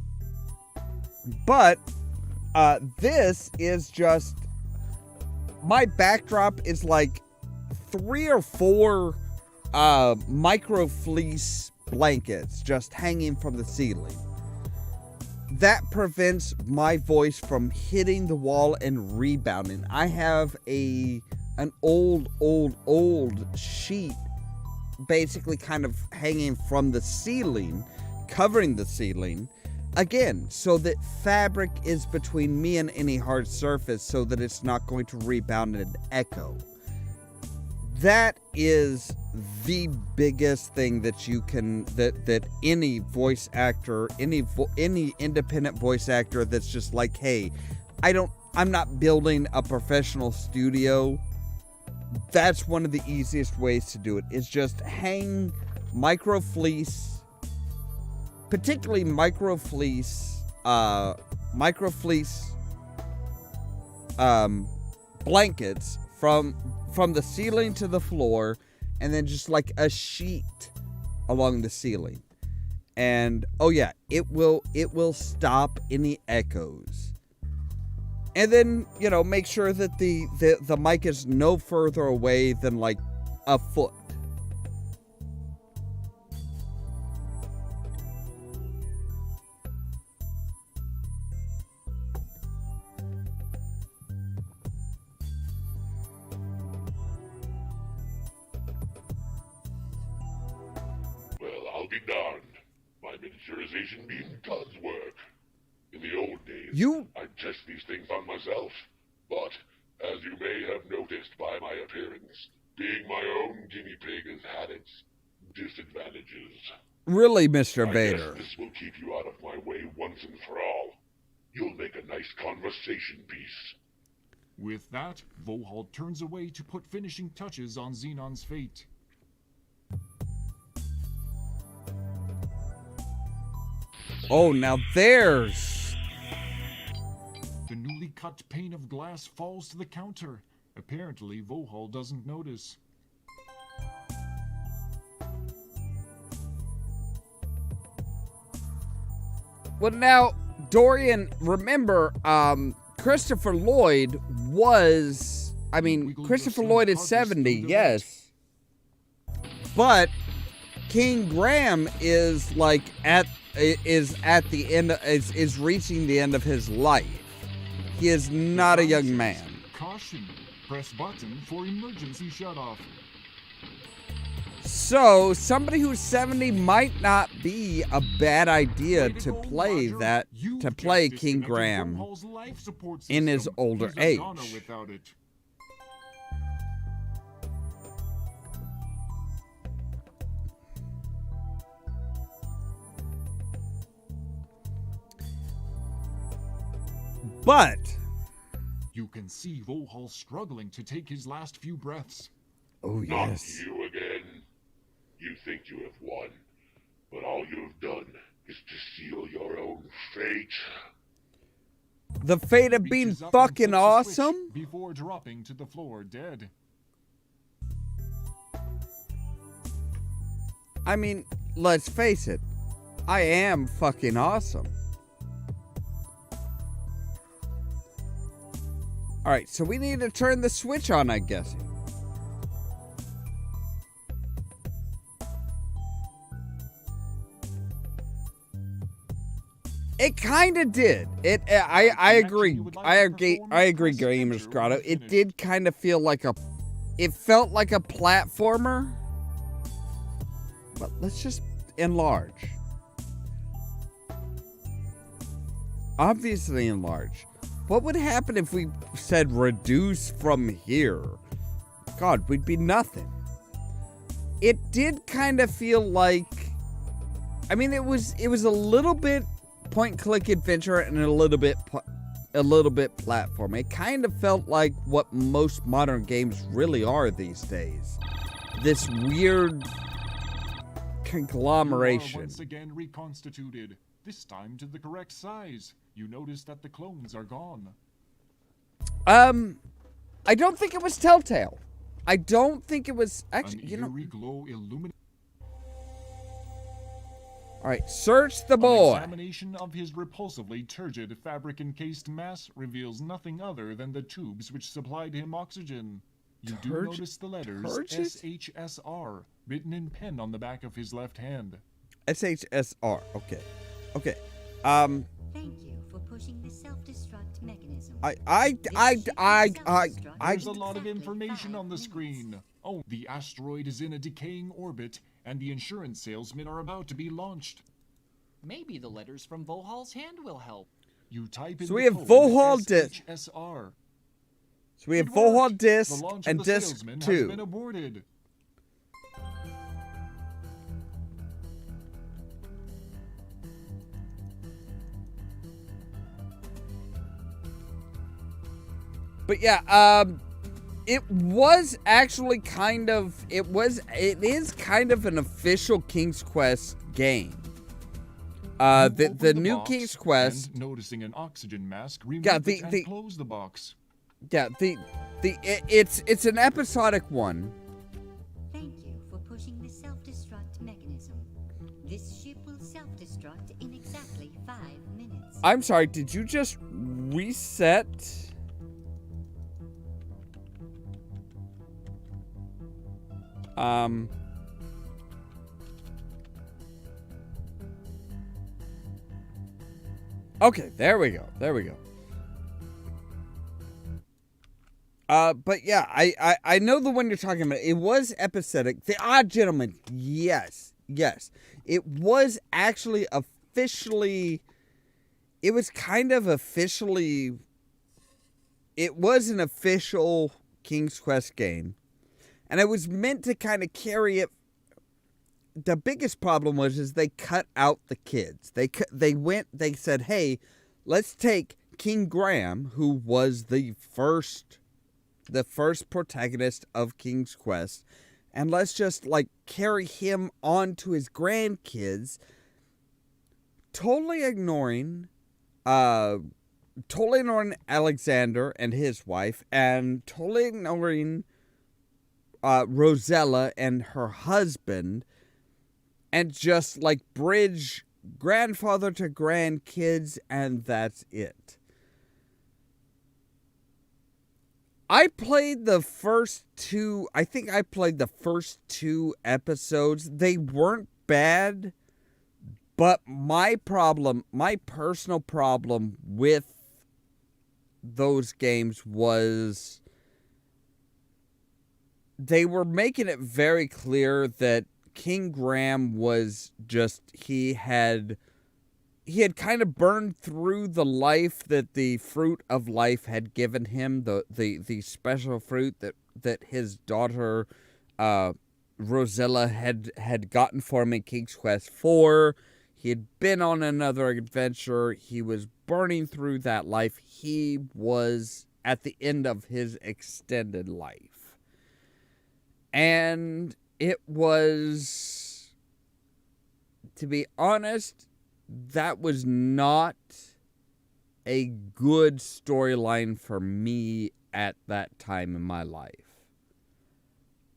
A: But this is just, my backdrop is like 3 or 4 micro fleece blankets just hanging from the ceiling. That prevents my voice from hitting the wall and rebounding. I have an old sheet basically kind of hanging from the ceiling, covering the ceiling, again, so that fabric is between me and any hard surface so that it's not going to rebound and echo. That is the biggest thing that you can, that any voice actor, any independent voice actor that's just like, hey, I'm not building a professional studio. That's one of the easiest ways to do it, is just hang micro fleece, particularly micro fleece blankets from the ceiling to the floor, and then just like a sheet along the ceiling. And oh yeah, it will stop any echoes. And then, make sure that the mic is no further away than like a foot.
F: I'll be darned. My miniaturization beam does work. In the old days, I'd test these things on myself. But, as you may have noticed by my appearance, being my own guinea pig has had its disadvantages.
A: Really, Mr.
F: I
A: Vader?
F: guess this will keep you out of my way once and for all. You'll make a nice conversation piece.
E: With that, Vohaul turns away to put finishing touches on Xenon's fate.
A: Oh, now there's...
E: The newly cut pane of glass falls to the counter. Apparently, Vohaul doesn't notice.
A: Well, now, Dorian, remember, Christopher Lloyd was I mean,
E: wiggle your
A: Christopher
E: slim
A: Lloyd is
E: carcass
A: 70,
E: through the
A: yes. But King Graham is like at the end, is reaching the end of his life. He is not a young man.
E: Caution. Press button for emergency shutoff.
A: So, somebody who's 70 might not be a bad idea to play that, to play King Graham in his older age. But
E: you can see Vohaul struggling to take his last few breaths.
A: Oh, yes.
F: Not you again. You think you have won, but all you've done is to seal your own fate.
A: The fate of being fucking awesome?
E: Before dropping to the floor dead.
A: I mean, let's face it. I am fucking awesome. Alright, so we need to turn the switch on, I'm guessing. It kind of did. I agree. I agree, Gamer Grotto. It did kind of feel like it felt like a platformer. But let's just enlarge. Obviously enlarge. What would happen if we said reduce from here? God, we'd be nothing. It did kind of feel like, I mean, it was a little bit point-click adventure and a little bit platform. It kind of felt like what most modern games really are these days. This weird conglomeration.
E: Once again reconstituted. This time to the correct size. You notice that the clones are gone.
A: I don't think it was Telltale. I don't think it was actually. You know.
E: Glow illuminates.
A: All right, search the boy.
E: An examination of his repulsively turgid fabric-encased mass reveals nothing other than the tubes which supplied him oxygen. You do notice the letters SHSR written in pen on the back of his left hand.
A: SHSR. Okay. Okay.
O: Thank you for pushing the self-destruct mechanism.
E: There's a lot of information on the screen. Oh, the asteroid is in a decaying orbit, and the insurance salesmen are about to be launched.
C: Maybe the letters from Vohaul's hand will help.
E: You type in
A: so we have Vohaul disc.
E: SHSR.
A: So we have Vohaul disc and
E: the
A: disc
E: salesman
A: 2.
E: Has been aborted.
A: But yeah, it was actually kind of, it is kind of an official King's Quest game. The new King's Quest.
E: Noticing an oxygen mask, close the box.
A: Yeah, it's an episodic one.
O: Thank you for pushing the self-destruct mechanism. This ship will self-destruct in exactly 5 minutes.
A: I'm sorry, did you just reset? Okay, there we go. There we go. But yeah, I know the one you're talking about. It was episodic. The Odd Gentleman, yes. It was actually officially, it was kind of officially, it was an official King's Quest game. And it was meant to kind of carry it. The biggest problem was they cut out the kids. They said, hey, let's take King Graham, who was the first protagonist of King's Quest, and let's just like carry him on to his grandkids, totally ignoring Alexander and his wife, and totally ignoring Rosella and her husband, and just like bridge grandfather to grandkids, and that's it. I played the first two. I think I played the first 2 episodes. They weren't bad, but my personal problem with those games was they were making it very clear that King Graham was just, he had kind of burned through the life that the fruit of life had given him, the special fruit that his daughter Rosella had gotten for him in King's Quest IV. He had been on another adventure. He was burning through that life. He was at the end of his extended life. And it was, to be honest, that was not a good storyline for me at that time in my life.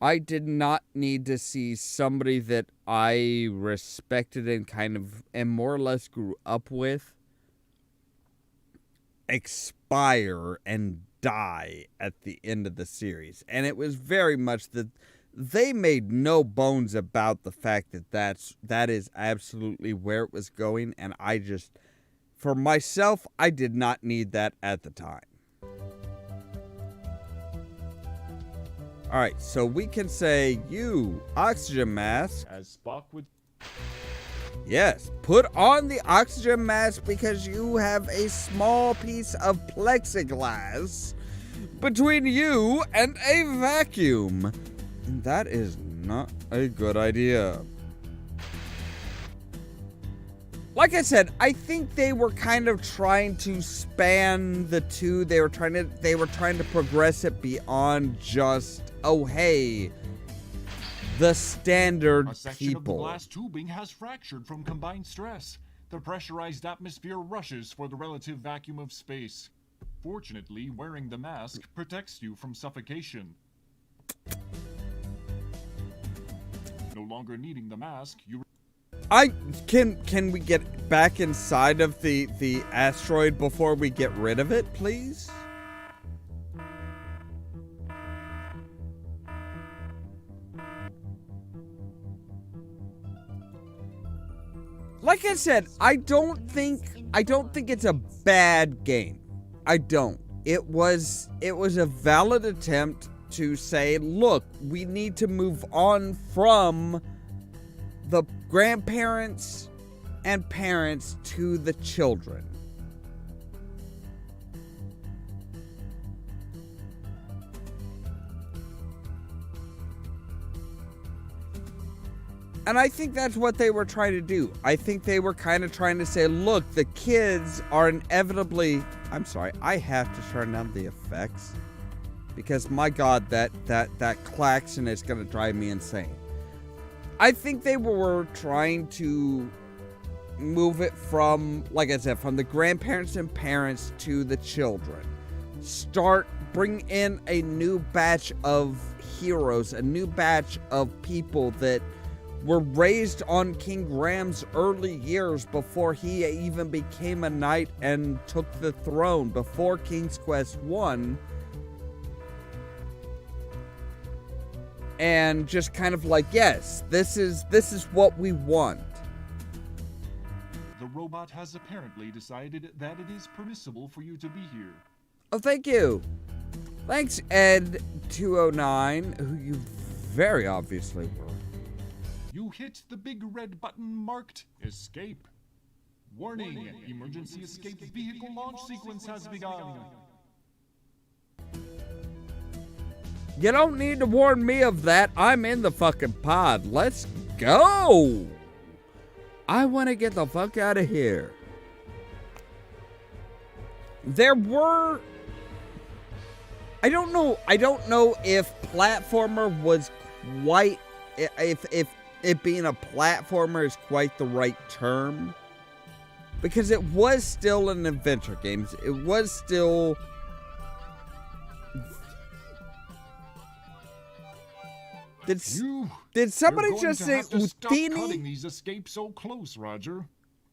A: I did not need to see somebody that I respected and more or less grew up with expire and die at the end of the series. And it was very much that they made no bones about the fact that that is absolutely where it was going, and I just, for myself, I did not need that at the time. Alright, so we can say, you, oxygen mask.
E: As Spock would...
A: Yes, put on the oxygen mask because you have a small piece of plexiglass between you and a vacuum. And that is not a good idea. Like I said, I think they were kind of trying to span the two. They were trying to progress it beyond just, oh hey, the standard
E: A section
A: people.
E: of the glass tubing has fractured from combined stress. The pressurized atmosphere rushes for the relative vacuum of space. Fortunately, wearing the mask protects you from suffocation. No longer needing the mask, you...
A: Can we get back inside of the asteroid before we get rid of it, please? Like I said, I don't think it's a bad game. I don't. It was a valid attempt to say, look, we need to move on from the grandparents and parents to the children. And I think that's what they were trying to do. I think they were kind of trying to say, look, the kids are inevitably... I'm sorry, I have to turn down the effects. Because, my God, that klaxon is going to drive me insane. I think they were trying to move it from, like I said, from the grandparents and parents to the children. Bring in a new batch of heroes, a new batch of people that were raised on King Graham's early years before he even became a knight and took the throne, before King's Quest I. And just kind of like, yes, this is what we want.
E: The robot has apparently decided that it is permissible for you to be here.
A: Oh, thank you. Thanks, Ed209, who you very obviously were.
E: You hit the big red button marked Escape. Warning, emergency escape vehicle launch sequence has begun.
A: You don't need to warn me of that. I'm in the fucking pod. Let's go. I want to get the fuck out of here. There were... I don't know if platformer was quite... If it being a platformer is quite the right term. Because it was still an adventure game. It was still... Did somebody just say
E: Utini? Cutting these escapes so close, Roger.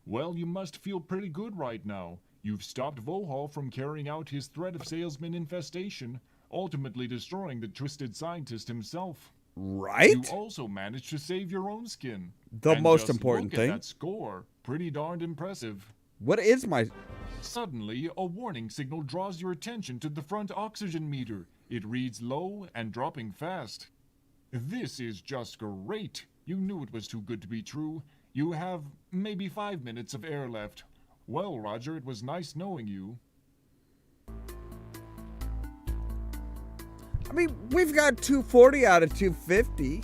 E: Well, you must feel pretty good right now. You've stopped Vohaul from carrying out his threat of salesman infestation. ultimately destroying the twisted scientist himself.
A: Right?
E: You also managed to save your own skin.
A: The
E: And
A: most
E: just
A: important
E: look
A: thing.
E: At that score. Pretty darned impressive.
A: What is my...
E: Suddenly, a warning signal draws your attention to the front oxygen meter. It reads low and dropping fast. This is just great. You knew it was too good to be true. You have maybe 5 minutes of air left. Well, Roger, it was nice knowing you.
A: I mean, we've got 240 out of 250.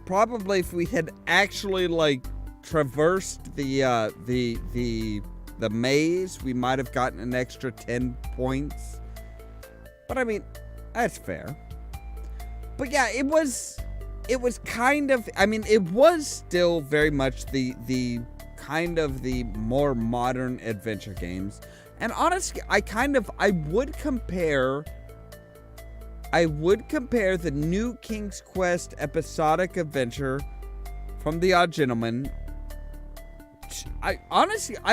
A: Probably if we had actually, like, traversed the maze, we might have gotten an extra 10 points. But I mean, that's fair. But yeah, it was kind of, I mean, it was still very much the kind of the more modern adventure games. And honestly, I would compare the new King's Quest episodic adventure from The Odd Gentleman. I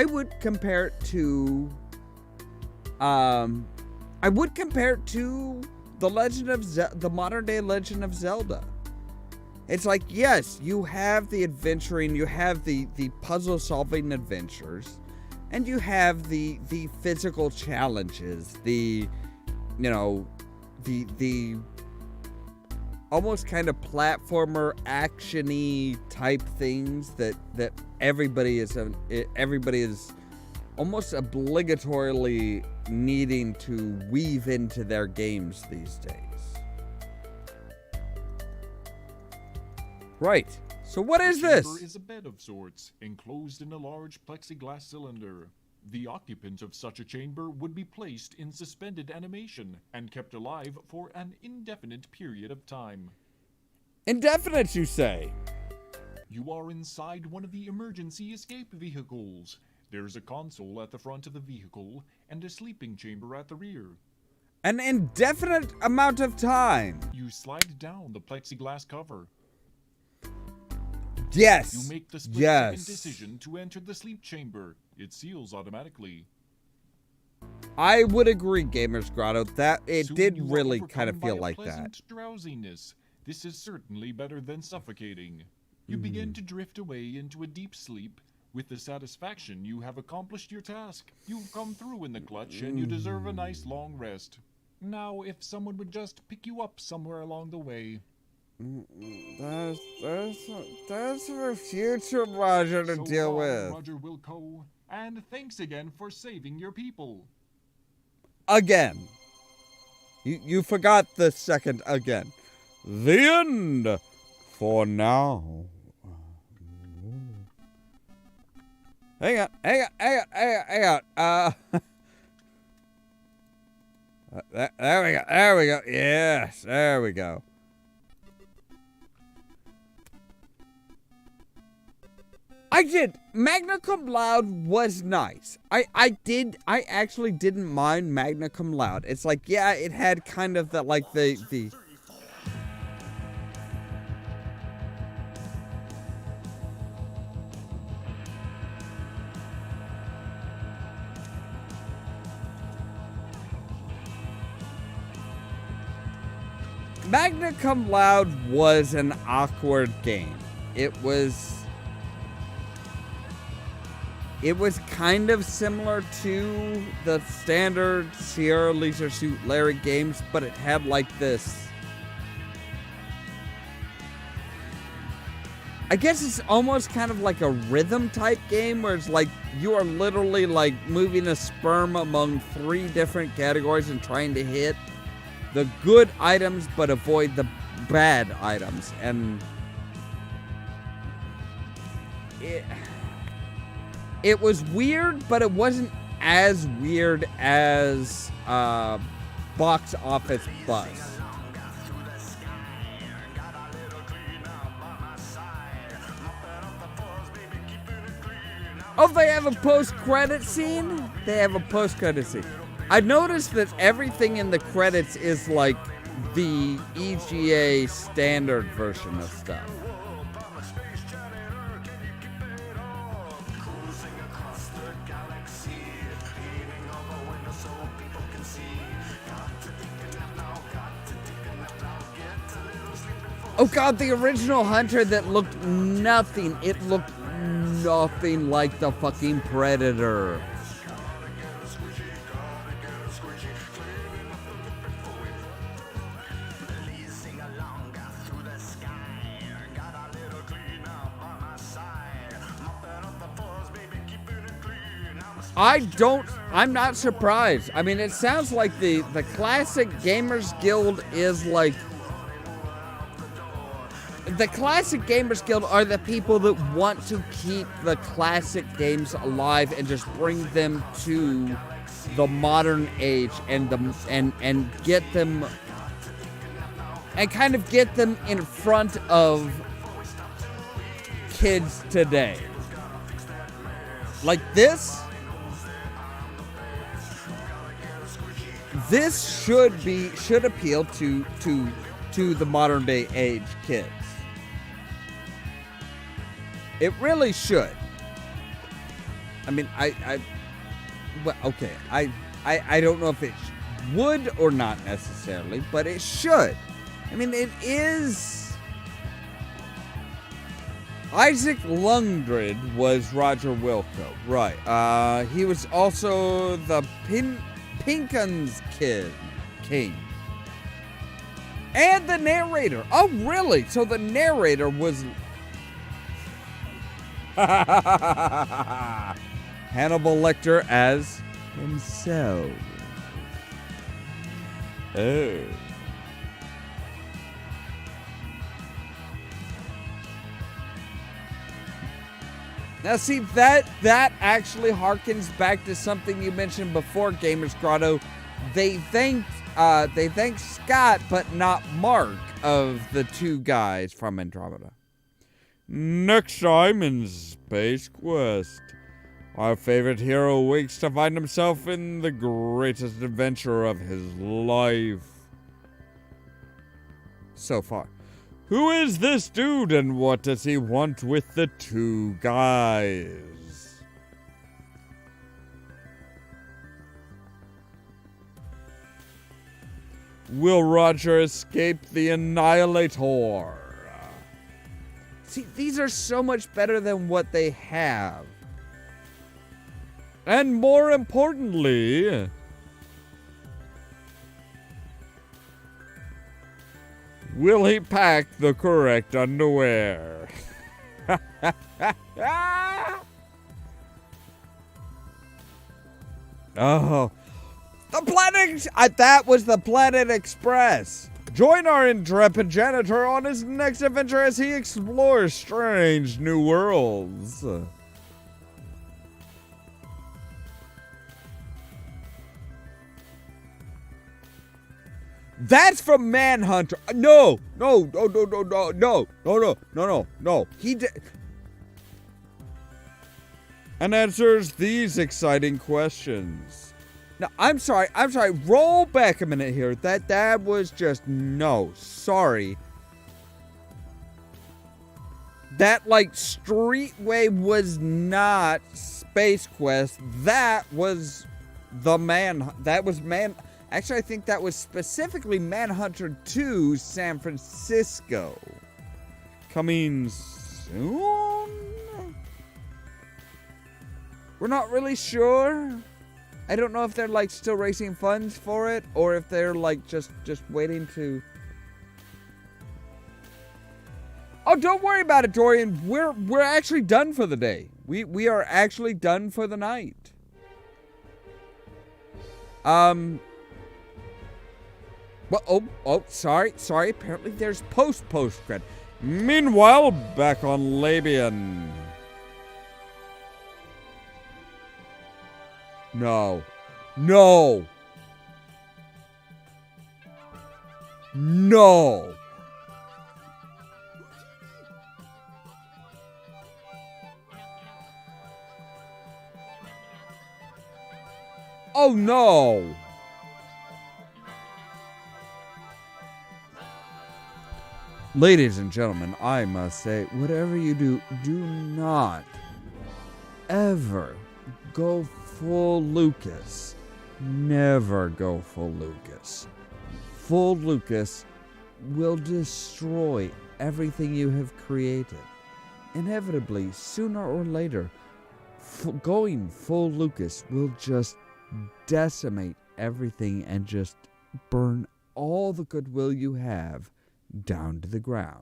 A: would compare it to the modern day Legend of Zelda. It's like, yes, you have the adventuring, you have the puzzle solving adventures, and you have the physical challenges, the almost kind of platformer action-y type things that everybody is almost obligatorily needing to weave into their games these days. Right. So what is this?
E: The chamber is a bed of sorts, enclosed in a large plexiglass cylinder. The occupant of such a chamber would be placed in suspended animation and kept alive for an indefinite period of time.
A: Indefinite, you say?
E: You are inside one of the emergency escape vehicles. There's a console at the front of the vehicle and a sleeping chamber at the rear.
A: An indefinite amount of time.
E: You slide down the plexiglass cover.
A: Yes.
E: You make the split-second decision to enter the sleep chamber. It seals automatically.
A: I would agree, Gamers Grotto, that it
E: Soon
A: did
E: you are
A: really
E: overcome
A: kind of feel
E: by a
A: like that.
E: pleasant drowsiness. This is certainly better than suffocating. You begin to drift away into a deep sleep. With the satisfaction you have accomplished your task. You've come through in the clutch and you deserve a nice long rest. Now, if someone would just pick you up somewhere along the way.
A: That's for future Roger to deal with.
E: Roger Wilco, and thanks again for saving your people.
A: Again. You forgot the second again. The end. For now. Hang on. There we go. Yes, there we go. I did. Magna Cum Laude was nice. I actually didn't mind Magna Cum Laude. It's like, yeah, it had kind of the Magna Cum Laude was an awkward game. It was kind of similar to the standard Sierra Leisure Suit Larry games, but it had like this. I guess it's almost kind of like a rhythm type game where it's like you are literally like moving a sperm among 3 different categories and trying to hit the good items but avoid the bad items. And it was weird, but it wasn't as weird as Box Office Buzz. Oh, they have a post-credit scene? They have a post-credit scene. I noticed that everything in the credits is like the EGA standard version of stuff. Oh god, the original Hunter that looked nothing. It looked nothing like the fucking Predator. I'm not surprised. I mean, it sounds like the classic Gamers Guild is like, the classic Gamers Guild are the people that want to keep the classic games alive and just bring them to the modern age and get them and kind of get them in front of kids today. Like this should appeal to the modern day age kids. It really should. I mean, I don't know if it would or not necessarily, but it should. I mean, it is. Isaac Lundgren was Roger Wilco, right? He was also the Pinken's king. And the narrator. Oh, really? So the narrator was Hannibal Lecter as himself. Oh. Now see, that actually harkens back to something you mentioned before, Gamers Grotto. They thanked Scott, but not Mark, of the two guys from Andromeda. Next time in Space Quest, our favorite hero wakes to find himself in the greatest adventure of his life so far. Who is this dude and what does he want with the two guys? Will Roger escape the Annihilator? See, these are so much better than what they have. And more importantly, will he pack the correct underwear? Oh, the Planet! That was the Planet Express. Join our intrepid janitor on his next adventure as he explores strange new worlds. That's from Manhunter. No. He did. And answers these exciting questions. Now, I'm sorry. Roll back a minute here. That was just no. Sorry. That Streetway was not Space Quest. That was Actually, I think that was specifically Manhunter 2 San Francisco. Coming soon? We're not really sure. I don't know if they're still raising funds for it or if they're just waiting to. Oh, don't worry about it, Dorian. We're actually done for the day. We are actually done for the night. Well, sorry. Apparently there's post cred. Meanwhile, back on Labian. No. Oh, no. Ladies and gentlemen, I must say, whatever you do, do not ever go full Lucas. Never go full Lucas. Full Lucas will destroy everything you have created. Inevitably, sooner or later, going full Lucas will just decimate everything and just burn all the goodwill you have down to the ground.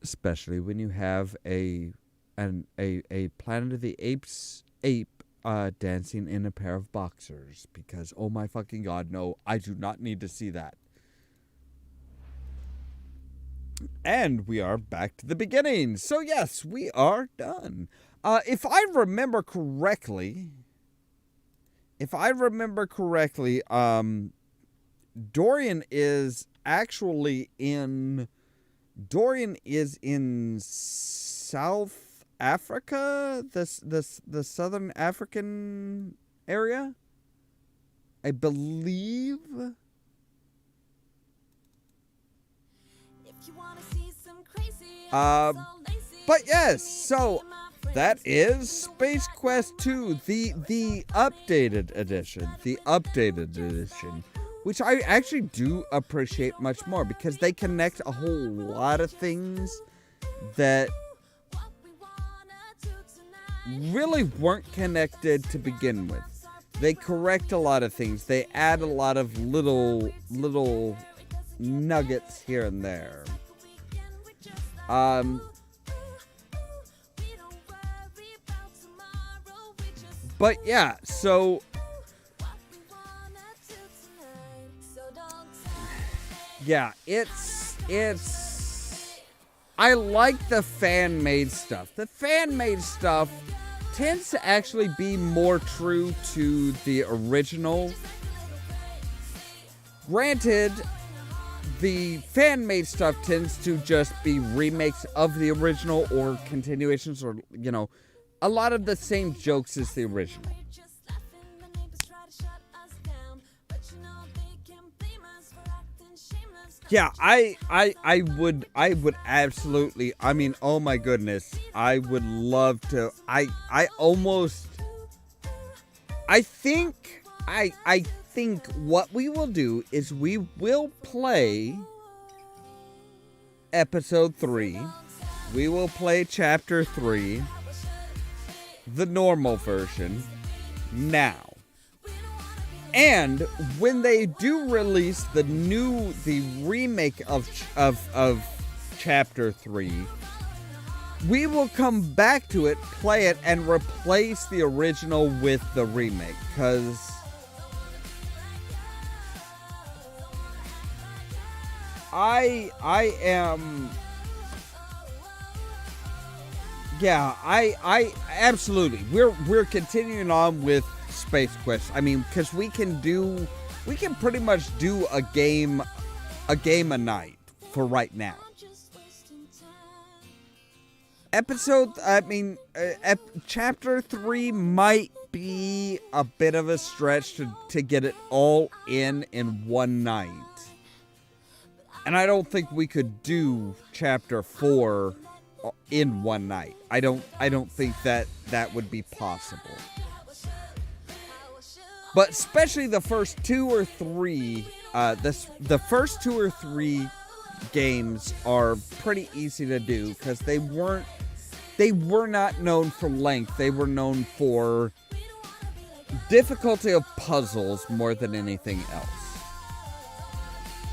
A: Especially when you have a Planet of the Apes ape dancing in a pair of boxers. Because, oh my fucking god, no, I do not need to see that. And we are back to the beginning. So yes, we are done. If I remember correctly, Dorian is in South Africa, the Southern African area, I believe. But yes, so that is Space Quest 2, the updated edition, which I actually do appreciate much more because they connect a whole lot of things that really weren't connected to begin with. They correct a lot of things. They add a lot of little nuggets here and there. But yeah, so yeah, it's I like the fan-made stuff. The fan-made stuff tends to actually be more true to the original. Granted, the fan-made stuff tends to just be remakes of the original or continuations or, you know, a lot of the same jokes as the original. Yeah, I would absolutely, I mean, oh my goodness, I would love to, I think what we will do is we will play episode 3, we will play chapter 3, the normal version, now. And when they do release the remake of chapter 3, we will come back to it, play it, and replace the original with the remake. Because I absolutely. We're continuing on with Space Quest. I mean, because we can pretty much do a game a night for right now. Chapter 3 might be a bit of a stretch to get it all in one night. And I don't think we could do chapter 4 in one night. I don't think that would be possible. But especially the first 2 or 3, the first 2 or 3 games are pretty easy to do because they were not known for length. They were known for difficulty of puzzles more than anything else.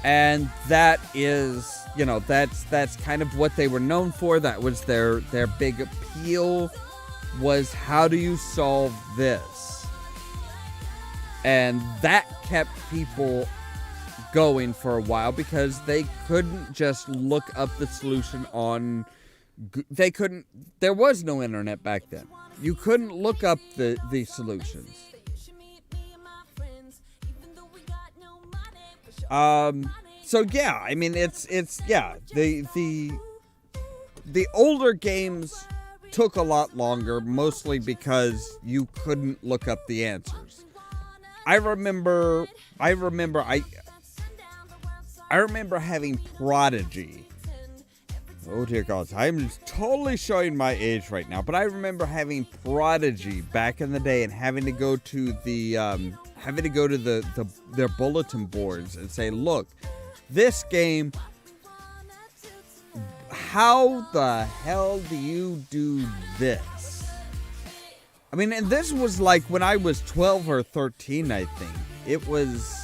A: And that is, you know, that's kind of what they were known for. That was their big appeal, was how do you solve this? And that kept people going for a while because they couldn't just look up the solution on... There was no internet back then. You couldn't look up the solutions. So yeah, I mean, it's the older games took a lot longer, mostly because you couldn't look up the answers. I remember having Prodigy. Oh dear God, I'm totally showing my age right now, but I remember having Prodigy back in the day and having to go to their bulletin boards and say, look, this game how the hell do you do this? I mean, and this was like when I was 12 or 13, I think. It was...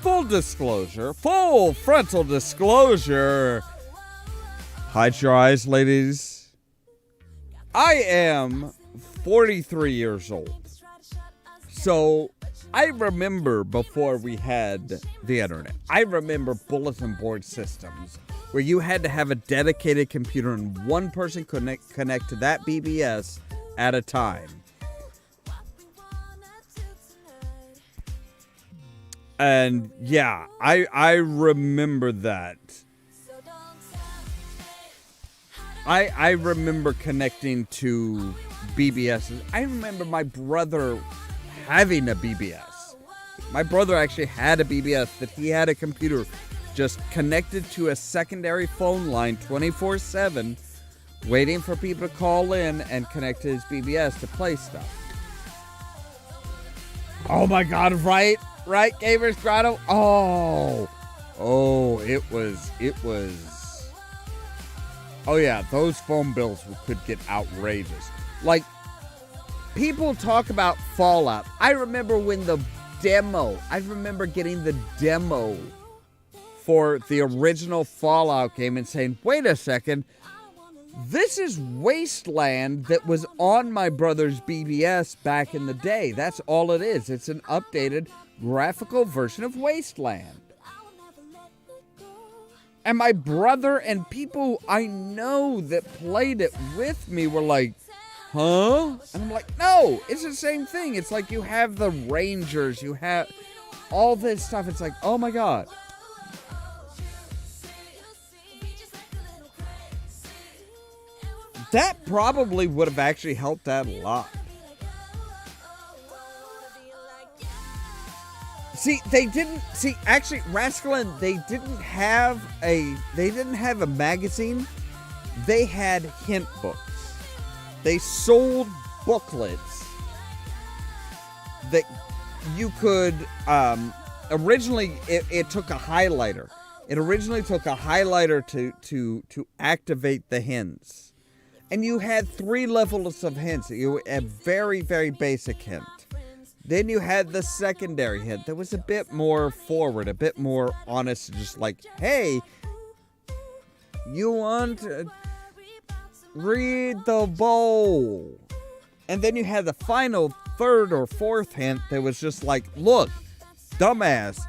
A: full disclosure, full frontal disclosure. Hide your eyes, ladies. I am 43 years old. So, I remember before we had the internet, I remember bulletin board systems where you had to have a dedicated computer and one person connect to that BBS at a time. And yeah, I remember that. I remember connecting to BBSs. I remember my brother having a BBS. My brother actually had a BBS that he had a computer just connected to a secondary phone line 24/7, waiting for people to call in and connect to his BBS to play stuff. Oh my God, right, Gamers Grotto? It was. Oh yeah, those phone bills could get outrageous. Like, people talk about Fallout. I remember when I remember getting the demo for the original Fallout game and saying, wait a second, this is Wasteland that was on my brother's BBS back in the day. That's all it is. It's an updated graphical version of Wasteland. And my brother and people I know that played it with me were like, huh? And I'm like, no, it's the same thing. It's like you have the Rangers, you have all this stuff. It's like, oh my God. That probably would have actually helped out a lot. Actually, Rascalin, they didn't have a magazine. They had hint books. They sold booklets that you could, originally, it took a highlighter. It originally took a highlighter to activate the hints. And you had 3 levels of hints. You had a very, very basic hint. Then you had the secondary hint that was a bit more forward, a bit more honest, just like, hey, you want to read the bowl. And then you had the final 3rd or 4th hint that was just like, look, dumbass,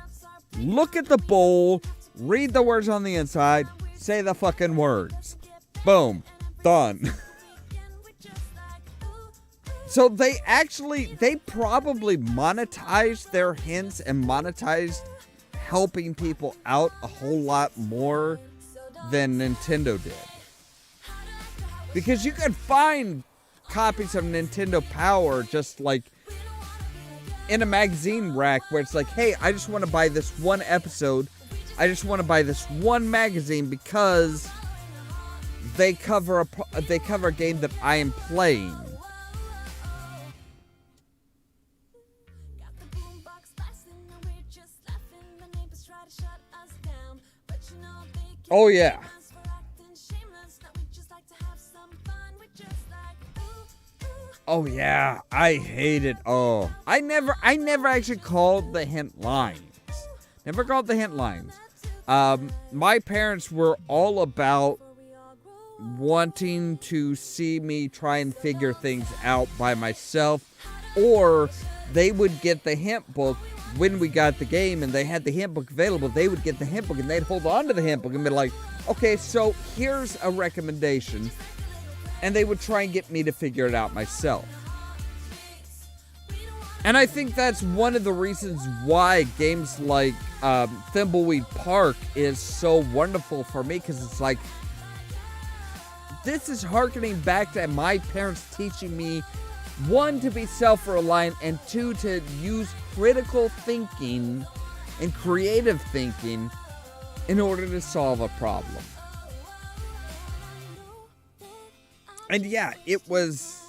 A: look at the bowl, read the words on the inside, say the fucking words. Boom. Done. So they probably monetized their hints and monetized helping people out a whole lot more than Nintendo did. Because you could find copies of Nintendo Power just like in a magazine rack where it's like, hey, I just want to buy this one episode. I just want to buy this one magazine because they cover a game that I am playing. Oh yeah. Oh yeah, I hate it. Oh, I never actually called the hint lines. Never called the hint lines. My parents were all about wanting to see me try and figure things out by myself, or they would get the hint book when we got the game and they had the hint book available. They would get the hint book and they'd hold on to the hint book and be like, okay, so here's a recommendation, and they would try and get me to figure it out myself. And I think that's one of the reasons why games like Thimbleweed Park is so wonderful for me, because it's like, this is hearkening back to my parents teaching me, 1, to be self-reliant, and 2, to use critical thinking and creative thinking in order to solve a problem. And yeah, it was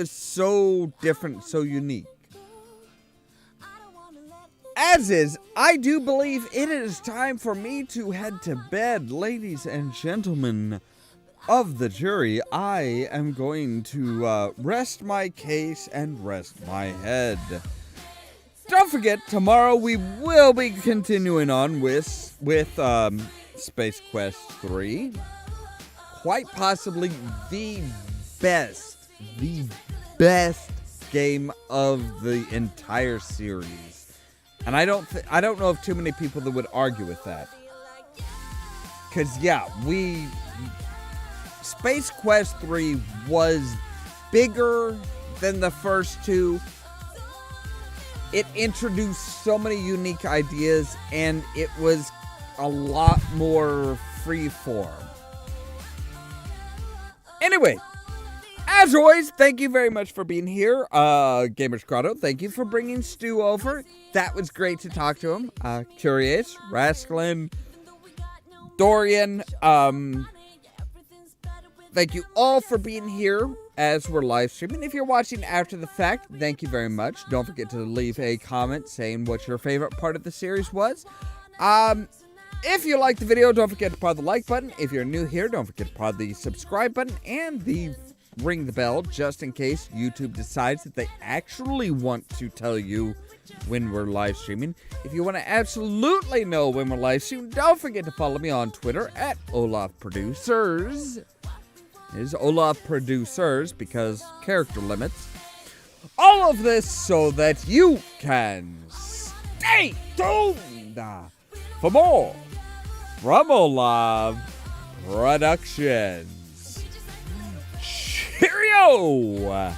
A: so different, so unique. As is, I do believe it is time for me to head to bed. Ladies and gentlemen of the jury, I am going to rest my case and rest my head. Don't forget, tomorrow we will be continuing on with Space Quest 3. Quite possibly the best game of the entire series. And I don't know of too many people that would argue with that. Cause yeah, Space Quest 3 was bigger than the first two. It introduced so many unique ideas, and it was a lot more freeform. Anyway, as always, thank you very much for being here. Gamers Grotto, thank you for bringing Stu over. That was great to talk to him. Curious, Rascalin, Dorian, thank you all for being here as we're live streaming. If you're watching after the fact, thank you very much. Don't forget to leave a comment saying what your favorite part of the series was. If you liked the video, don't forget to press the like button. If you're new here, don't forget to press the subscribe button and the ring the bell just in case YouTube decides that they actually want to tell you when we're live streaming. If you want to absolutely know when we're live streaming, don't forget to follow me on Twitter at Olaf Producers. It is Olaf Producers because character limits. All of this so that you can stay tuned for more from Olaf Productions. Cheerio!